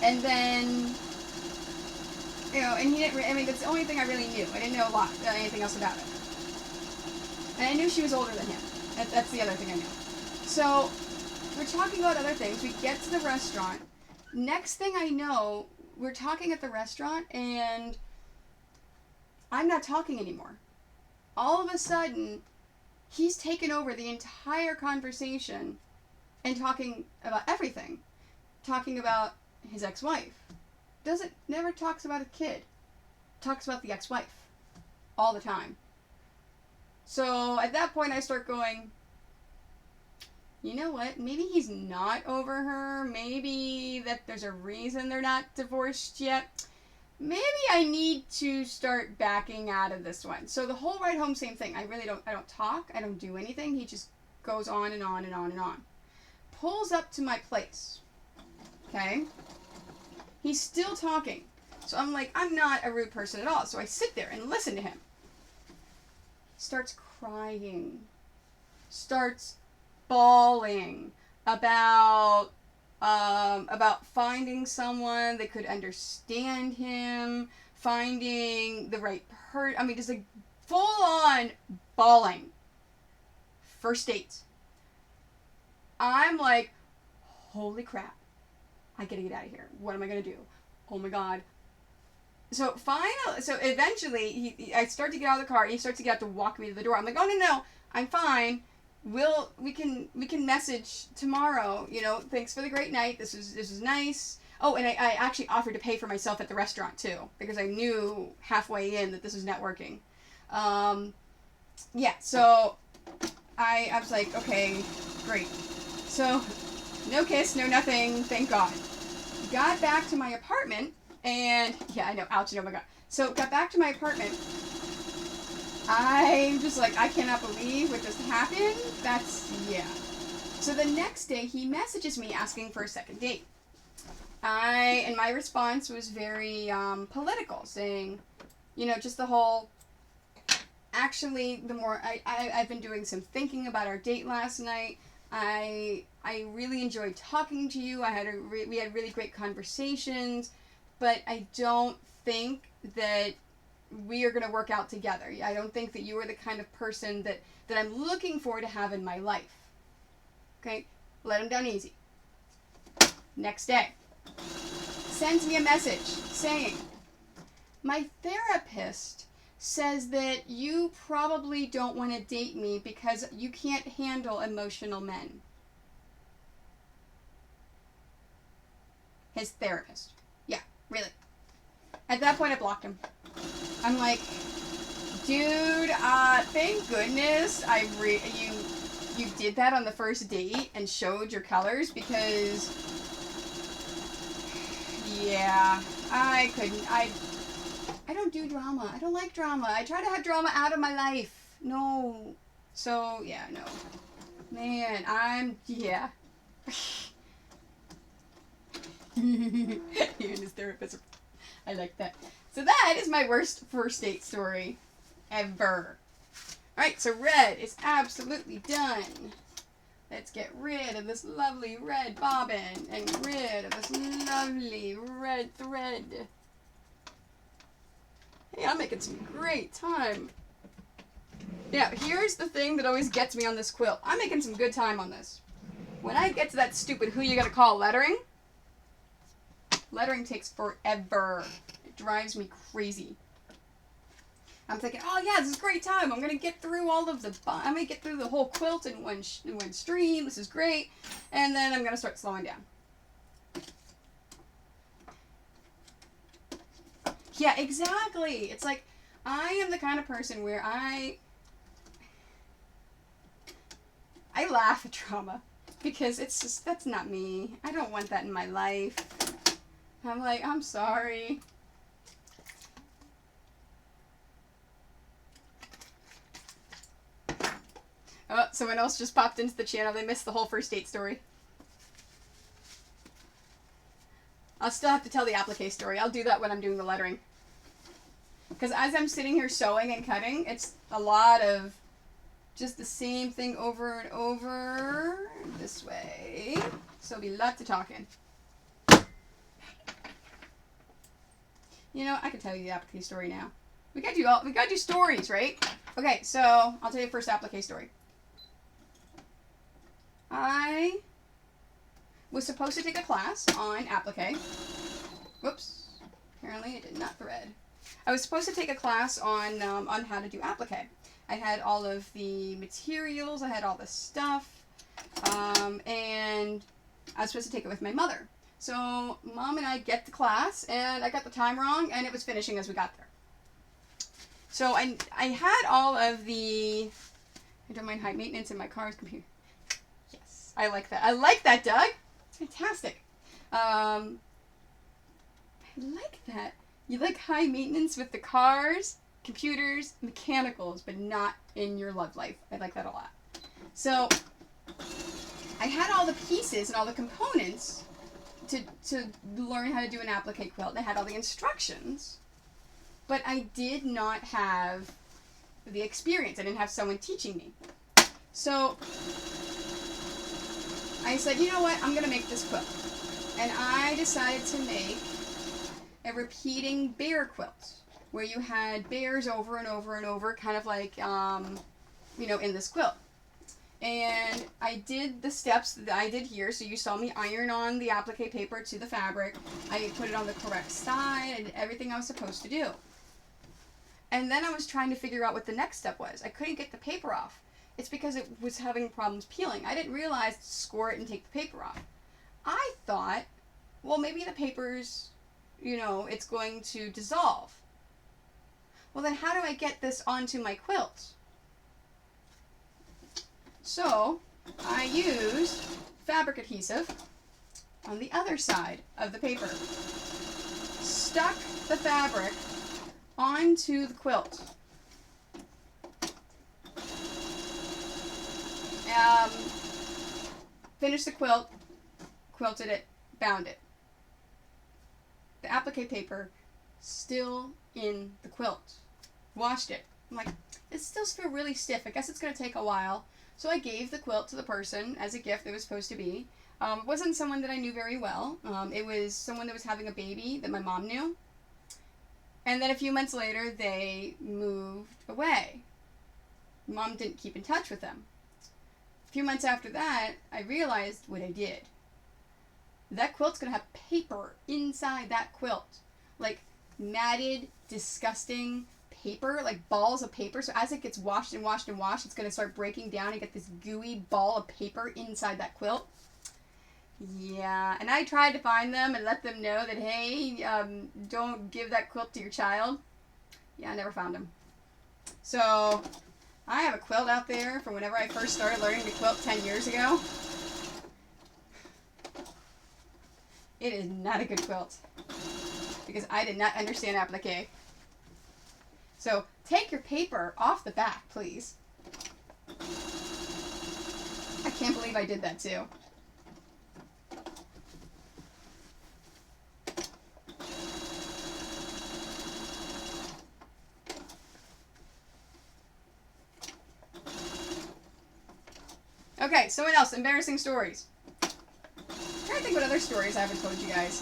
And then, you know, and he didn't, I mean, that's the only thing I really knew. I didn't know a lot, anything else about it. And I knew she was older than him. That's the other thing I knew. So, we're talking about other things. We get to the restaurant. Next thing I know, we're talking at the restaurant, and I'm not talking anymore. All of a sudden, he's taken over the entire conversation and talking about everything. Talking about his ex-wife. Never talks about a kid. Talks about the ex-wife. All the time. So at that point I start going, you know what, maybe he's not over her. Maybe that there's a reason they're not divorced yet. Maybe I need to start backing out of this one. So the whole ride home, same thing. I don't talk. I don't do anything. He just goes on and on and on and on. Pulls up to my place. Okay? He's still talking. So I'm like, I'm not a rude person at all. So I sit there and listen to him. He starts crying. Starts bawling about finding someone that could understand him, finding the right person. I mean, just like full on bawling. First date. I'm like, holy crap. I gotta get out of here. What am I gonna do? Oh my god. So eventually, I start to get out of the car. He starts to get out to walk me to the door. I'm like, oh no, I'm fine. We can message tomorrow. You know, thanks for the great night. This was nice. Oh, and I actually offered to pay for myself at the restaurant too, because I knew halfway in that this was not working. Yeah. So I was like, okay, great. So no kiss, no nothing. Thank God. Got back to my apartment, and yeah, I know, ouch, oh my god. So got back to my apartment. I'm just like, I cannot believe what just happened. Yeah. So the next day, he messages me asking for a second date. And my response was very political, saying, you know, just the whole, actually, the more, I've been doing some thinking about our date last night. I really enjoyed talking to you. We had really great conversations, but I don't think that we are going to work out together. I don't think that you are the kind of person that I'm looking for to have in my life. Okay? Let him down easy. Next day. Sends me a message saying, my therapist says that you probably don't want to date me because you can't handle emotional men. His therapist. Yeah, really. At that point, I blocked him. I'm like, dude, thank goodness you did that on the first date and showed your colors, because, yeah, I don't do drama. I don't like drama. I try to have drama out of my life. No. So, yeah, no. Man, yeah. You and his therapist. I like that. So that is my worst first date story ever. Alright, so red is absolutely done. Let's get rid of this lovely red bobbin and rid of this lovely red thread. Hey, I'm making some great time. Now, here's the thing that always gets me on this quilt. I'm making some good time on this. When I get to that stupid who you gonna call lettering takes forever. It drives me crazy. I'm thinking, oh yeah, this is a great time. I'm gonna get through I'm gonna get through the whole quilt in one stream. This is great. And then I'm gonna start slowing down. Yeah, exactly. It's like, I am the kind of person where I laugh at trauma because it's just, that's not me. I don't want that in my life. I'm like, I'm sorry. Oh, someone else just popped into the channel. They missed the whole first date story. I'll still have to tell the applique story. I'll do that when I'm doing the lettering. Because as I'm sitting here sewing and cutting, it's a lot of just the same thing over and over this way. So it'll be lots of talking. You know, I can tell you the applique story now. We gotta do stories, right? Okay, so I'll tell you the first applique story. I was supposed to take a class on applique. Whoops. Apparently it did not thread. I was supposed to take a class on how to do applique. I had all of the materials, I had all the stuff, and I was supposed to take it with my mother. So Mom and I get the class, and I got the time wrong, and it was finishing as we got there. So I had all of the, I don't mind high maintenance in my car's computer. Yes, I like that. I like that, Doug. It's fantastic. I like that. You like high maintenance with the cars, computers, mechanicals, but not in your love life. I like that a lot. So I had all the pieces and all the components to learn how to do an applique quilt. I had all the instructions, but I did not have the experience. I didn't have someone teaching me. So I said, you know what, I'm going to make this quilt. And I decided to make a repeating bear quilt, where you had bears over and over and over, kind of like, you know, in this quilt. And I did the steps that I did here. So you saw me iron on the applique paper to the fabric. I put it on the correct side. I did everything I was supposed to do. And then I was trying to figure out what the next step was. I couldn't get the paper off. It's because it was having problems peeling. I didn't realize to score it and take the paper off. I thought, well, maybe the paper's, you know, it's going to dissolve. Well, then how do I get this onto my quilt? So I used fabric adhesive on the other side of the paper. Stuck the fabric onto the quilt. Finished the quilt, quilted it, bound it. The applique paper still in the quilt. Washed it. I'm like, it still feels really stiff. I guess it's going to take a while. So I gave the quilt to the person as a gift it was supposed to be. It wasn't someone that I knew very well. It was someone that was having a baby that my mom knew. And then a few months later, they moved away. Mom didn't keep in touch with them. A few months after that, I realized what I did. That quilt's going to have paper inside that quilt. Like matted, disgusting paper, like balls of paper. So as it gets washed and washed and washed, it's going to start breaking down and get this gooey ball of paper inside that quilt. Yeah, and I tried to find them and let them know that, hey, don't give that quilt to your child. Yeah, I never found them. So I have a quilt out there from whenever I first started learning to quilt 10 years ago. It is not a good quilt because I did not understand applique. So take your paper off the back, please. I can't believe I did that too. Okay, someone else, embarrassing stories. I'm trying to think what other stories I haven't told you guys.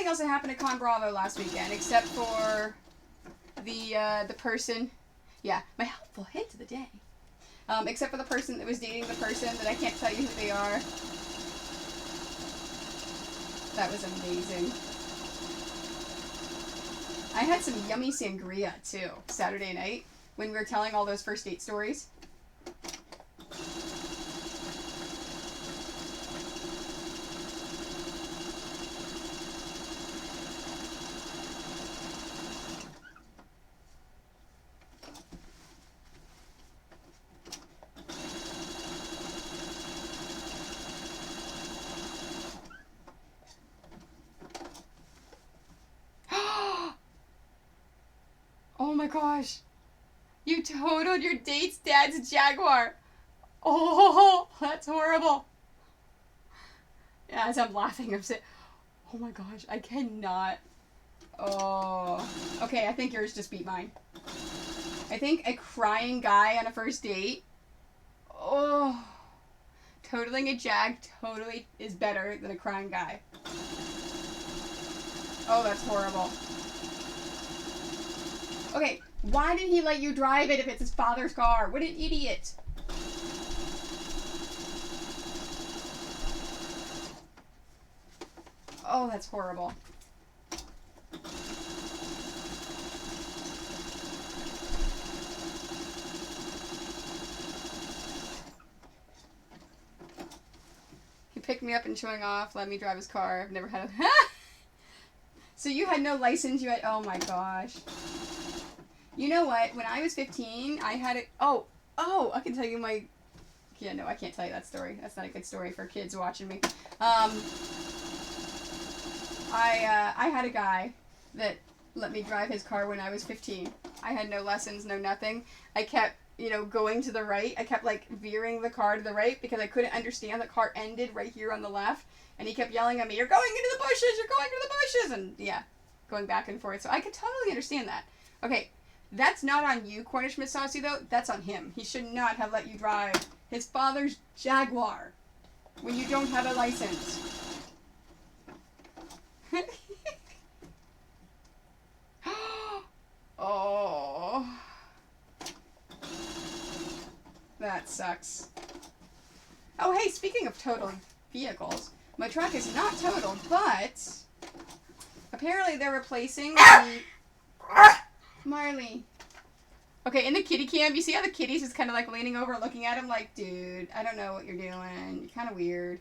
else that happened at Con Bravo last weekend except for the person. Yeah, my helpful hint of the day. Except for the person that was dating the person that I can't tell you who they are. That was amazing. I had some yummy sangria, too, Saturday night, when we were telling all those first date stories. Oh my gosh. You totaled your date's dad's Jaguar. Oh, that's horrible. Yeah, as I'm laughing, I'm saying, oh my gosh, I cannot. Oh. Okay, I think yours just beat mine. I think a crying guy on a first date. Oh. Totaling a Jag totally is better than a crying guy. Oh, that's horrible. Okay, why did he let you drive it if it's his father's car? What an idiot. Oh, that's horrible. He picked me up and showing off, let me drive his car. I've never had a... So you had no license, you had... Oh my gosh. You know what? When I was 15, I had it... Oh, I can tell you my... Yeah, no, I can't tell you that story. That's not a good story for kids watching me. I had a guy that let me drive his car when I was 15. I had no lessons, no nothing. I kept, going to the right. I kept, veering the car to the right because I couldn't understand the car ended right here on the left. And he kept yelling at me, "You're going into the bushes! You're going into the bushes!" And, yeah, going back and forth. So I could totally understand that. Okay, that's not on you, Cornish Miss Saucy, though. That's on him. He should not have let you drive his father's Jaguar when you don't have a license. Oh. That sucks. Oh, hey, speaking of totaled vehicles, my truck is not totaled, but apparently they're replacing the... Marley. Okay, in the kitty cam, you see how the kitty's just kind of leaning over looking at him like, dude, I don't know what you're doing. You're kind of weird.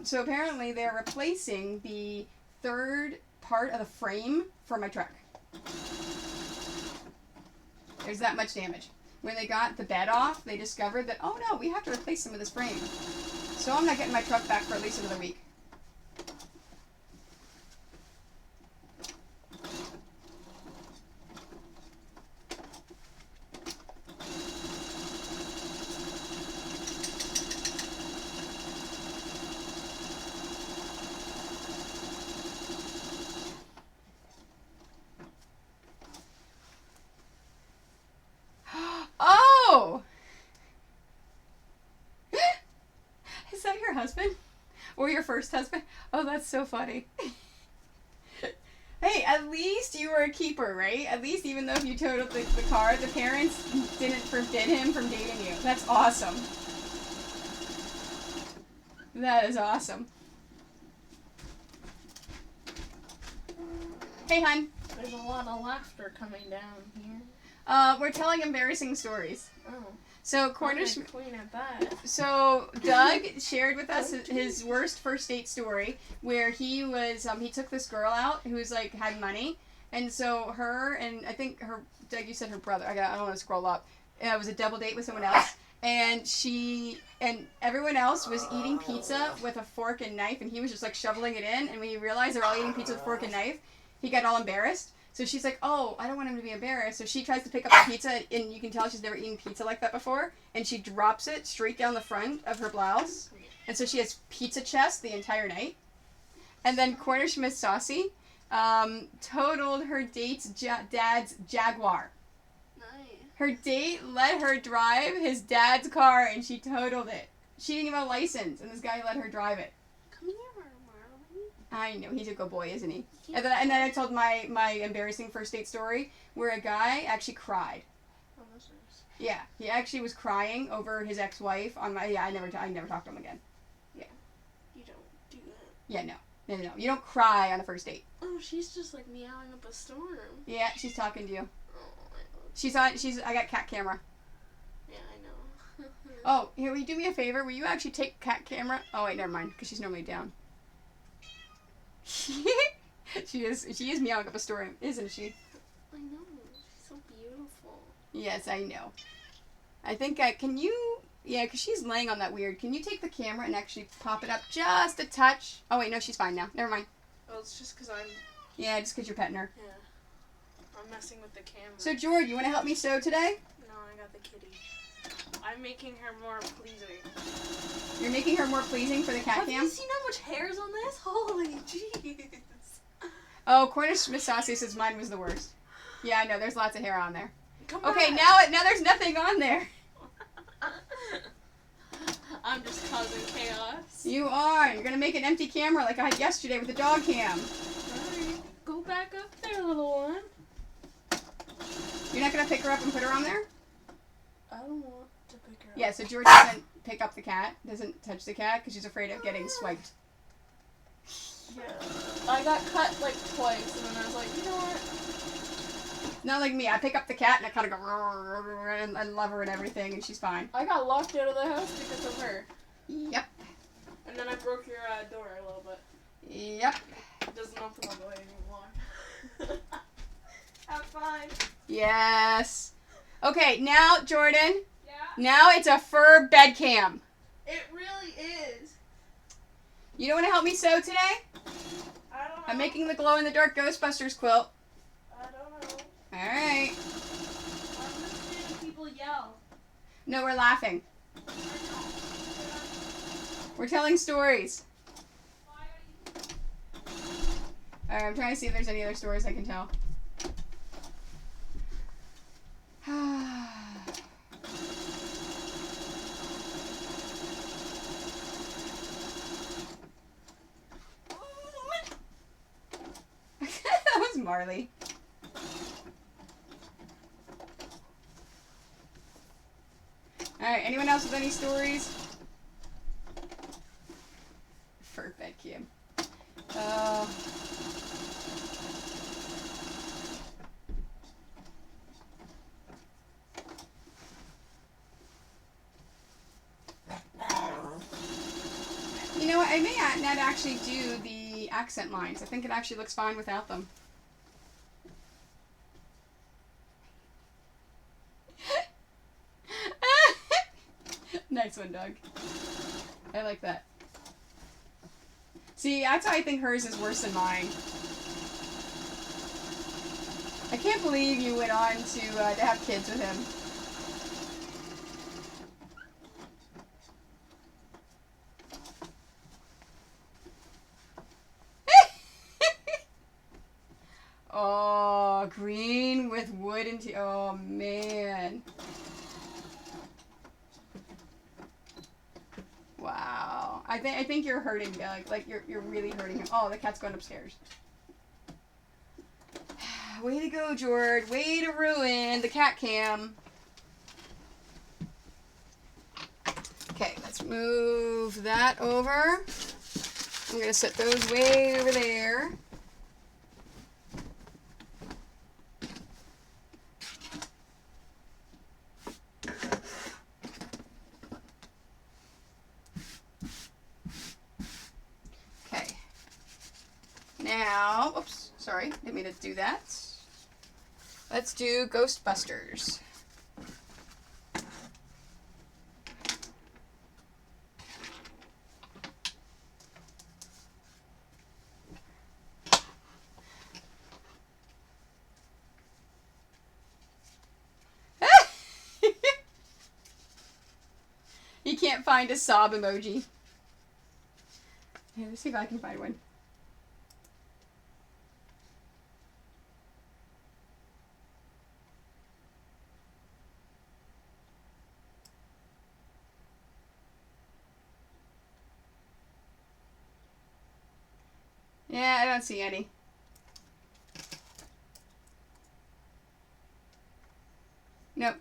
So apparently they're replacing the third part of the frame for my truck. There's that much damage. When they got the bed off, they discovered that, oh no, we have to replace some of this frame. So I'm not getting my truck back for at least another week. Oh! Is that your husband? Or your first husband? Oh, that's so funny. Hey, at least you were a keeper, right? At least even though if you totaled the car, the parents didn't forbid him from dating you. That's awesome. That is awesome. Hey, hun. There's a lot of laughter coming down here. We're telling embarrassing stories. Oh. So Cornish. I'm clean at that. So Doug shared with us his worst first date story, where he was he took this girl out who was had money, and so her and I think her Doug, you said her brother. I don't want to scroll up. It was a double date with someone else, and she and everyone else was eating pizza with a fork and knife, and he was just shoveling it in. And when he realized they're all eating pizza with a fork and knife, he got all embarrassed. So she's like, oh, I don't want him to be embarrassed. So she tries to pick up the pizza, and you can tell she's never eaten pizza like that before. And she drops it straight down the front of her blouse. And so she has pizza chest the entire night. And then Cornish Miss Saucy totaled her date's dad's Jaguar. Nice. Her date let her drive his dad's car, and she totaled it. She didn't even have a license, and this guy let her drive it. Come here, Marley. I know, he's a good boy, isn't he? And then I told my embarrassing first date story where a guy actually cried. Oh, that's nice. Yeah, he actually was crying over his ex-wife on my. Yeah, I never talked to him again. Yeah. You don't do that. Yeah, no. You don't cry on a first date. Oh, she's just like meowing up a storm. Yeah, she's talking to you. Oh, I got cat camera. yeah, I know. Oh, here, will you do me a favor? Will you actually take cat camera? Oh wait, never mind, because she's normally down. She is meowing up a storm, isn't she? I know. She's so beautiful. Yes, I know. I think can you? Yeah, because she's laying on that weird. Can you take the camera and actually pop it up just a touch? Oh wait, no, she's fine now. Never mind. Oh, it's just because I'm. Yeah, just because you're petting her. Yeah. I'm messing with the camera. So George, you want to help me sew today? No, I got the kitty. I'm making her more pleasing. You're making her more pleasing for the cat Have cam? you seen how much hair's on this? Holy jeez. Oh, Cornish Miss Saucy says mine was the worst. Yeah, I know. There's lots of hair on there. Come Okay, back. now there's nothing on there. I'm just causing chaos. You are. You're gonna make an empty camera like I had yesterday with the dog cam. Alright, go back up there, little one. You're not gonna pick her up and put her on there? I don't want to pick her up. Yeah. So George doesn't pick up the cat, doesn't touch the cat because she's afraid of getting swiped. Yeah. I got cut like twice, and then I was like, you know what? Not like me. I pick up the cat and I kind of go and love her and everything, and she's fine. I got locked out of the house because of her. Yep. And then I broke your door a little bit. Yep. It doesn't open all the way anymore. Have fun. Yes. Okay, now Jordan. Yeah? Now it's a fur bed cam. It really is. You don't want to help me sew today? I don't know. I'm making the glow-in-the-dark Ghostbusters quilt. I don't know. Alright. I'm listening to people yell. No, we're laughing. We're telling stories. Alright, I'm trying to see if there's any other stories I can tell. That was Marley. Alright, anyone else with any stories? Fur bed cam. You know what? I may not actually do the accent lines. I think it actually looks fine without them. Nice one, Doug. I like that. See, that's why I think hers is worse than mine. I can't believe you went on to have kids with him. Oh, green with wood and oh man. Wow. I think you're hurting Doug. Like you're really hurting him. Oh, the cat's going upstairs. Way to go, George. Way to ruin the cat cam. Okay, let's move that over. I'm gonna set those way over there. Now, oops, sorry, didn't mean to do that. Let's do Ghostbusters. You can't find a sob emoji. Here, let's see if I can find one. don't see any. Nope.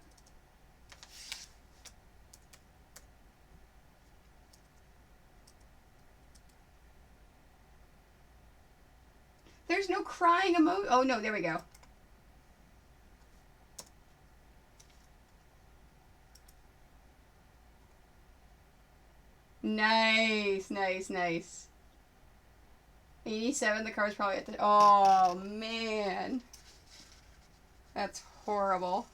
There's no crying emoji. Oh, no, there we go. Nice, nice, nice. 87, the car's probably at the... Oh, man. That's horrible.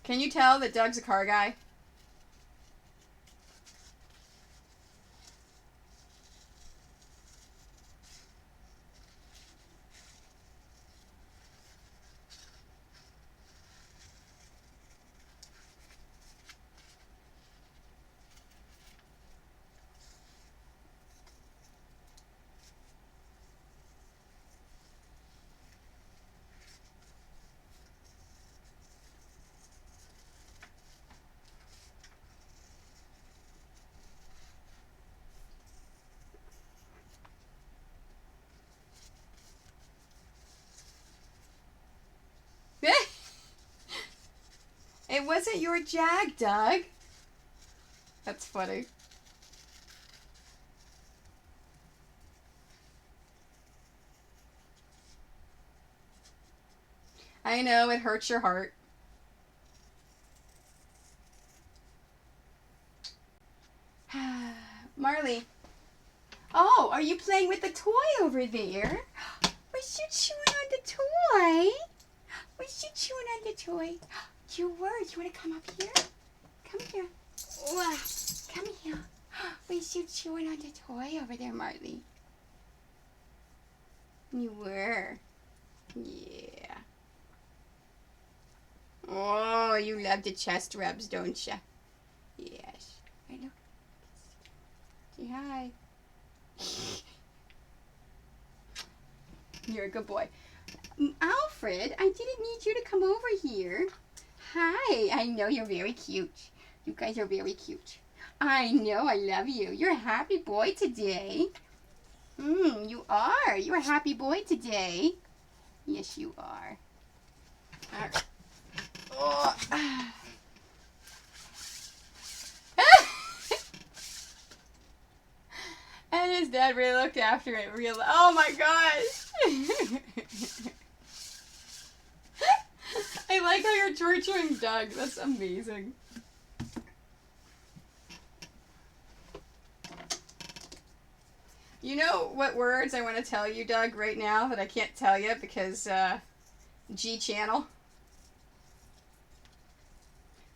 Can you tell that Doug's a car guy? It wasn't your Jag, Doug. That's funny. I know, it hurts your heart. Marley. Oh, are you playing with the toy over there? Was you chewing on the toy? Was you chewing on the toy? You were. You want to come up here? Come here. Come here. Was you chewing on the toy over there, Marley? You were. Yeah. Oh, you love the chest rubs, don't you? Yes. I know. Say hi. You're a good boy. Alfred, I didn't need you to come over here. Hi. I know you're very cute. You guys are very cute. I know. I love you. You're a happy boy today. You are. You're a happy boy today. Yes, you are. All right. Oh. And his dad really looked after it. Oh my gosh! I like how you're torturing Doug. That's amazing. You know what words I want to tell you, Doug, right now that I can't tell you because G channel?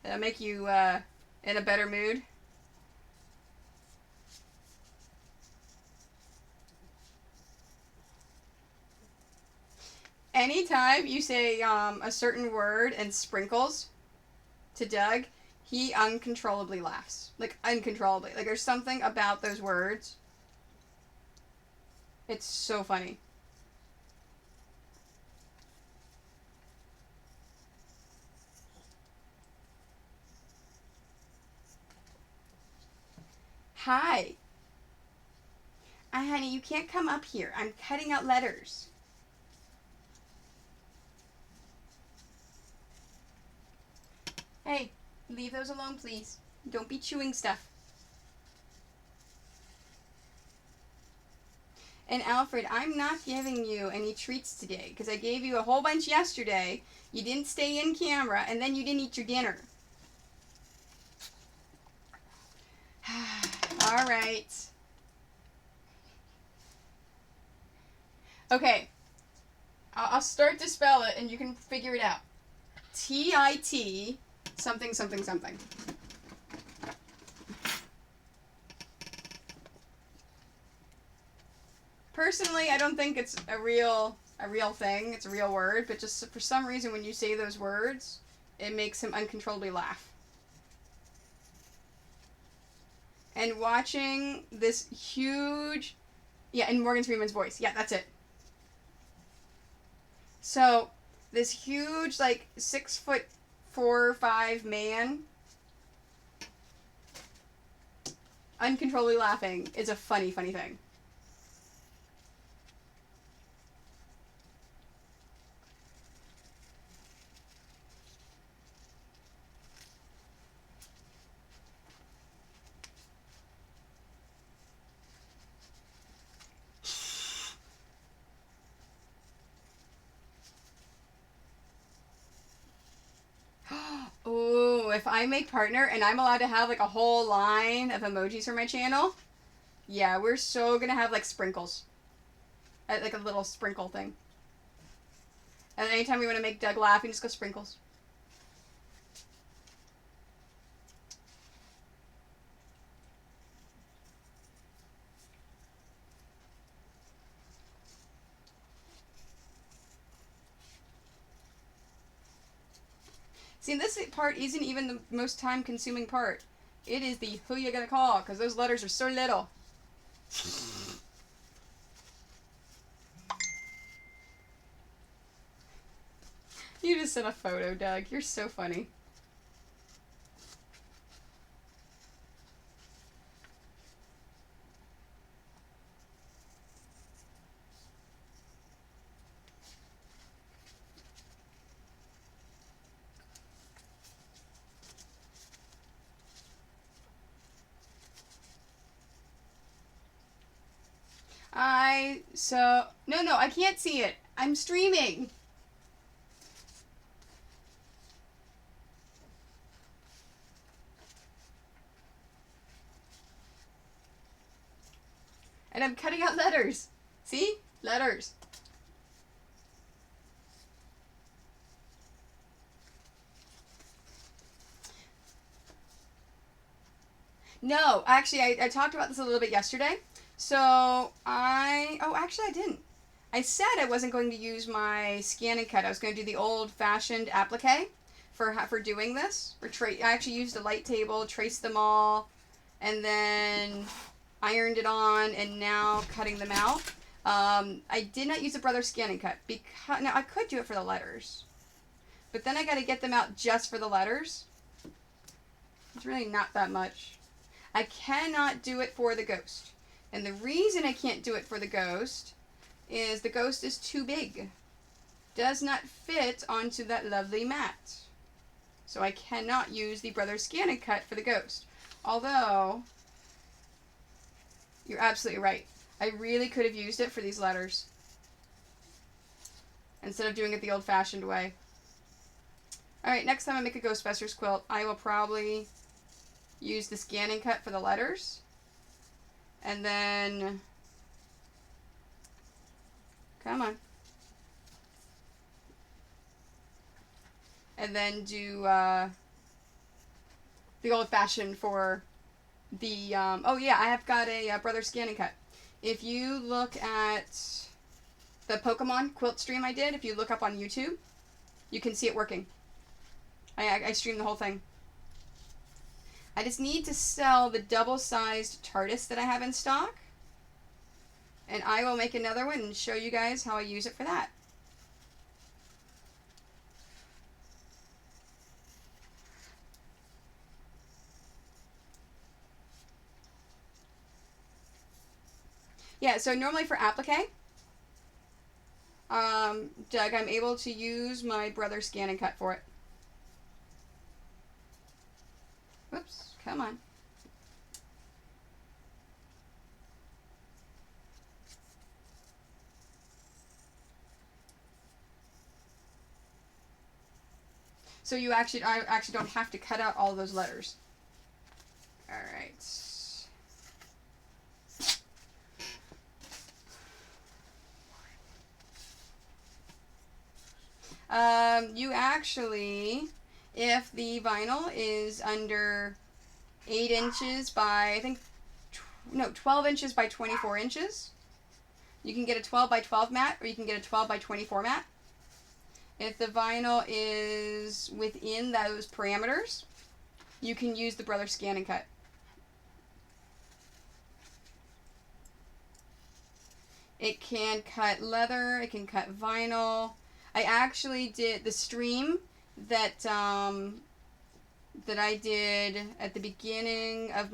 That'll make you in a better mood. Anytime you say a certain word and sprinkles to Doug, he uncontrollably laughs. Like, uncontrollably. Like, there's something about those words. It's so funny. Hi. Honey, you can't come up here. I'm cutting out letters. Hey, leave those alone, please. Don't be chewing stuff. And Alfred, I'm not giving you any treats today because I gave you a whole bunch yesterday. You didn't stay in camera, and then you didn't eat your dinner. All right. Okay. I'll start to spell it, and you can figure it out. T-I-T something something something. Personally, I don't think it's a real thing. It's a real word, but just for some reason when you say those words, it makes him uncontrollably laugh. And watching this huge, yeah, in Morgan Freeman's voice. Yeah, that's it. So, this huge, like, 6'4" or 6'5" man uncontrollably laughing is a funny, funny thing. Ooh, if I make partner and I'm allowed to have like a whole line of emojis for my channel, yeah, we're so gonna have like sprinkles. Like a little sprinkle thing. And anytime we want to make Doug laugh, we just go sprinkles. See, this part isn't even the most time-consuming part. It is the who you gonna call, because those letters are so little. You just sent a photo, Doug. You're so funny. No, I can't see it. I'm streaming. And I'm cutting out letters. See? Letters. No, actually, I talked about this a little bit yesterday. So, actually, I didn't. I said I wasn't going to use my scan and cut. I was going to do the old-fashioned applique for doing this. I actually used a light table, traced them all, and then ironed it on, and now cutting them out. I did not use a brother scan and cut because now I could do it for the letters, but then I got to get them out just for the letters. It's really not that much. I cannot do it for the ghost, and the reason I can't do it for the ghost is the ghost is too big. Does not fit onto that lovely mat. So I cannot use the brother scan and cut for the ghost. Although, you're absolutely right. I really could have used it for these letters instead of doing it the old-fashioned way. Alright, next time I make a Ghostbusters quilt, I will probably use the scan and cut for the letters. And then... Come on. And then do the old-fashioned for the... oh yeah, I have got a brother scan and cut. If you look at the Pokemon quilt stream I did, if you look up on YouTube, you can see it working. I streamed the whole thing. I just need to sell the double-sized TARDIS that I have in stock. And I will make another one and show you guys how I use it for that. Yeah, so normally for applique, Doug, I'm able to use my brother scan and cut for it. Whoops, come on. So I actually don't have to cut out all those letters. All right. You actually, if the vinyl is under 8 inches by, I think, 12 inches by 24 inches, you can get a 12 by 12 mat, or you can get a 12 by 24 mat. If the vinyl is within those parameters, you can use the brother scan and cut. It can cut leather, it can cut vinyl. I actually did the stream that that I did at the beginning of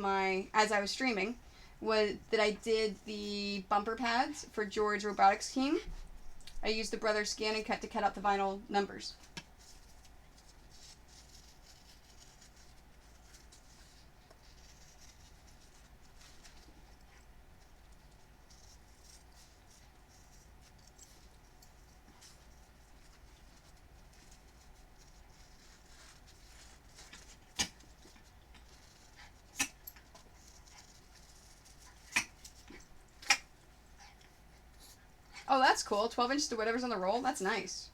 as I was streaming, was that I did the bumper pads for George Robotics Team. I used the Brothers Scan and Cut to cut out the vinyl numbers. Oh, that's cool. 12 inches to whatever's on the roll. That's nice.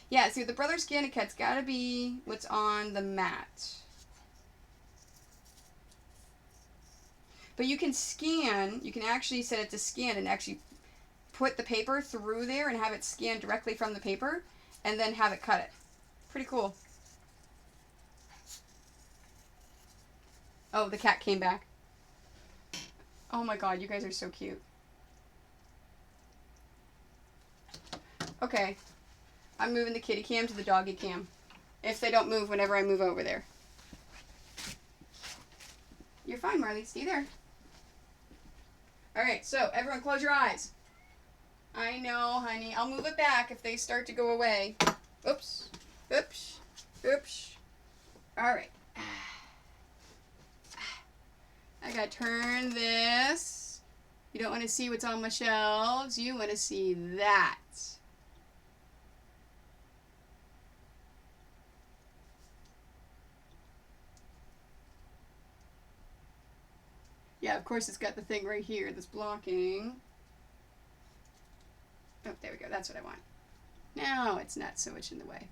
Yeah, see, the Brothers Scan Cut's gotta be what's on the mat. But you can scan, you can actually set it to scan and actually put the paper through there and have it scan directly from the paper and then have it cut it. Pretty cool. Oh, the cat came back. Oh my god, you guys are so cute. Okay. I'm moving the kitty cam to the doggy cam. If they don't move whenever I move over there. You're fine, Marley. Stay there. Alright, so everyone close your eyes. I know, honey. I'll move it back if they start to go away. Oops. Oops. Oops. Alright. I gotta turn this. You don't want to see what's on my shelves. You want to see that. Yeah, of course it's got the thing right here that's blocking. Oh, there we go. That's what I want. Now it's not so much in the way.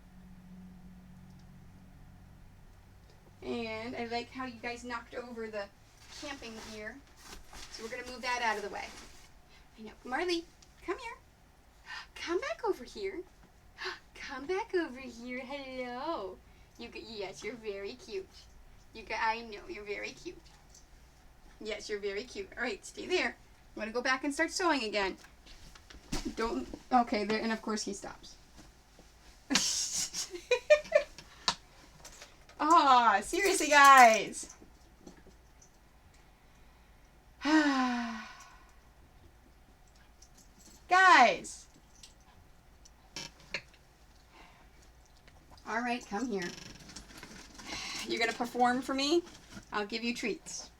And I like how you guys knocked over the camping gear. So we're going to move that out of the way. I know. Marley, come here. Come back over here. Come back over here. Hello. Yes, you're very cute. I know, you're very cute. Yes, you're very cute. All right, stay there. I'm going to go back and start sewing again. Don't. Okay, there, and of course he stops. Aw, seriously, guys. Guys. All right, come here. You're going to perform for me? I'll give you treats.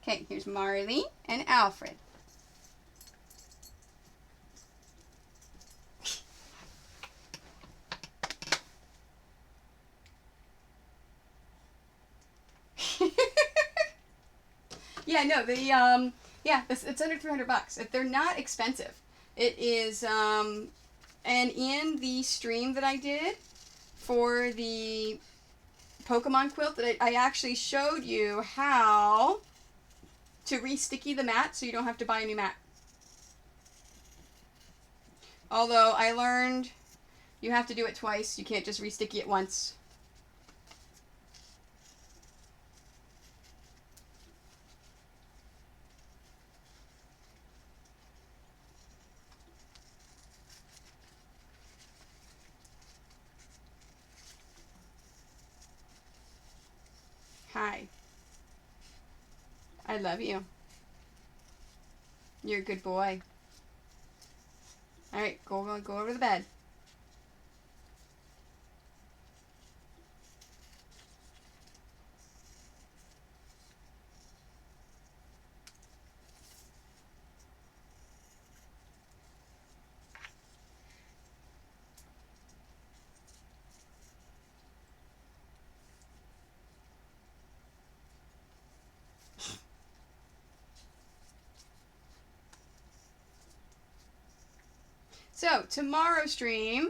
Okay, here's Marley and Alfred. Yeah, no, it's under $300. They're not expensive. It is, and in the stream that I did for the Pokemon quilt, that I actually showed you how to re-sticky the mat so you don't have to buy a new mat. Although I learned you have to do it twice. You can't just re-sticky it once. Hi. I love you. You're a good boy. Alright, go over to the bed. So, tomorrow's stream.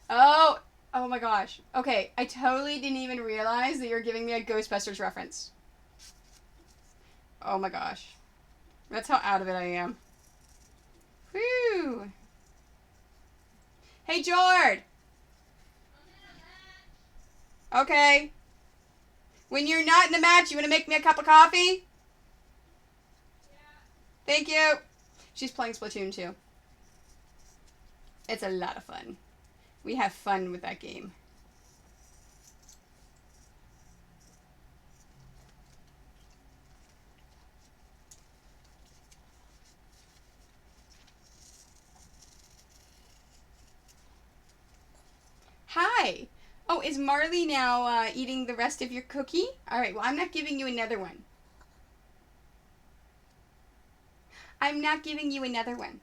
Oh my gosh. Okay, I totally didn't even realize that you're giving me a Ghostbusters reference. Oh my gosh. That's how out of it I am. Whew. Hey, Jord! Okay. When you're not in the match, you want to make me a cup of coffee? Thank you. She's playing Splatoon 2. It's a lot of fun. We have fun with that game. Hi. Oh, is Marley now eating the rest of your cookie? All right, well, I'm not giving you another one. I'm not giving you another one.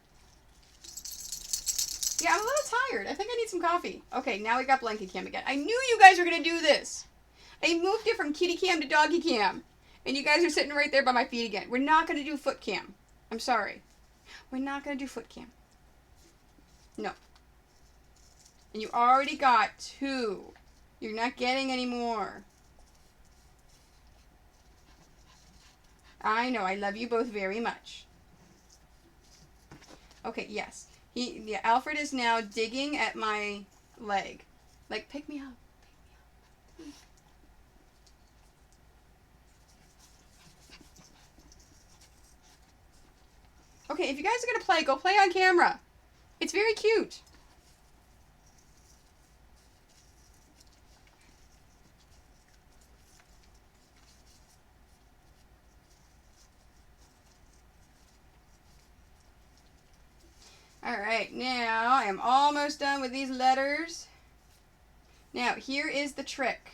Yeah, I'm a little tired. I think I need some coffee. Okay, now we got blanket cam again. I knew you guys were going to do this. I moved it from kitty cam to doggy cam. And you guys are sitting right there by my feet again. We're not going to do foot cam. I'm sorry. We're not going to do foot cam. No. And you already got 2. You're not getting any more. I know. I love you both very much. Okay, yes. Yeah, Alfred is now digging at my leg. Like, pick me up. Pick me up. Okay, if you guys are going to play, go play on camera. It's very cute. Alright, now I am almost done with these letters. Now, here is the trick.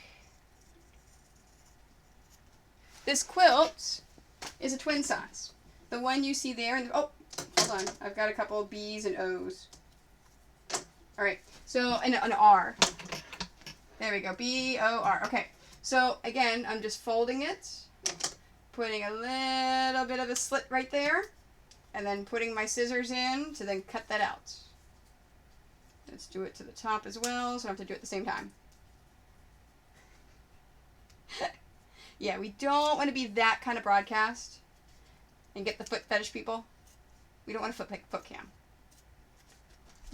This quilt is a twin size. The one you see there, and oh, hold on. I've got a couple of B's and O's. Alright, so an R. There we go, B-O-R. Okay, so again, I'm just folding it, putting a little bit of a slit right there, and then putting my scissors in to then cut that out. Let's do it to the top as well, so I don't have to do it at the same time. Yeah, we don't want to be that kind of broadcast and get the foot fetish people. We don't want to foot cam.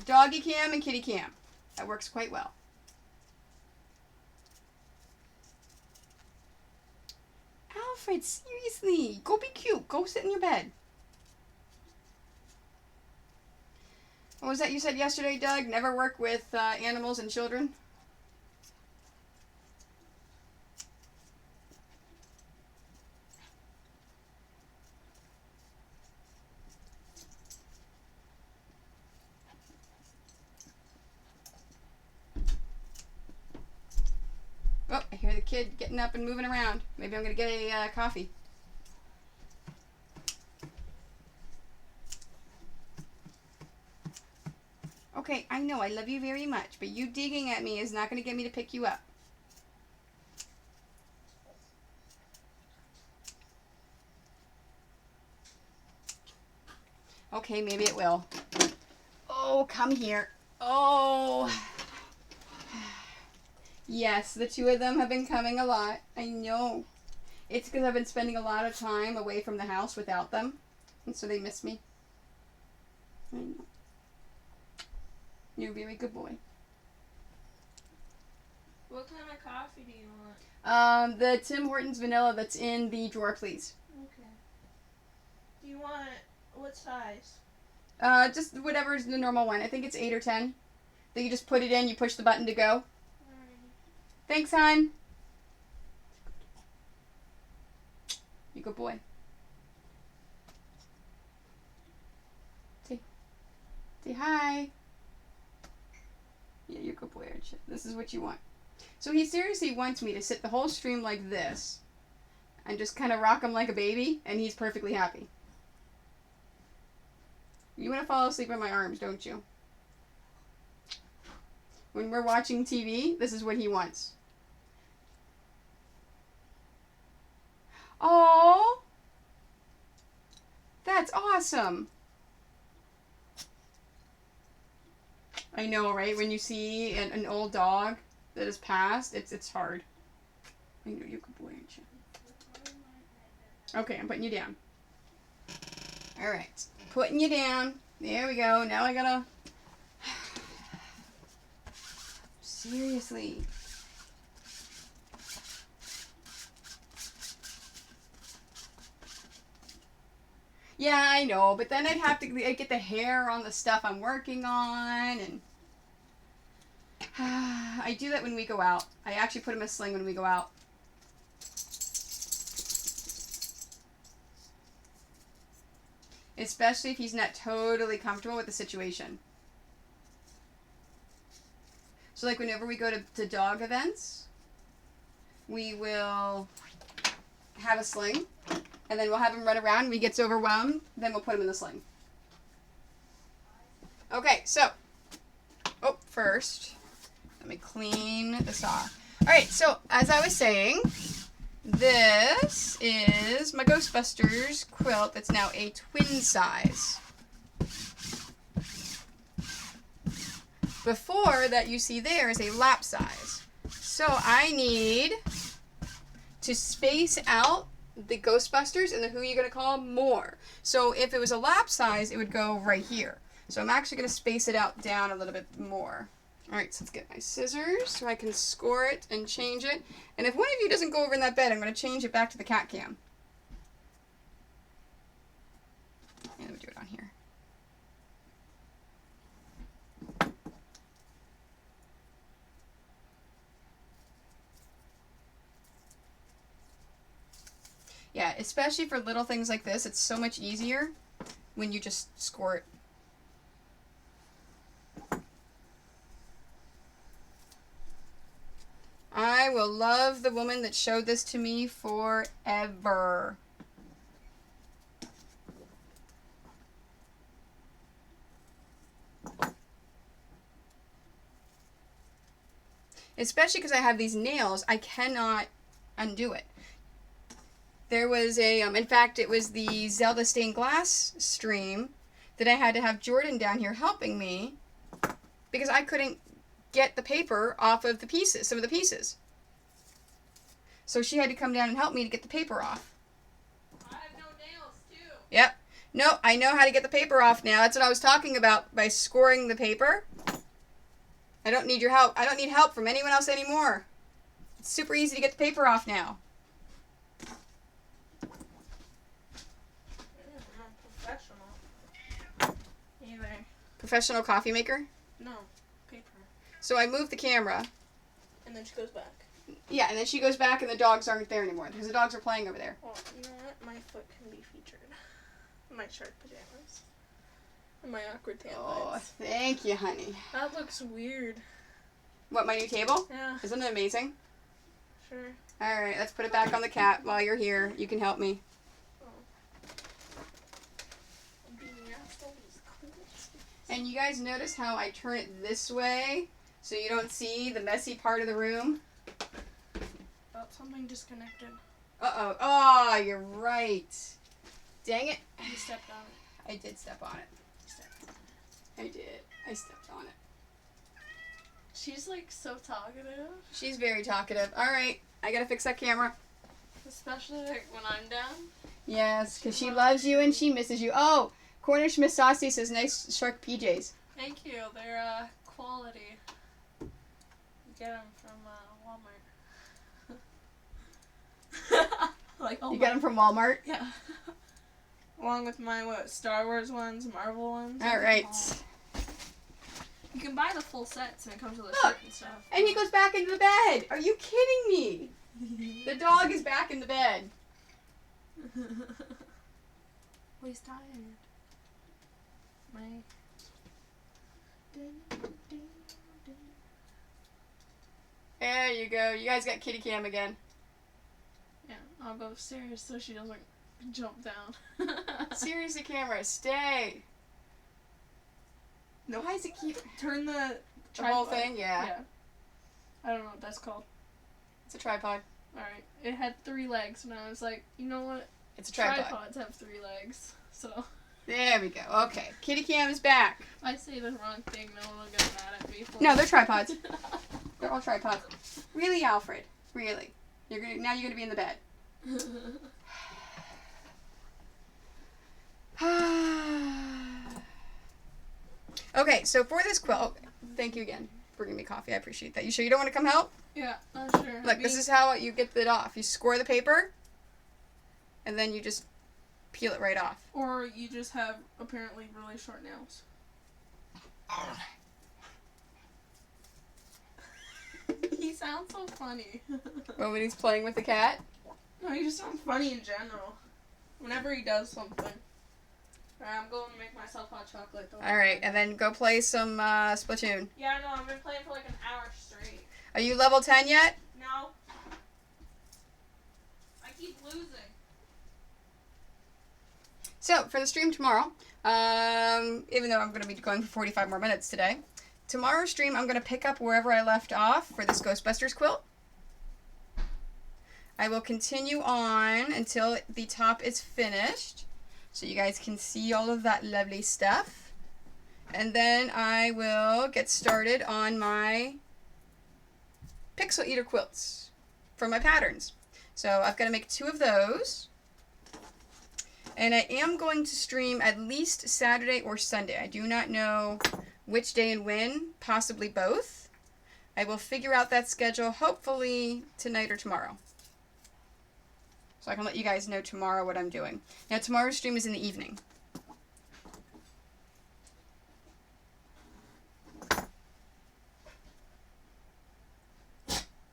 Doggy cam and kitty cam. That works quite well. Alfred, seriously. Go be cute. Go sit in your bed. What was that you said yesterday, Doug? Never work with animals and children? Oh, I hear the kid getting up and moving around. Maybe I'm going to get a coffee. Okay, I know, I love you very much, but you digging at me is not going to get me to pick you up. Okay, maybe it will. Oh, come here. Oh. Yes, the 2 of them have been coming a lot. I know. It's because I've been spending a lot of time away from the house without them, and so they miss me. I know. You're a very good boy. What kind of coffee do you want? The Tim Hortons vanilla that's in the drawer, please. Okay. Do you want, what size? Just whatever's the normal one. I think it's 8 or 10. Then you just put it in, you push the button to go. Alrighty. Thanks, hon. You good boy. Say hi. Yeah, you're a good boy, aren't you? This is what you want. So he seriously wants me to sit the whole stream like this and just kind of rock him like a baby, and he's perfectly happy. You want to fall asleep in my arms, don't you? When we're watching TV, this is what he wants. Oh, that's awesome. I know, right? When you see an old dog that has passed, it's hard. I know, you're a good boy, aren't you? Okay, I'm putting you down. All right, putting you down. There we go. Now I gotta... Seriously. Yeah, I know, but then I'd have to get the hair on the stuff I'm working on, and I do that when we go out. I actually put him in a sling when we go out. Especially if he's not totally comfortable with the situation. So like whenever we go to dog events, we will have a sling, and then we'll have him run around. When he gets overwhelmed, then we'll put him in the sling. Okay, so, first, let me clean this off. All right, so as I was saying, this is my Ghostbusters quilt that's now a twin size. Before that you see there is a lap size. So I need to space out the Ghostbusters and the Who You Gonna Call more. So if it was a lap size, it would go right here. So I'm actually going to space it out down a little bit more. Alright, so let's get my scissors so I can score it and change it. And if one of you doesn't go over in that bed, I'm going to change it back to the cat cam. And let me do it on here. Yeah, especially for little things like this, it's so much easier when you just score it. I will love the woman that showed this to me forever. Especially because I have these nails, I cannot undo it. There was a, in fact, it was the Zelda stained glass stream that I had to have Jordan down here helping me because I couldn't get the paper off of the pieces, some of the pieces. So she had to come down and help me to get the paper off. I have no nails, too. Yep. No, I know how to get the paper off now. That's what I was talking about by scoring the paper. I don't need your help. I don't need help from anyone else anymore. It's super easy to get the paper off now. Professional coffee maker? No, paper. So I moved the camera. And then she goes back. Yeah, and then she goes back and the dogs aren't there anymore because the dogs are playing over there. Well, you know what? My foot can be featured. My shark pajamas. And my awkward tan Oh, lights. thank you, honey. That looks weird. What, my new table? Yeah. Isn't it amazing? Sure. All right, let's put it back on the cat while you're here. You can help me. And you guys notice how I turn it this way so you don't see the messy part of the room? Oh, something disconnected. Uh-oh. Oh, you're right. Dang it. You stepped on it. I did step on it. I did. I stepped on it. She's like so talkative. She's very talkative. All right. I got to fix that camera. Especially like when I'm down. Yes, because she loves you and she misses you. Oh, Cornish Miss Saucy says nice shark PJs. Thank you. They're quality. You get them from Walmart. Like You got them from Walmart? Yeah. Along with my Star Wars ones, Marvel ones. All right. You can buy the full sets and it comes with a Look, shirt and stuff. And he goes back into the bed. Are you kidding me? The dog is back in the bed. Well, he's tired. There you go. You guys got kitty cam again. Yeah, I'll go upstairs so she doesn't jump down. Seriously, camera, stay. No, why does it keep... Turn the whole tripod. thing? Yeah. I don't know what that's called. It's a tripod. Alright. It had 3 legs and I was like, you know what? It's a tripod. Tripods have 3 legs. So... There we go. Okay. Kitty cam is back. If I say the wrong thing, no one will get mad at me for No, they're tripods. They're all tripods. Really, Alfred? Really? Now you're gonna be in the bed. Okay, so for this quilt, thank you again for bringing me coffee. I appreciate that. You sure you don't want to come help? Yeah, sure. Look, this is how you get it off. You score the paper, and then you just peel it right off. Or you just have apparently really short nails. He sounds so funny. Well, when he's playing with the cat? No, he just sounds funny in general. Whenever he does something. Alright, I'm going to make myself hot chocolate. Alright, and then go play some Splatoon. Yeah, I know. I've been playing for like an hour straight. Are you level 10 yet? No. I keep losing. So, for the stream tomorrow, even though I'm going to be going for 45 more minutes today, tomorrow's stream I'm going to pick up wherever I left off for this Ghostbusters quilt. I will continue on until the top is finished, so you guys can see all of that lovely stuff. And then I will get started on my Pixel Eater quilts for my patterns. So I've got to make 2 of those. And I am going to stream at least Saturday or Sunday. I do not know which day and when, possibly both. I will figure out that schedule hopefully tonight or tomorrow. So I can let you guys know tomorrow what I'm doing. Now tomorrow's stream is in the evening.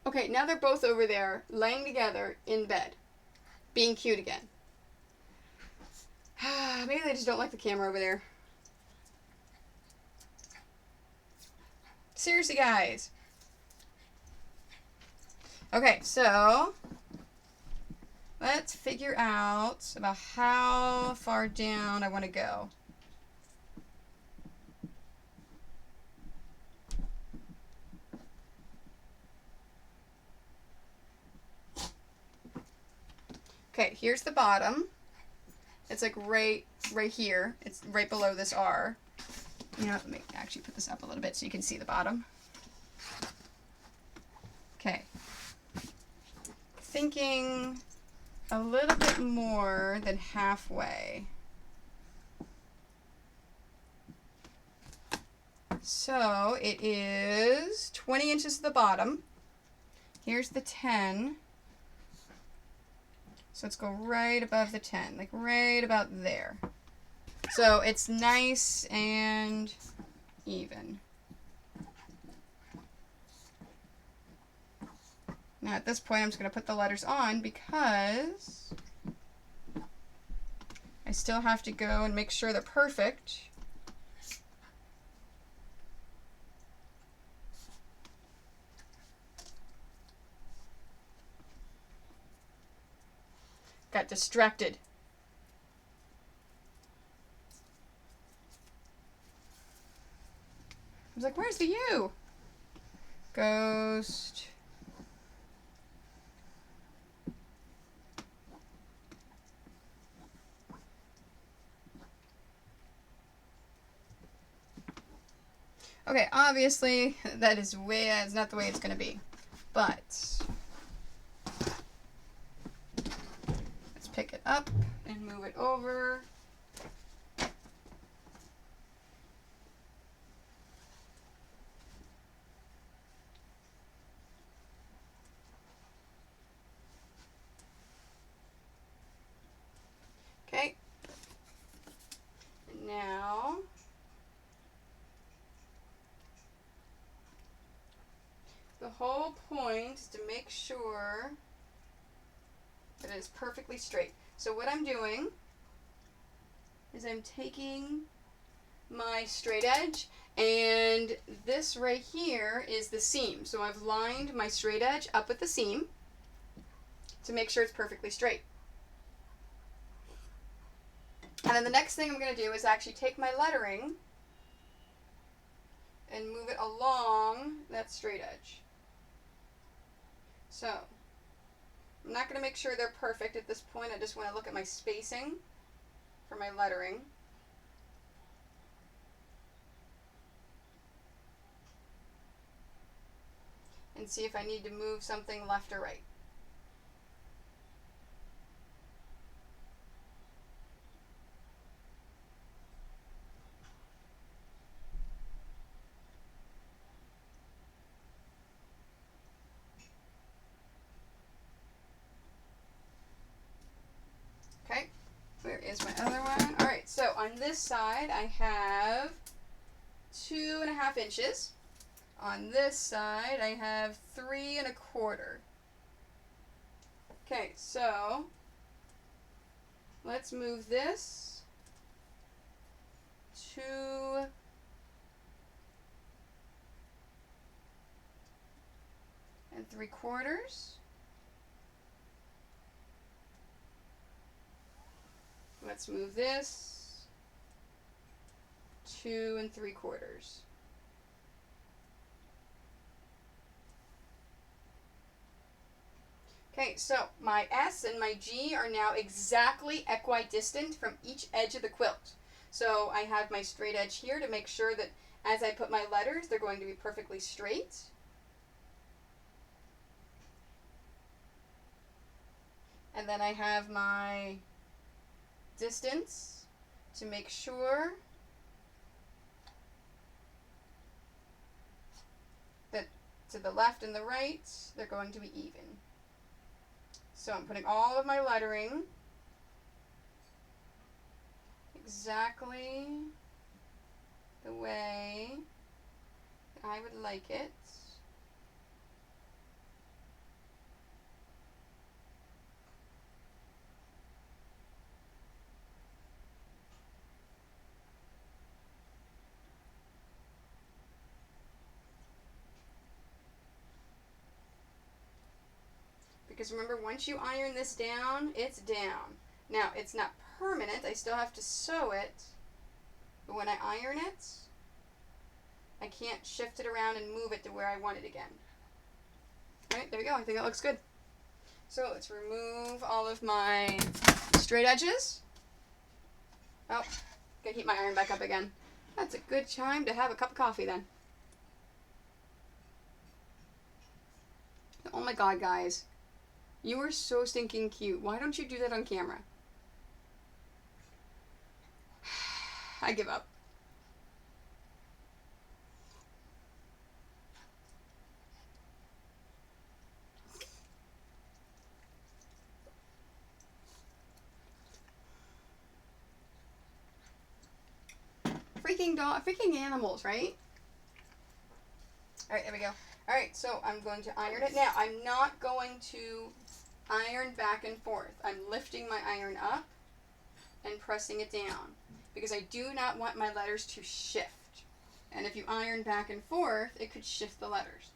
Okay, now they're both over there, laying together in bed, being cute again. Maybe they just don't like the camera over there. Seriously, guys. Okay, so let's figure out about how far down I want to go. Okay, here's the bottom. It's like right here. It's right below this R. You know, let me actually put this up a little bit so you can see the bottom. Okay. Thinking a little bit more than halfway. So it is 20 inches at the bottom. Here's the 10. So let's go right above the 10, like right about there. So it's nice and even. Now at this point I'm just going to put the letters on because I still have to go and make sure they're perfect. Got distracted. I was like, where's the U? Ghost. Okay, obviously that is it's not the way it's going to be. But let's pick it up and move it over. Okay. And now the whole point is to make sure that it is perfectly straight. So what I'm doing is I'm taking my straight edge, and this right here is the seam. So I've lined my straight edge up with the seam to make sure it's perfectly straight. And then the next thing I'm going to do is actually take my lettering and move it along that straight edge. So I'm not going to make sure they're perfect at this point. I just want to look at my spacing for my lettering. And see if I need to move something left or right. Okay, where is my other one. All right, so on this side I have 2.5 inches. On this side I have 3.25. Okay, so let's move this to 2.75. Let's move this 2.75. Okay, so my S and my G are now exactly equidistant from each edge of the quilt. So I have my straight edge here to make sure that as I put my letters, they're going to be perfectly straight. And then I have my distance to make sure that to the left and the right, they're going to be even. So I'm putting all of my lettering exactly the way that I would like it. Because remember, once you iron this down, it's down. Now, it's not permanent. I still have to sew it. But when I iron it, I can't shift it around and move it to where I want it again. Alright, there we go. I think that looks good. So let's remove all of my straight edges. Oh, gotta heat my iron back up again. That's a good time to have a cup of coffee then. Oh my god, guys. You are so stinking cute. Why don't you do that on camera? I give up. Freaking animals, right? Alright, there we go. Alright, so I'm going to iron it. Now, I'm not going to iron back and forth. I'm lifting my iron up and pressing it down because I do not want my letters to shift. And if you iron back and forth, it could shift the letters.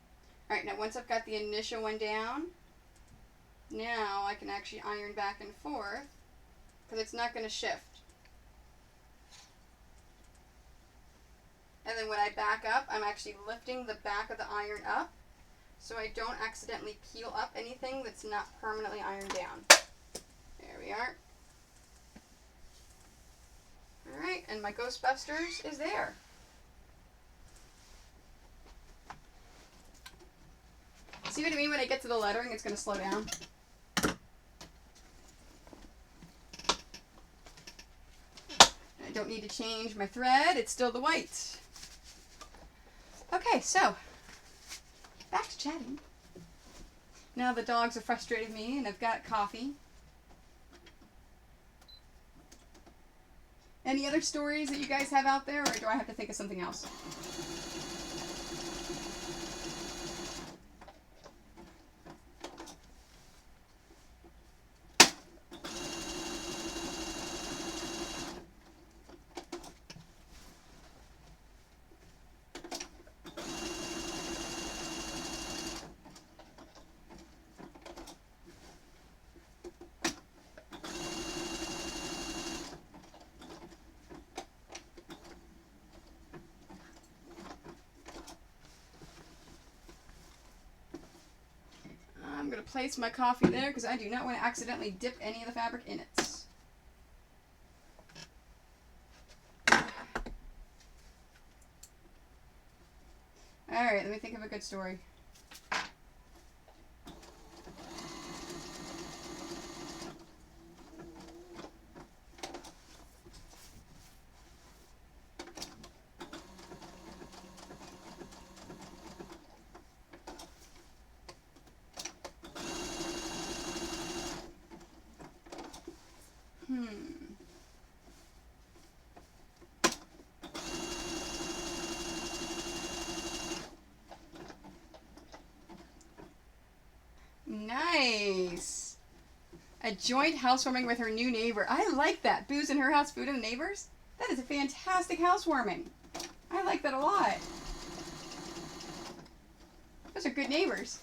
Alright, now once I've got the initial one down, now I can actually iron back and forth because it's not going to shift. And then when I back up, I'm actually lifting the back of the iron up so I don't accidentally peel up anything that's not permanently ironed down. There we are. Alright, and my Ghostbusters is there. See what I mean? When I get to the lettering, it's going to slow down. I don't need to change my thread. It's still the white. Okay, so back to chatting. Now the dogs have frustrated me and I've got coffee. Any other stories that you guys have out there, or do I have to think of something else? I'm going to place my coffee there because I do not want to accidentally dip any of the fabric in it. Alright, let me think of a good story. joint housewarming with her new neighbor. I like that. Booze in her house, food in the neighbors. That is a fantastic housewarming. I like that a lot. Those are good neighbors.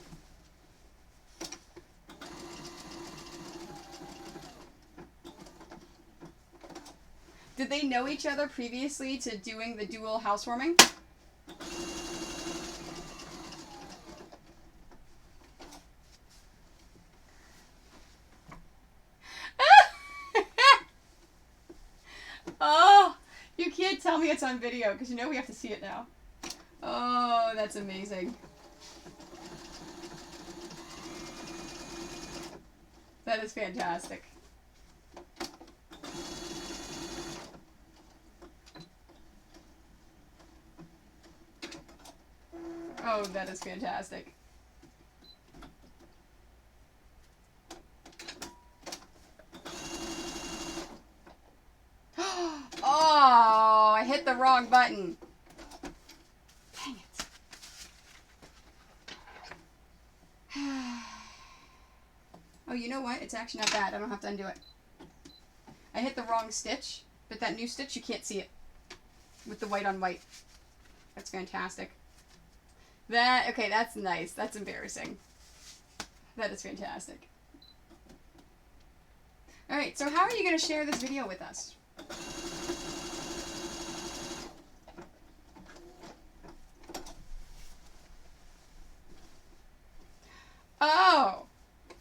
Did they know each other previously to doing the dual housewarming? Oh, you can't tell me it's on video because you know we have to see it now. Oh, that's amazing. That is fantastic. Oh, that is fantastic. Oh, I hit the wrong button. Dang it. Oh, you know what? It's actually not bad. I don't have to undo it. I hit the wrong stitch, but that new stitch, you can't see it with the white on white. That's fantastic. Okay, that's nice. That's embarrassing. That is fantastic. Alright, so how are you going to share this video with us? Oh!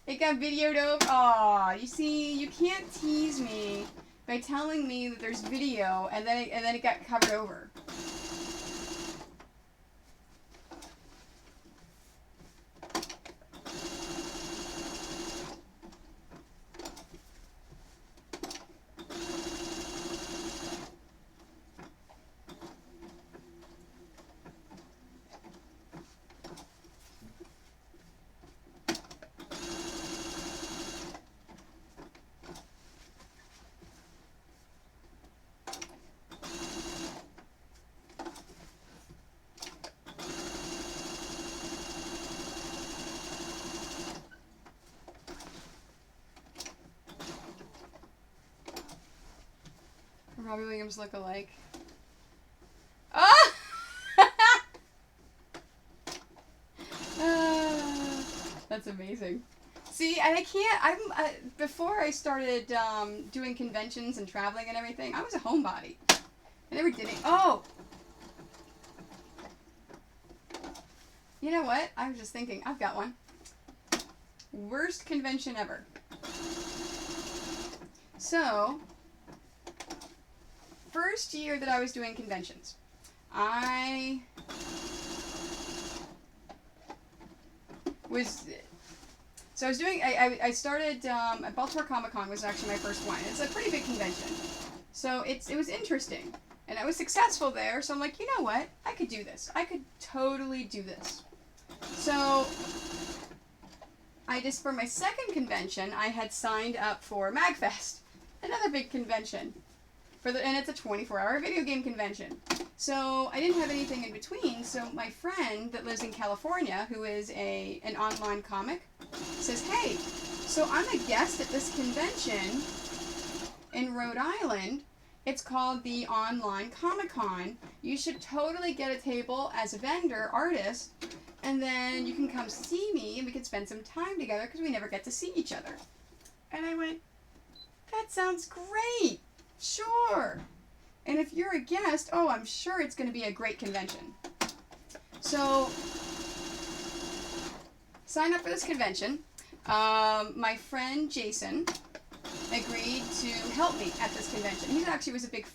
It got videoed over. Aw, you see, you can't tease me by telling me that there's video and then it got covered over. Robbie Williams look alike. Ah! That's amazing. See, and I can't. Before I started doing conventions and traveling and everything, I was a homebody. I never did it. Oh! You know what? I was just thinking. I've got one. Worst convention ever. So, first year that I was doing conventions, I started at Baltimore Comic Con was actually my first one. It's a pretty big convention, so it was interesting, and I was successful there. So I'm like, you know what? I could do this. I could totally do this. So for my second convention, I had signed up for MagFest, another big convention. And it's a 24-hour video game convention. So I didn't have anything in between, so my friend that lives in California, who is an online comic, says, hey, so I'm a guest at this convention in Rhode Island. It's called the Online Comic-Con. You should totally get a table as a vendor, artist, and then you can come see me and we can spend some time together because we never get to see each other. And I went, that sounds great. Sure. And if you're a guest, oh, I'm sure it's going to be a great convention. So, sign up for this convention. My friend Jason agreed to help me at this convention. He actually was a big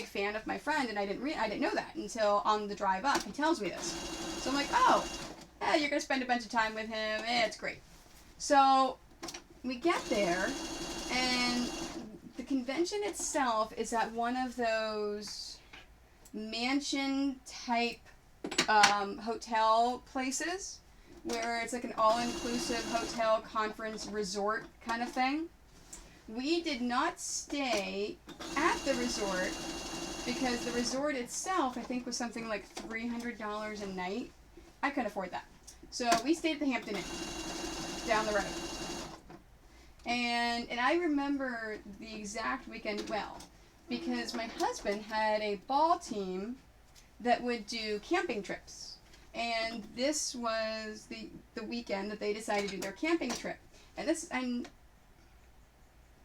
fan of my friend, and I didn't know that until on the drive up. He tells me this. So I'm like, oh, yeah, you're going to spend a bunch of time with him. It's great. So, we get there, and the convention itself is at one of those mansion-type hotel places where it's like an all-inclusive hotel conference resort kind of thing. We did not stay at the resort because the resort itself, I think, was something like $300 a night. I couldn't afford that. So we stayed at the Hampton Inn down the road. And I remember the exact weekend well, because my husband had a ball team that would do camping trips. And this was the weekend that they decided to do their camping trip. And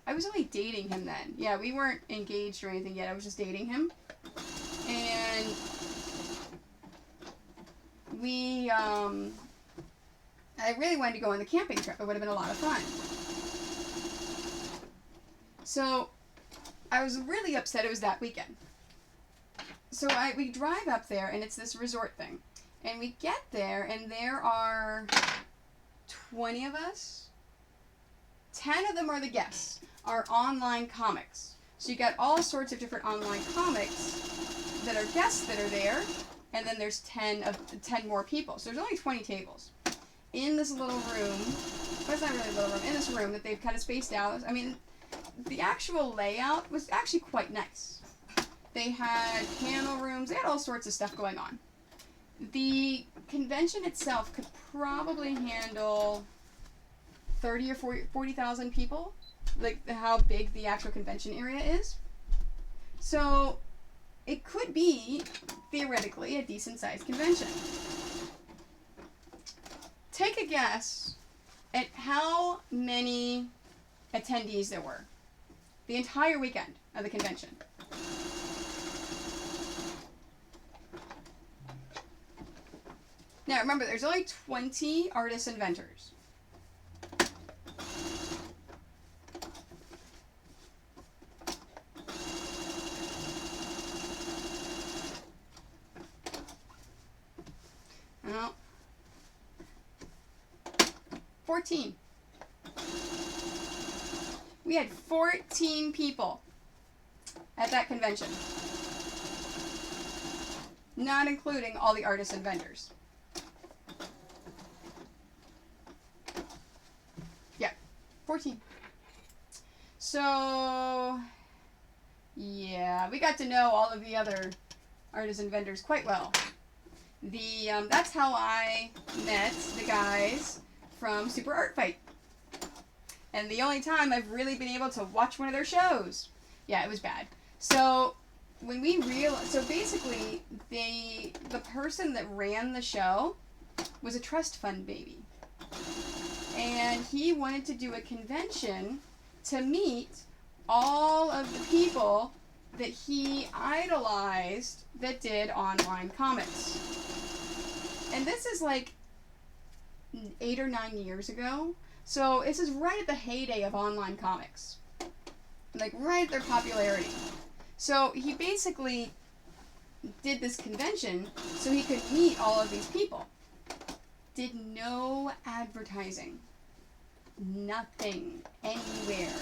I was only dating him then. Yeah, we weren't engaged or anything yet. I was just dating him. And I really wanted to go on the camping trip. It would have been a lot of fun. So I was really upset it was that weekend. So we drive up there, and it's this resort thing. And we get there, and there are 20 of us. 10 of them are the guests, are online comics. So you got all sorts of different online comics that are guests that are there, and then there's 10 more people. So there's only 20 tables. In this little room, but it's not really a little room, in this room that they've kind of spaced out. I mean, the actual layout was actually quite nice. They had panel rooms, they had all sorts of stuff going on. The convention itself could probably handle 30 or 40,000 people, like how big the actual convention area is. So it could be, theoretically, a decent-sized convention. Take a guess at how many attendees there were the entire weekend of the convention. Now remember, there's only 20 artists and vendors. Well, 14. We had 14 people at that convention, not including all the artists and vendors. Yeah, 14. So, yeah, we got to know all of the other artists and vendors quite well. That's how I met the guys from Super Art Fight. And the only time I've really been able to watch one of their shows. Yeah, it was bad. So when we so basically the person that ran the show was a trust fund baby. And he wanted to do a convention to meet all of the people that he idolized that did online comics. And this is like 8 or 9 years ago. So this is right at the heyday of online comics. Like right at their popularity. So he basically did this convention so he could meet all of these people. Did no advertising. Nothing. Anywhere.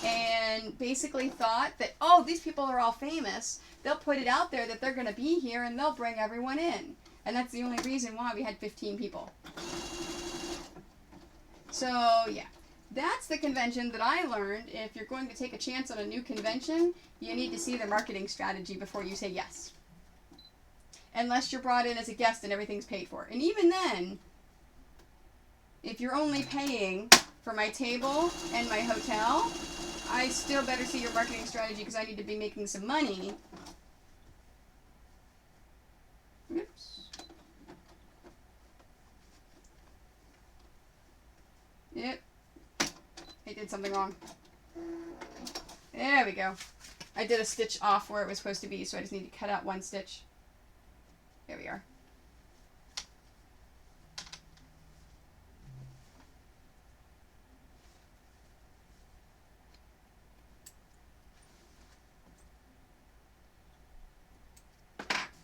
And basically thought that, oh, these people are all famous. They'll put it out there that they're going to be here and they'll bring everyone in. And that's the only reason why we had 15 people. So, yeah. That's the convention that I learned. If you're going to take a chance on a new convention, you need to see their marketing strategy before you say yes. Unless you're brought in as a guest and everything's paid for. And even then, if you're only paying for my table and my hotel, I still better see your marketing strategy because I need to be making some money. Oops. Yep. I did something wrong. There we go. I did a stitch off where it was supposed to be, so I just need to cut out one stitch. There we are.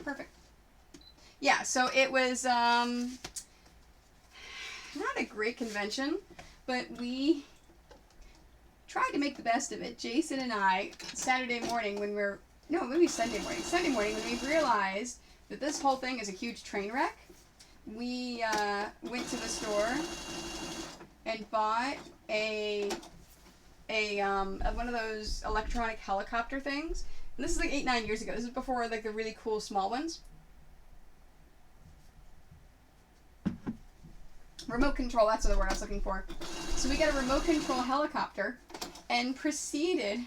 Perfect. Yeah, so it was not a great convention, but we tried to make the best of it. Jason and I, Saturday morning when maybe Sunday morning. Sunday morning when we realized that this whole thing is a huge train wreck, we went to the store and bought a one of those electronic helicopter things. And this is like 8-9 years ago. This is before like the really cool small ones. remote control, that's the word I was looking for. So we got a remote control helicopter and proceeded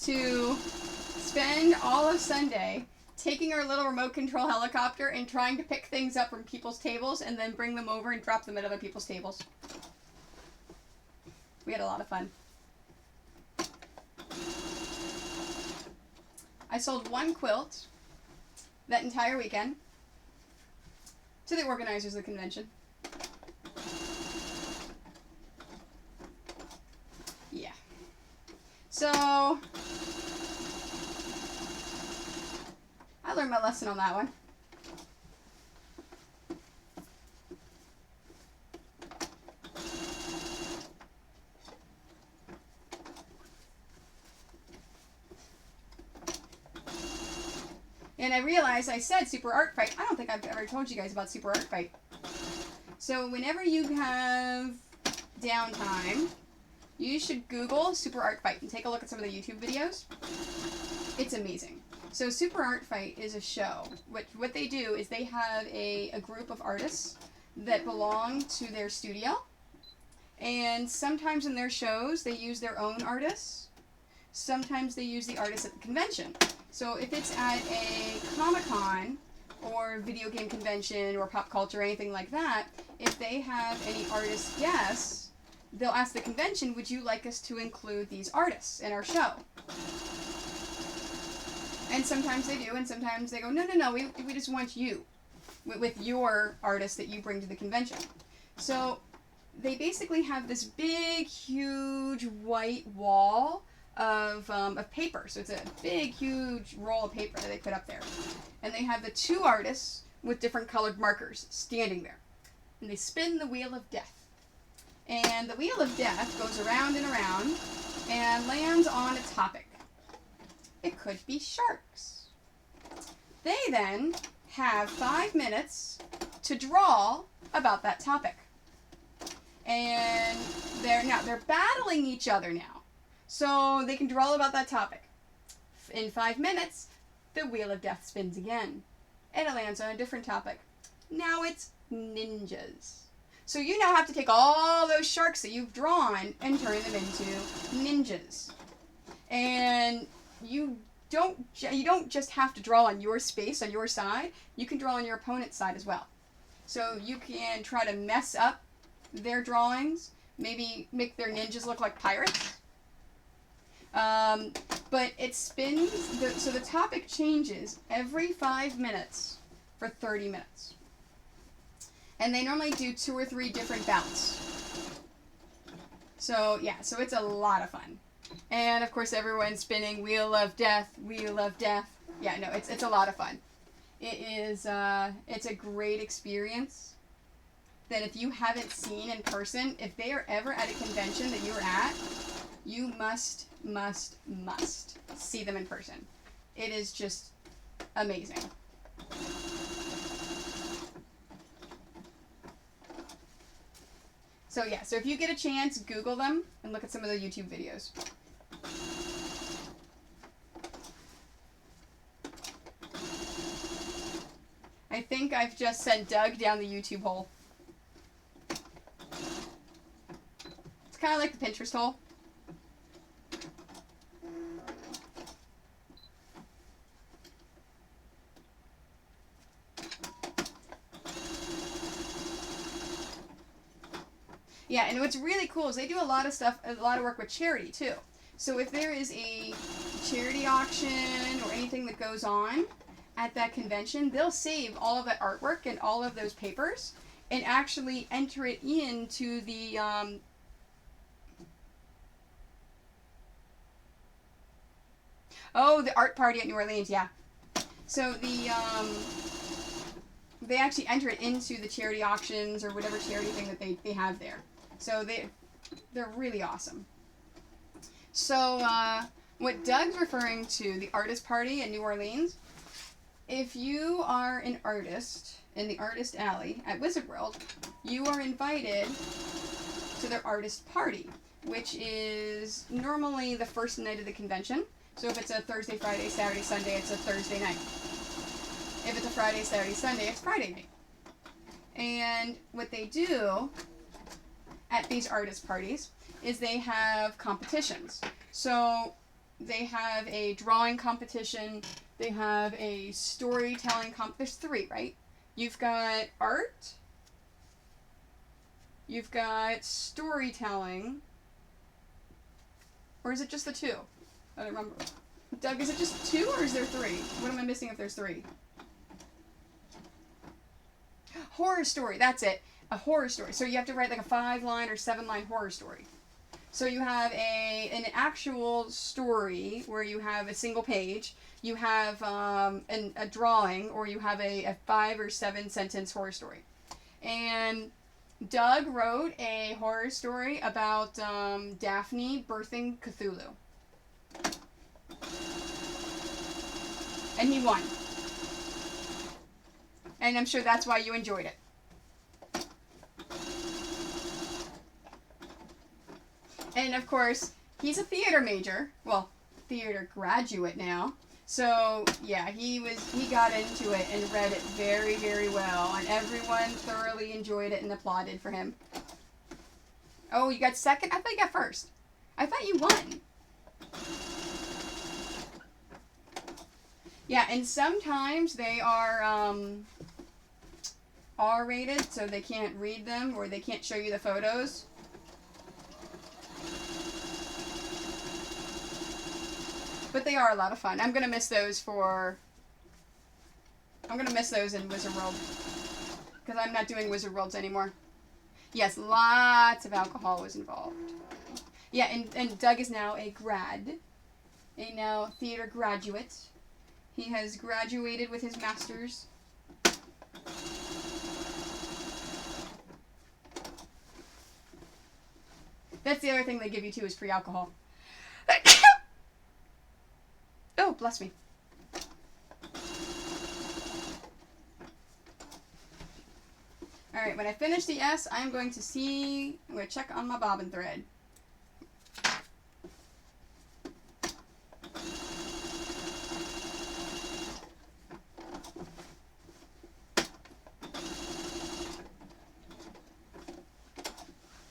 to spend all of Sunday taking our little remote control helicopter and trying to pick things up from people's tables and then bring them over and drop them at other people's tables. We had a lot of fun. I sold one quilt that entire weekend to the organizers of the convention. Yeah. So, I learned my lesson on that one. And I realized I said Super Art Fight. I don't think I've ever told you guys about Super Art Fight. So whenever you have downtime, you should Google Super Art Fight and take a look at some of the YouTube videos. It's amazing. So Super Art Fight is a show. What they do is they have a group of artists that belong to their studio. And sometimes in their shows, they use their own artists. Sometimes they use the artists at the convention. So if it's at a Comic-Con or video game convention or pop culture or anything like that, if they have any artist guests, they'll ask the convention, would you like us to include these artists in our show? And sometimes they do, and sometimes they go, no, we just want you with your artist that you bring to the convention. So they basically have this big, huge white wall of paper. So it's a big, huge roll of paper that they put up there. And they have the two artists with different colored markers standing there. And they spin the Wheel of Death. And the Wheel of Death goes around and around and lands on a topic. It could be sharks. They then have 5 minutes to draw about that topic. And they're battling each other now. So they can draw about that topic. In 5 minutes, the Wheel of Death spins again. And it lands on a different topic. Now it's ninjas. So you now have to take all those sharks that you've drawn and turn them into ninjas. And you don't just have to draw on your space, on your side. You can draw on your opponent's side as well. So you can try to mess up their drawings. Maybe make their ninjas look like pirates. But it spins, so the topic changes every 5 minutes for 30 minutes. And they normally do 2 or 3 different bouts. So, yeah, so it's a lot of fun. And, of course, everyone's spinning Wheel of Death, Wheel of Death. Yeah, no, it's a lot of fun. It is, it's a great experience that if you haven't seen in person, if they are ever at a convention that you're at, you must see them in person. It is just amazing. So yeah, so if you get a chance, Google them and look at some of the YouTube videos. I think I've just sent Doug down the YouTube hole. It's kind of like the Pinterest hole. Yeah, and what's really cool is they do a lot of work with charity too. So if there is a charity auction or anything that goes on at that convention, they'll save all of that artwork and all of those papers and actually enter it into the the art party at New Orleans, yeah. So they actually enter it into the charity auctions or whatever charity thing that they have there. So they're really awesome. So what Doug's referring to, the artist party in New Orleans, if you are an artist in the Artist Alley at Wizard World, you are invited to their artist party, which is normally the first night of the convention. So if it's a Thursday, Friday, Saturday, Sunday, it's a Thursday night. If it's a Friday, Saturday, Sunday, it's Friday night. And what they do at these artist parties is they have competitions. So they have a drawing competition, they have a storytelling there's 3, right? You've got art, you've got storytelling, or is it just the 2? I don't remember. Doug, is it just 2 or is there 3? What am I missing if there's 3? Horror story, that's it. A horror story. So you have to write like a 5-line or 7-line horror story. So you have an actual story where you have a single page, you have a drawing, or you have a 5 or 7 sentence horror story. And Doug wrote a horror story about Daphne birthing Cthulhu. And he won. And I'm sure that's why you enjoyed it. And of course, he's a theater major. Well, theater graduate now. So yeah, he got into it and read it very, very well. And everyone thoroughly enjoyed it and applauded for him. Oh, you got second? I thought you got first. I thought you won. Yeah, and sometimes they are R-rated, so they can't read them or they can't show you the photos. But they are a lot of fun. I'm gonna miss those in Wizard World. Because I'm not doing Wizard Worlds anymore. Yes, lots of alcohol was involved. Yeah, and Doug is now a now theater graduate. He has graduated with his master's. That's the other thing they give you too, is free alcohol. Oh, bless me. Alright, when I finish the S, I'm going to check on my bobbin thread.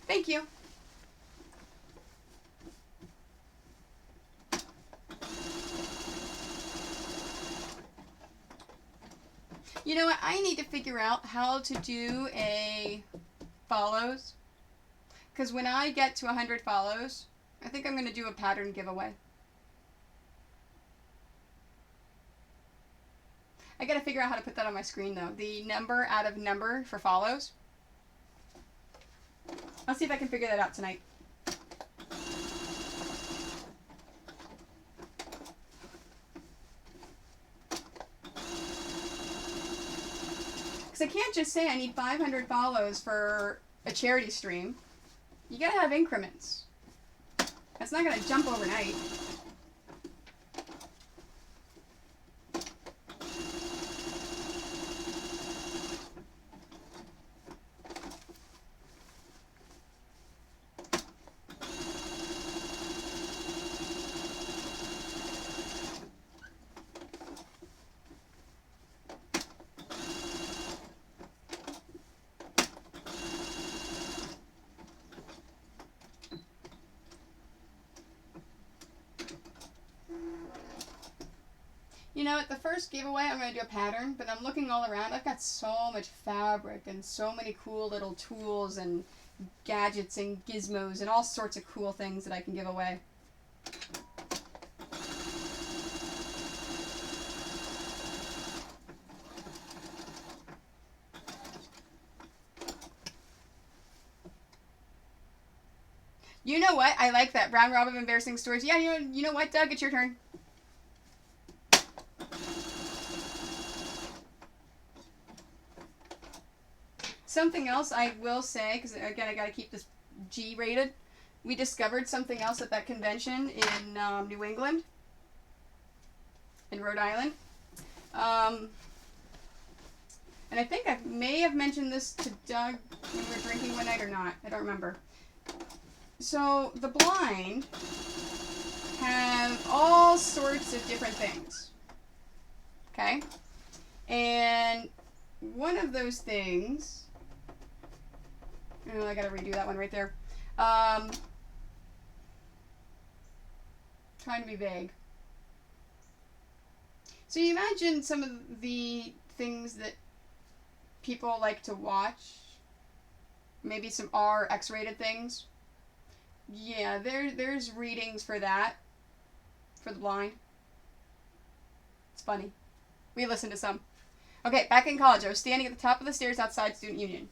Thank you. You know what? I need to figure out how to do a follows. Because when I get to 100 follows, I think I'm going to do a pattern giveaway. I got to figure out how to put that on my screen, though. The number out of number for follows. I'll see if I can figure that out tonight. Because I can't just say I need 500 follows for a charity stream. You gotta have increments. That's not gonna jump overnight. You know, at the first giveaway, I'm going to do a pattern, but I'm looking all around. I've got so much fabric and so many cool little tools and gadgets and gizmos and all sorts of cool things that I can give away. You know what? I like that. Round Robin of Embarrassing Stories. Yeah, you know what, Doug? It's your turn. Something else I will say, because again, I got to keep this G-rated. We discovered something else at that convention in New England, in Rhode Island. And I think I may have mentioned this to Doug when we were drinking one night or not. I don't remember. So the blind have all sorts of different things. Okay? And one of those things Oh, I gotta redo that one right there. Trying to be vague. So you imagine some of the things that people like to watch. Maybe some R, X-rated things. Yeah, there's readings for that. For the blind. It's funny. We listened to some. Okay, back in college, I was standing at the top of the stairs outside Student Union.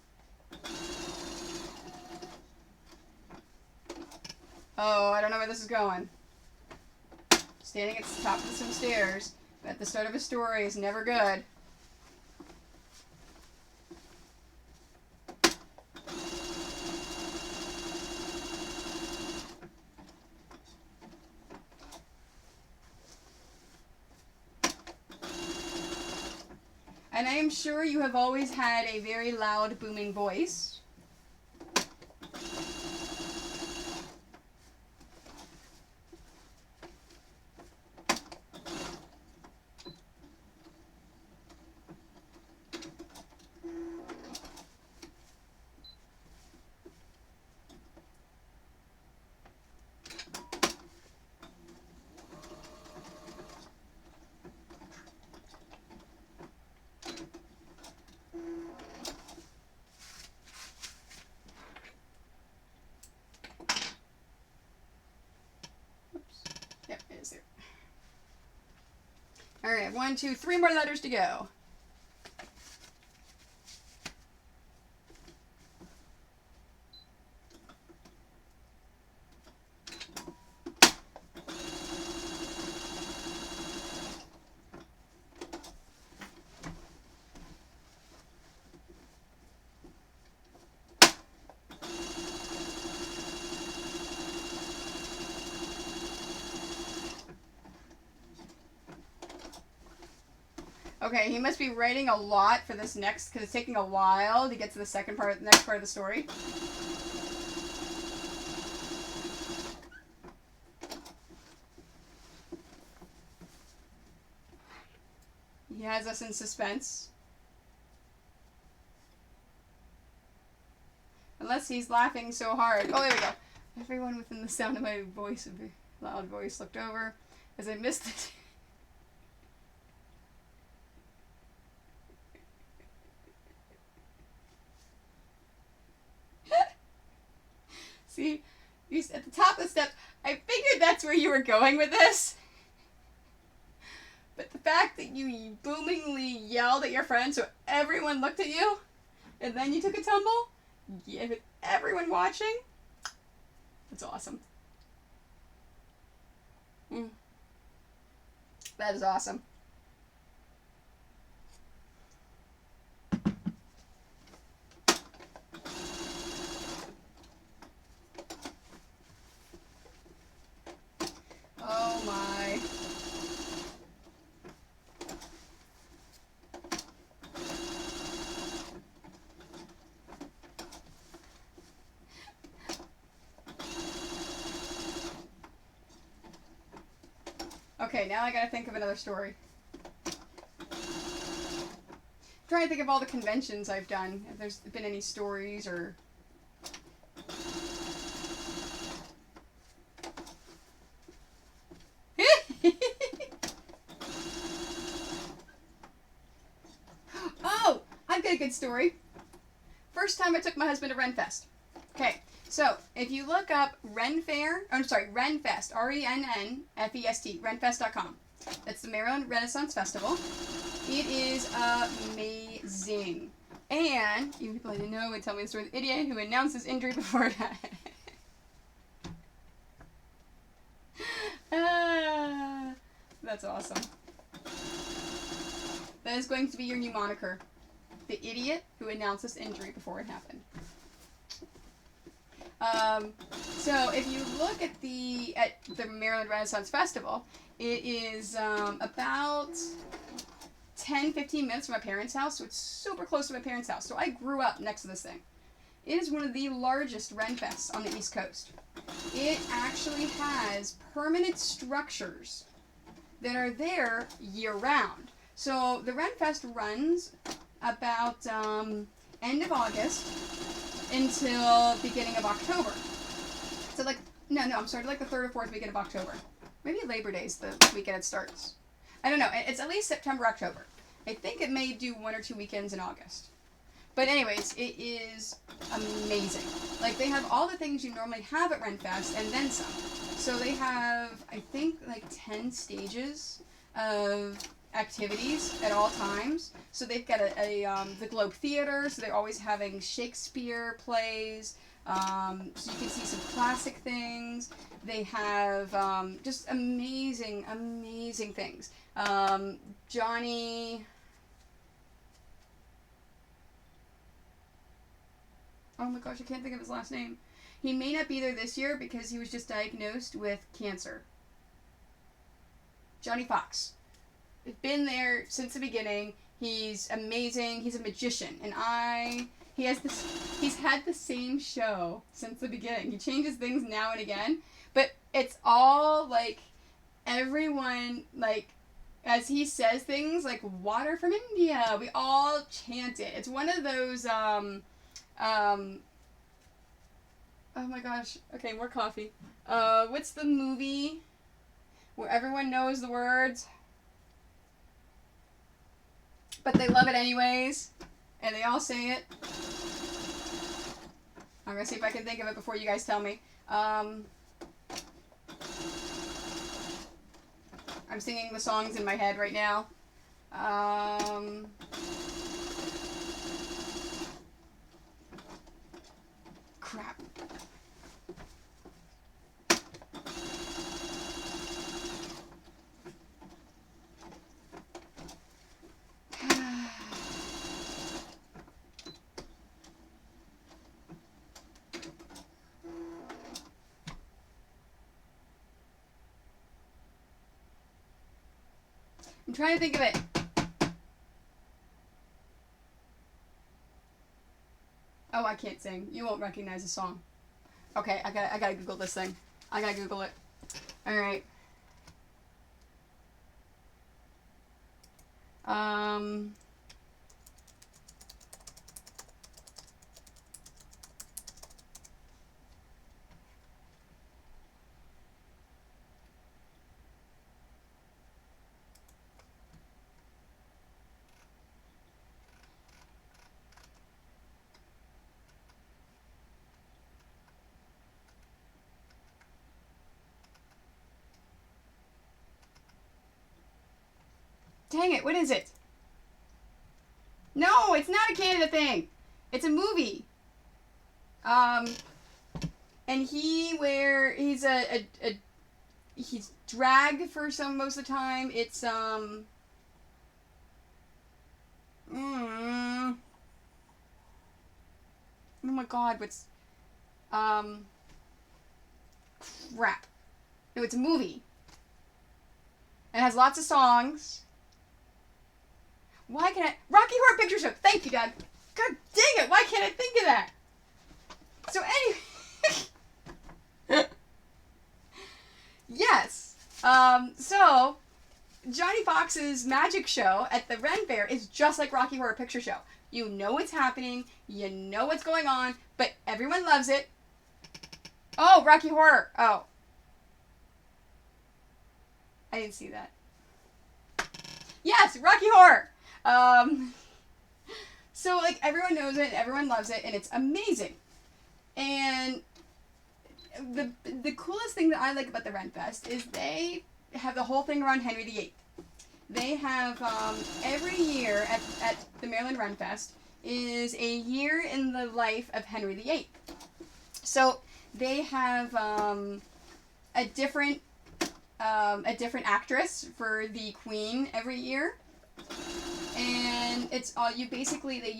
Oh, I don't know where this is going. Standing at the top of some stairs at the start of a story is never good. And I am sure you have always had a very loud, booming voice. Alright, 1, 2, 3 more letters to go. Okay, he must be writing a lot for this next, because it's taking a while to get to the next part of the story. He has us in suspense. Unless he's laughing so hard. Oh, there we go. Everyone within the sound of my voice, a loud voice, looked over as I missed it. See, at the top of the steps, I figured that's where you were going with this. But the fact that you boomingly yelled at your friend so everyone looked at you, and then you took a tumble, yeah, with everyone watching, that's awesome. That is awesome. Oh my. Okay, now I gotta think of another story. I'm trying to think of all the conventions I've done. If there's been any stories or... Oh! I've got a good story. First time I took my husband to Renfest. Okay, so if you look up Renfest, RENNFEST, renfest.com. That's the Maryland Renaissance Festival. It is amazing. And, even people I didn't know would tell me the story of the idiot who announced his injury before it happened. That's awesome. That is going to be your new moniker. The idiot who announced this injury before it happened. So if you look at the Maryland Renaissance Festival, it is about 10-15 minutes from my parents' house, so it's super close to my parents' house. So I grew up next to this thing. It is one of the largest Renfests on the East Coast. It actually has permanent structures that are there year-round. So the Renfest runs about end of August, until beginning of October. So like, no, I'm sorry, like the 3rd or 4th weekend of October. Maybe Labor Day's the weekend it starts. I don't know. It's at least September, October. I think it may do 1 or 2 weekends in August. But anyways, it is amazing. Like, they have all the things you normally have at Renfest and then some. So they have, I think, like 10 stages of activities at all times. So they've got the Globe Theater, so they're always having Shakespeare plays. So you can see some classic things. They have just amazing, amazing things. Johnny... Oh my gosh, I can't think of his last name. He may not be there this year because he was just diagnosed with cancer. Johnny Fox. He's been there since the beginning. He's amazing. He's a magician. And he's had the same show since the beginning. He changes things now and again. But it's all like, everyone, like, as he says things like, water from India. We all chant it. It's one of those, oh my gosh. Okay, more coffee. What's the movie where everyone knows the words, but they love it anyways, and they all say it? I'm gonna see if I can think of it before you guys tell me. I'm singing the songs in my head right now. Crap. I'm trying to think of it. Oh, I can't sing. You won't recognize the song. Okay, I gotta Google this thing. I gotta Google it. All right. Dang it, what is it? No, it's not a Canada thing. It's a movie. And he's he's drag for most of the time. It's, oh my god, what's, crap. No, it's a movie. And it has lots of songs. Why can't I... Rocky Horror Picture Show. Thank you, Dad. God dang it. Why can't I think of that? So anyway... Yes. So, Johnny Fox's magic show at the Ren Fair is just like Rocky Horror Picture Show. You know what's happening. You know what's going on. But everyone loves it. Oh, Rocky Horror. Oh. I didn't see that. Yes, Rocky Horror. So like everyone knows it, everyone loves it, and it's amazing. And the coolest thing that I like about the Renfest is they have the whole thing around Henry VIII. They have every year at the Maryland Renfest is a year in the life of Henry VIII. So they have a different actress for the Queen every year. And it's all you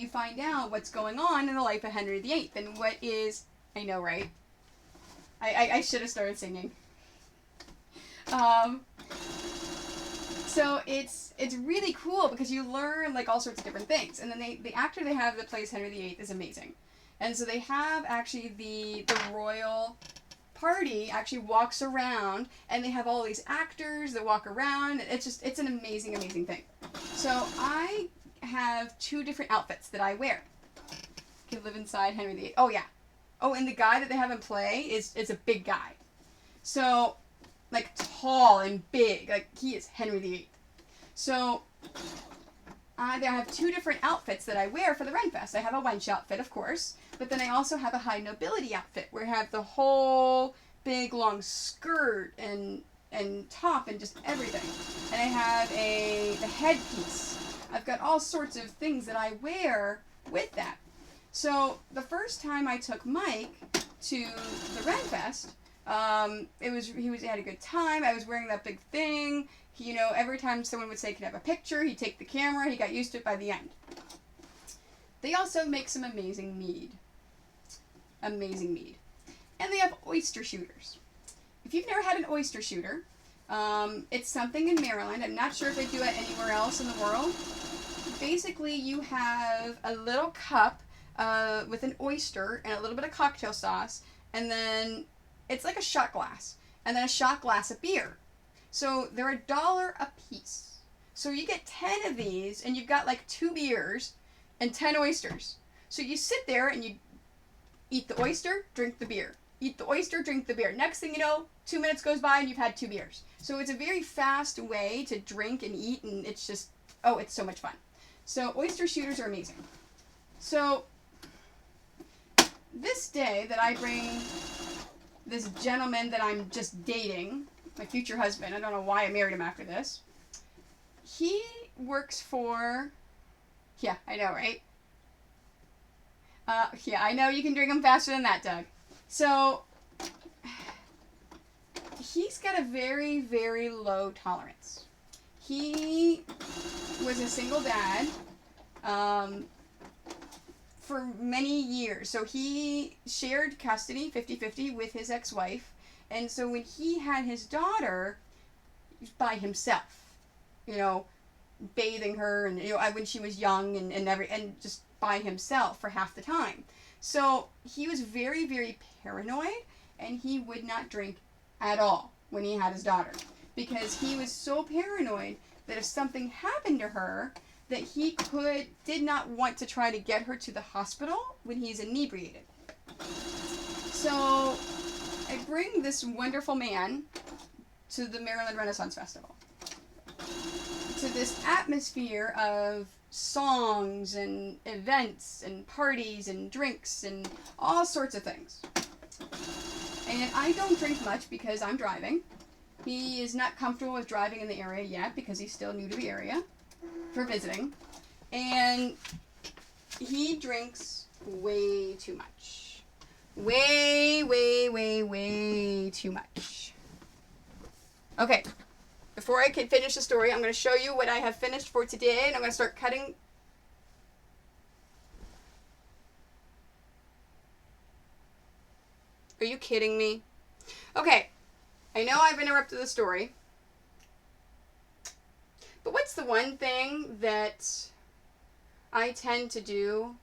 find out what's going on in the life of Henry VIII and what is, I know, right? I should have started singing. So it's really cool because you learn like all sorts of different things. And then the actor they have that plays Henry VIII is amazing. And so they have actually the royal party actually walks around, and they have all these actors that walk around. It's an amazing, amazing thing. So I have 2 different outfits that I wear. could live inside Henry VIII. Oh, yeah. Oh, and the guy that they have in play is a big guy. So, like, tall and big. Like, he is Henry VIII. So, I have 2 different outfits that I wear for the Renfest. I have a wench outfit, of course, but then I also have a high nobility outfit where I have the whole big long skirt and top and just everything. And I have the headpiece. I've got all sorts of things that I wear with that. So the first time I took Mike to the Renfest, he had a good time. I was wearing that big thing. He, every time someone would say, "Can I have a picture?" he'd take the camera. He got used to it by the end. They also make some amazing mead. Amazing mead. And they have oyster shooters. If you've never had an oyster shooter, it's something in Maryland. I'm not sure if they do it anywhere else in the world. Basically, you have a little cup with an oyster and a little bit of cocktail sauce, and then it's like a shot glass, and then a shot glass of beer. So they're $1 a piece. So you get 10 of these, and you've got like 2 beers and 10 oysters. So you sit there and you eat the oyster, drink the beer. Eat the oyster, drink the beer. Next thing you know, 2 minutes goes by and you've had 2 beers. So it's a very fast way to drink and eat, and it's just, it's so much fun. So oyster shooters are amazing. So this day that I bring this gentleman that I'm just dating, my future husband, I don't know why I married him after this, he works for, yeah, I know, right? Yeah, I know you can drink them faster than that, Doug. So, he's got a very, very low tolerance. He was a single dad for many years. So he shared custody 50-50 with his ex-wife. And so when he had his daughter, he was by himself, bathing her and when she was young and just by himself for half the time. So he was very, very paranoid, and he would not drink at all when he had his daughter, because he was so paranoid that if something happened to her, that he did not want to try to get her to the hospital when he's inebriated. So I bring this wonderful man to the Maryland Renaissance Festival, to this atmosphere of songs and events and parties and drinks and all sorts of things. And I don't drink much because I'm driving. He is not comfortable with driving in the area yet because he's still new to the area for visiting. And he drinks way too much. Way, way, way, way too much. Okay. Before I can finish the story, I'm going to show you what I have finished for today, and I'm going to start cutting. Are you kidding me? Okay, I know I've interrupted the story, but what's the one thing that I tend to do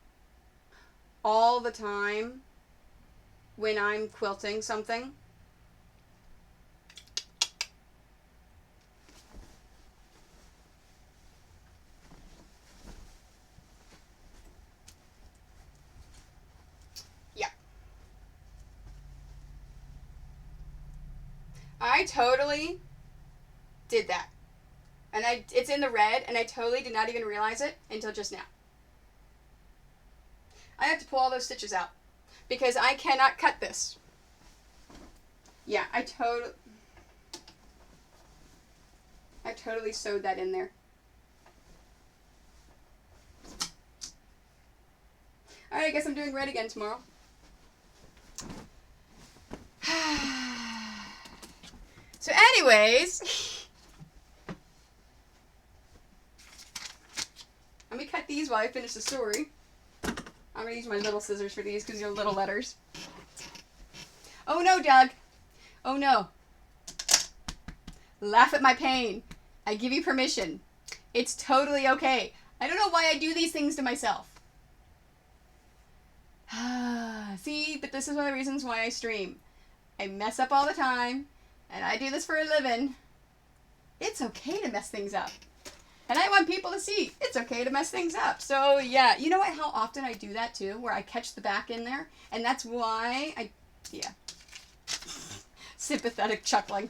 all the time when I'm quilting something? I totally did that. And it's in the red, and I totally did not even realize it until just now. I have to pull all those stitches out because I cannot cut this. Yeah, I totally sewed that in there. Alright, I guess I'm doing red again tomorrow. So anyways, let me cut these while I finish the story. I'm going to use my little scissors for these because they're little letters. Oh no, Doug. Oh no. Laugh at my pain. I give you permission. It's totally okay. I don't know why I do these things to myself. See, but this is one of the reasons why I stream. I mess up all the time. And I do this for a living. It's okay to mess things up. And I want people to see it's okay to mess things up. So, yeah. You know what? How often I do that, too, where I catch the back in there. And that's why yeah. Sympathetic chuckling.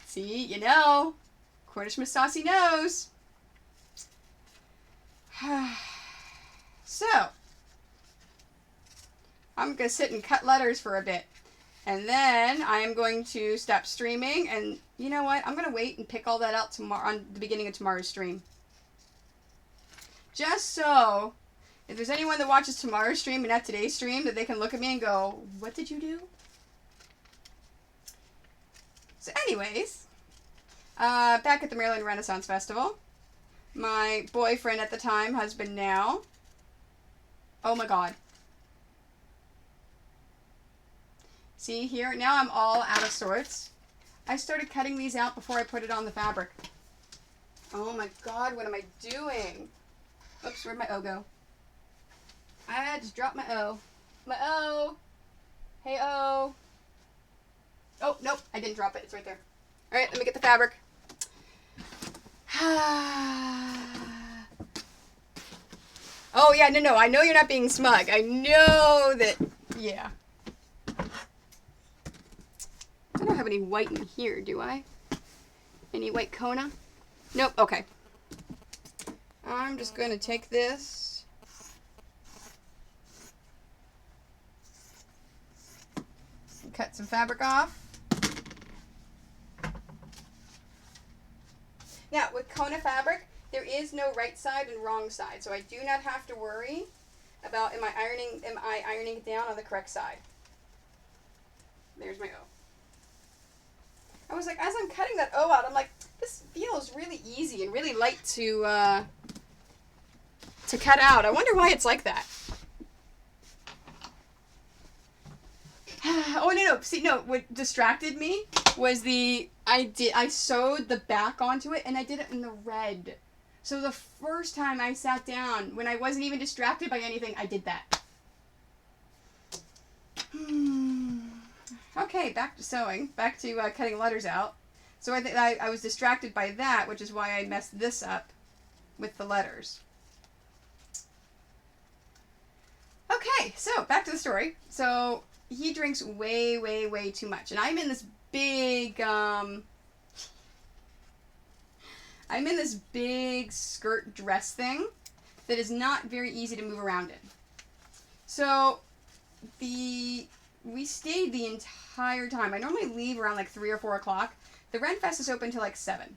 See, you know. Cornish Miss Saucy knows. So, I'm going to sit and cut letters for a bit. And then I am going to stop streaming. And you know what? I'm going to wait and pick all that out tomorrow on the beginning of tomorrow's stream. Just so, if there's anyone that watches tomorrow's stream and not today's stream, that they can look at me and go, what did you do? So anyways, back at the Maryland Renaissance Festival, my boyfriend at the time, husband now, oh my god. See here, now I'm all out of sorts. I started cutting these out before I put it on the fabric. Oh my god, what am I doing? Oops, where'd my O go? I just dropped my O. My O! Hey O! Oh, nope, I didn't drop it. It's right there. Alright, let me get the fabric. Oh, yeah, no, I know you're not being smug. I know that, yeah. I don't have any white in here, do I? Any white Kona? Nope, okay. I'm just going to take this. And cut some fabric off. Now, with Kona fabric, there is no right side and wrong side, so I do not have to worry about am I ironing it down on the correct side. There's my O. I was like, as I'm cutting that O out, I'm like, this feels really easy and really light to cut out. I wonder why it's like that. Oh, no. See, no, what distracted me was I sewed the back onto it, and I did it in the red. So the first time I sat down, when I wasn't even distracted by anything, I did that. Okay, back to sewing. Back to cutting letters out. So I was distracted by that, which is why I messed this up with the letters. Okay, so back to the story. So he drinks way, way, way too much. And I'm in this big, skirt dress thing that is not very easy to move around in. So we stayed the entire time. I normally leave around like 3 or 4 o'clock. The Renfest is open till like 7.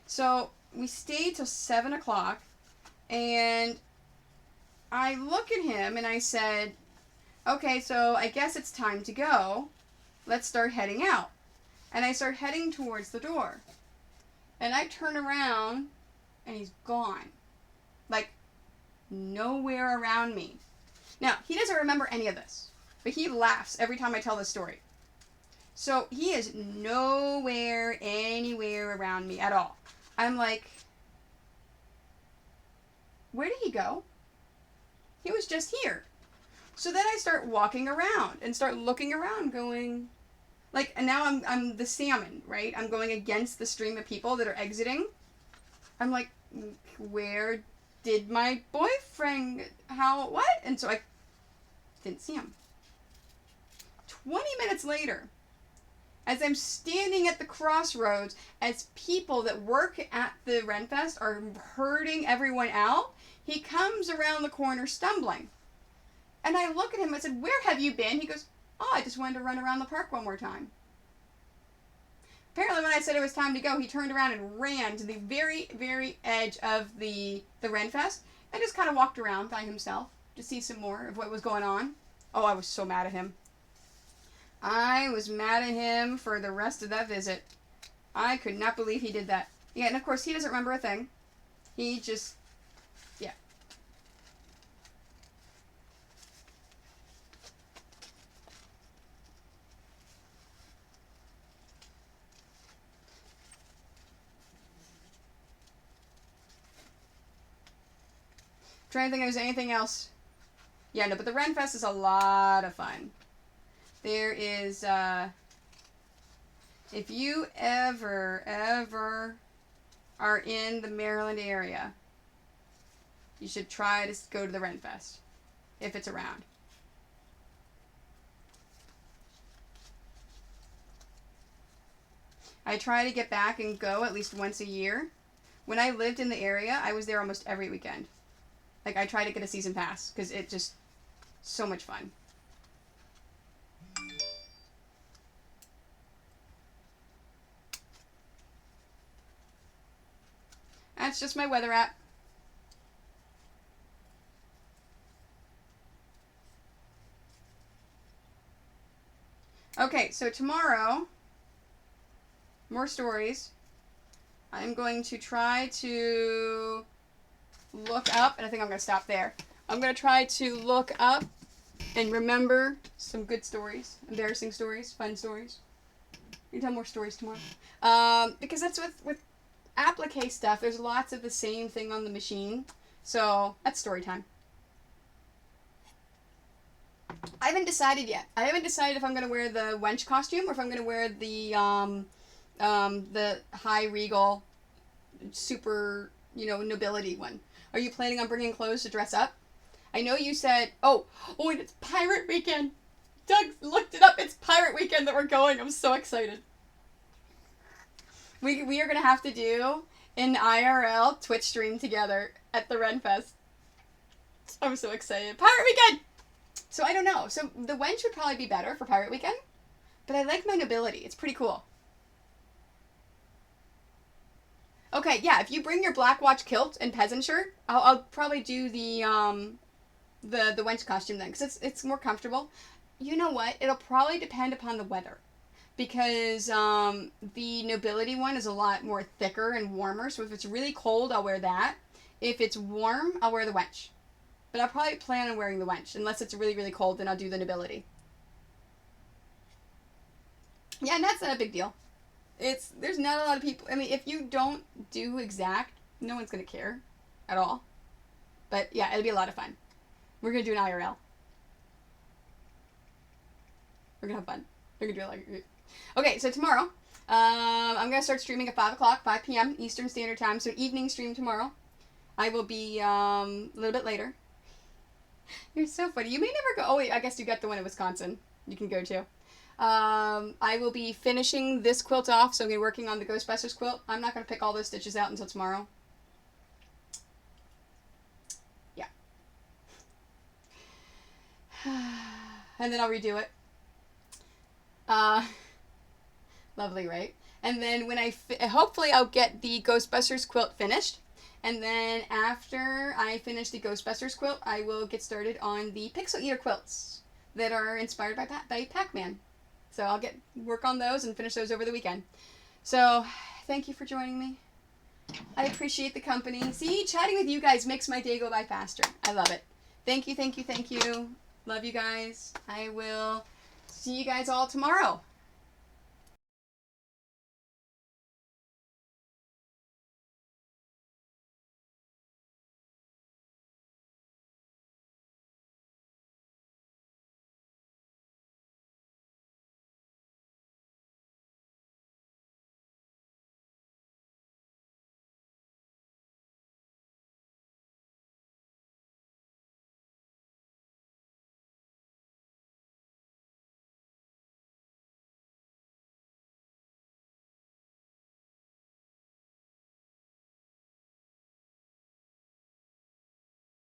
So we stayed till 7 o'clock, and I look at him and I said, okay, so I guess it's time to go. Let's start heading out. And I start heading towards the door. And I turn around, and he's gone. Like, nowhere around me. Now, he doesn't remember any of this, but he laughs every time I tell this story. So, he is nowhere, anywhere around me at all. I'm like, where did he go? He was just here. So then I start walking around and start looking around going, like, and now I'm the salmon, right? I'm going against the stream of people that are exiting. I'm like, where did my boyfriend, what? And so I didn't see him. 20 minutes later, as I'm standing at the crossroads, as people that work at the Renfest are herding everyone out, he comes around the corner stumbling. And I look at him and I said, where have you been? He goes, oh, I just wanted to run around the park one more time. Apparently when I said it was time to go, he turned around and ran to the very, very edge of the Renfest and just kind of walked around by himself to see some more of what was going on. Oh, I was so mad at him. I was mad at him for the rest of that visit. I could not believe he did that. Yeah, and of course he doesn't remember a thing. He just, yeah. Trying to think if there's anything else. Yeah, no, but the Renfest is a lot of fun. There is, if you ever are in the Maryland area, you should try to go to the Ren Fest if it's around. I try to get back and go at least once a year. When I lived in the area, I was there almost every weekend. Like, I try to get a season pass because it's just so much fun. That's just my weather app. Okay, so tomorrow, more stories. I'm going to try to look up, and I think I'm going to stop there. I'm going to try to look up and remember some good stories, embarrassing stories, fun stories. You can tell more stories tomorrow. Because that's with applique stuff, there's lots of the same thing on the machine. So that's story time. I haven't decided yet. I haven't decided if I'm going to wear the wench costume or if I'm going to wear the high regal, super, nobility one. Are you planning on bringing clothes to dress up? I know you said, oh, and it's Pirate Weekend. Doug looked it up. It's Pirate Weekend that we're going. I'm so excited. We are going to have to do an IRL Twitch stream together at the Ren Fest. I'm so excited. Pirate Weekend! So I don't know. So the wench would probably be better for Pirate Weekend. But I like my nobility. It's pretty cool. Okay, yeah, if you bring your Black Watch kilt and peasant shirt, I'll probably do the wench costume then, because it's more comfortable. You know what? It'll probably depend upon the weather, because the nobility one is a lot more thicker and warmer, so if it's really cold, I'll wear that. If it's warm, I'll wear the wench. But I'll probably plan on wearing the wench, unless it's really, really cold, then I'll do the nobility. Yeah, and that's not a big deal. There's not a lot of people. I mean, if you don't do exact, no one's going to care at all. But yeah, it'll be a lot of fun. We're going to do an IRL. We're going to have fun. We're going to do it like... Okay, so tomorrow, I'm going to start streaming at 5 o'clock, 5 p.m. Eastern Standard Time. So evening stream tomorrow. I will be a little bit later. You're so funny. You may never go... Oh, wait, I guess you got the one in Wisconsin. You can go to. I will be finishing this quilt off, so I'm going to be working on the Ghostbusters quilt. I'm not going to pick all those stitches out until tomorrow. Yeah. And then I'll redo it. Lovely, right? And then when hopefully I'll get the Ghostbusters quilt finished. And then after I finish the Ghostbusters quilt, I will get started on the Pixel Eater quilts that are inspired by Pac-Man. So I'll work on those and finish those over the weekend. So thank you for joining me. I appreciate the company. See, chatting with you guys makes my day go by faster. I love it. Thank you, thank you, thank you. Love you guys. I will see you guys all tomorrow.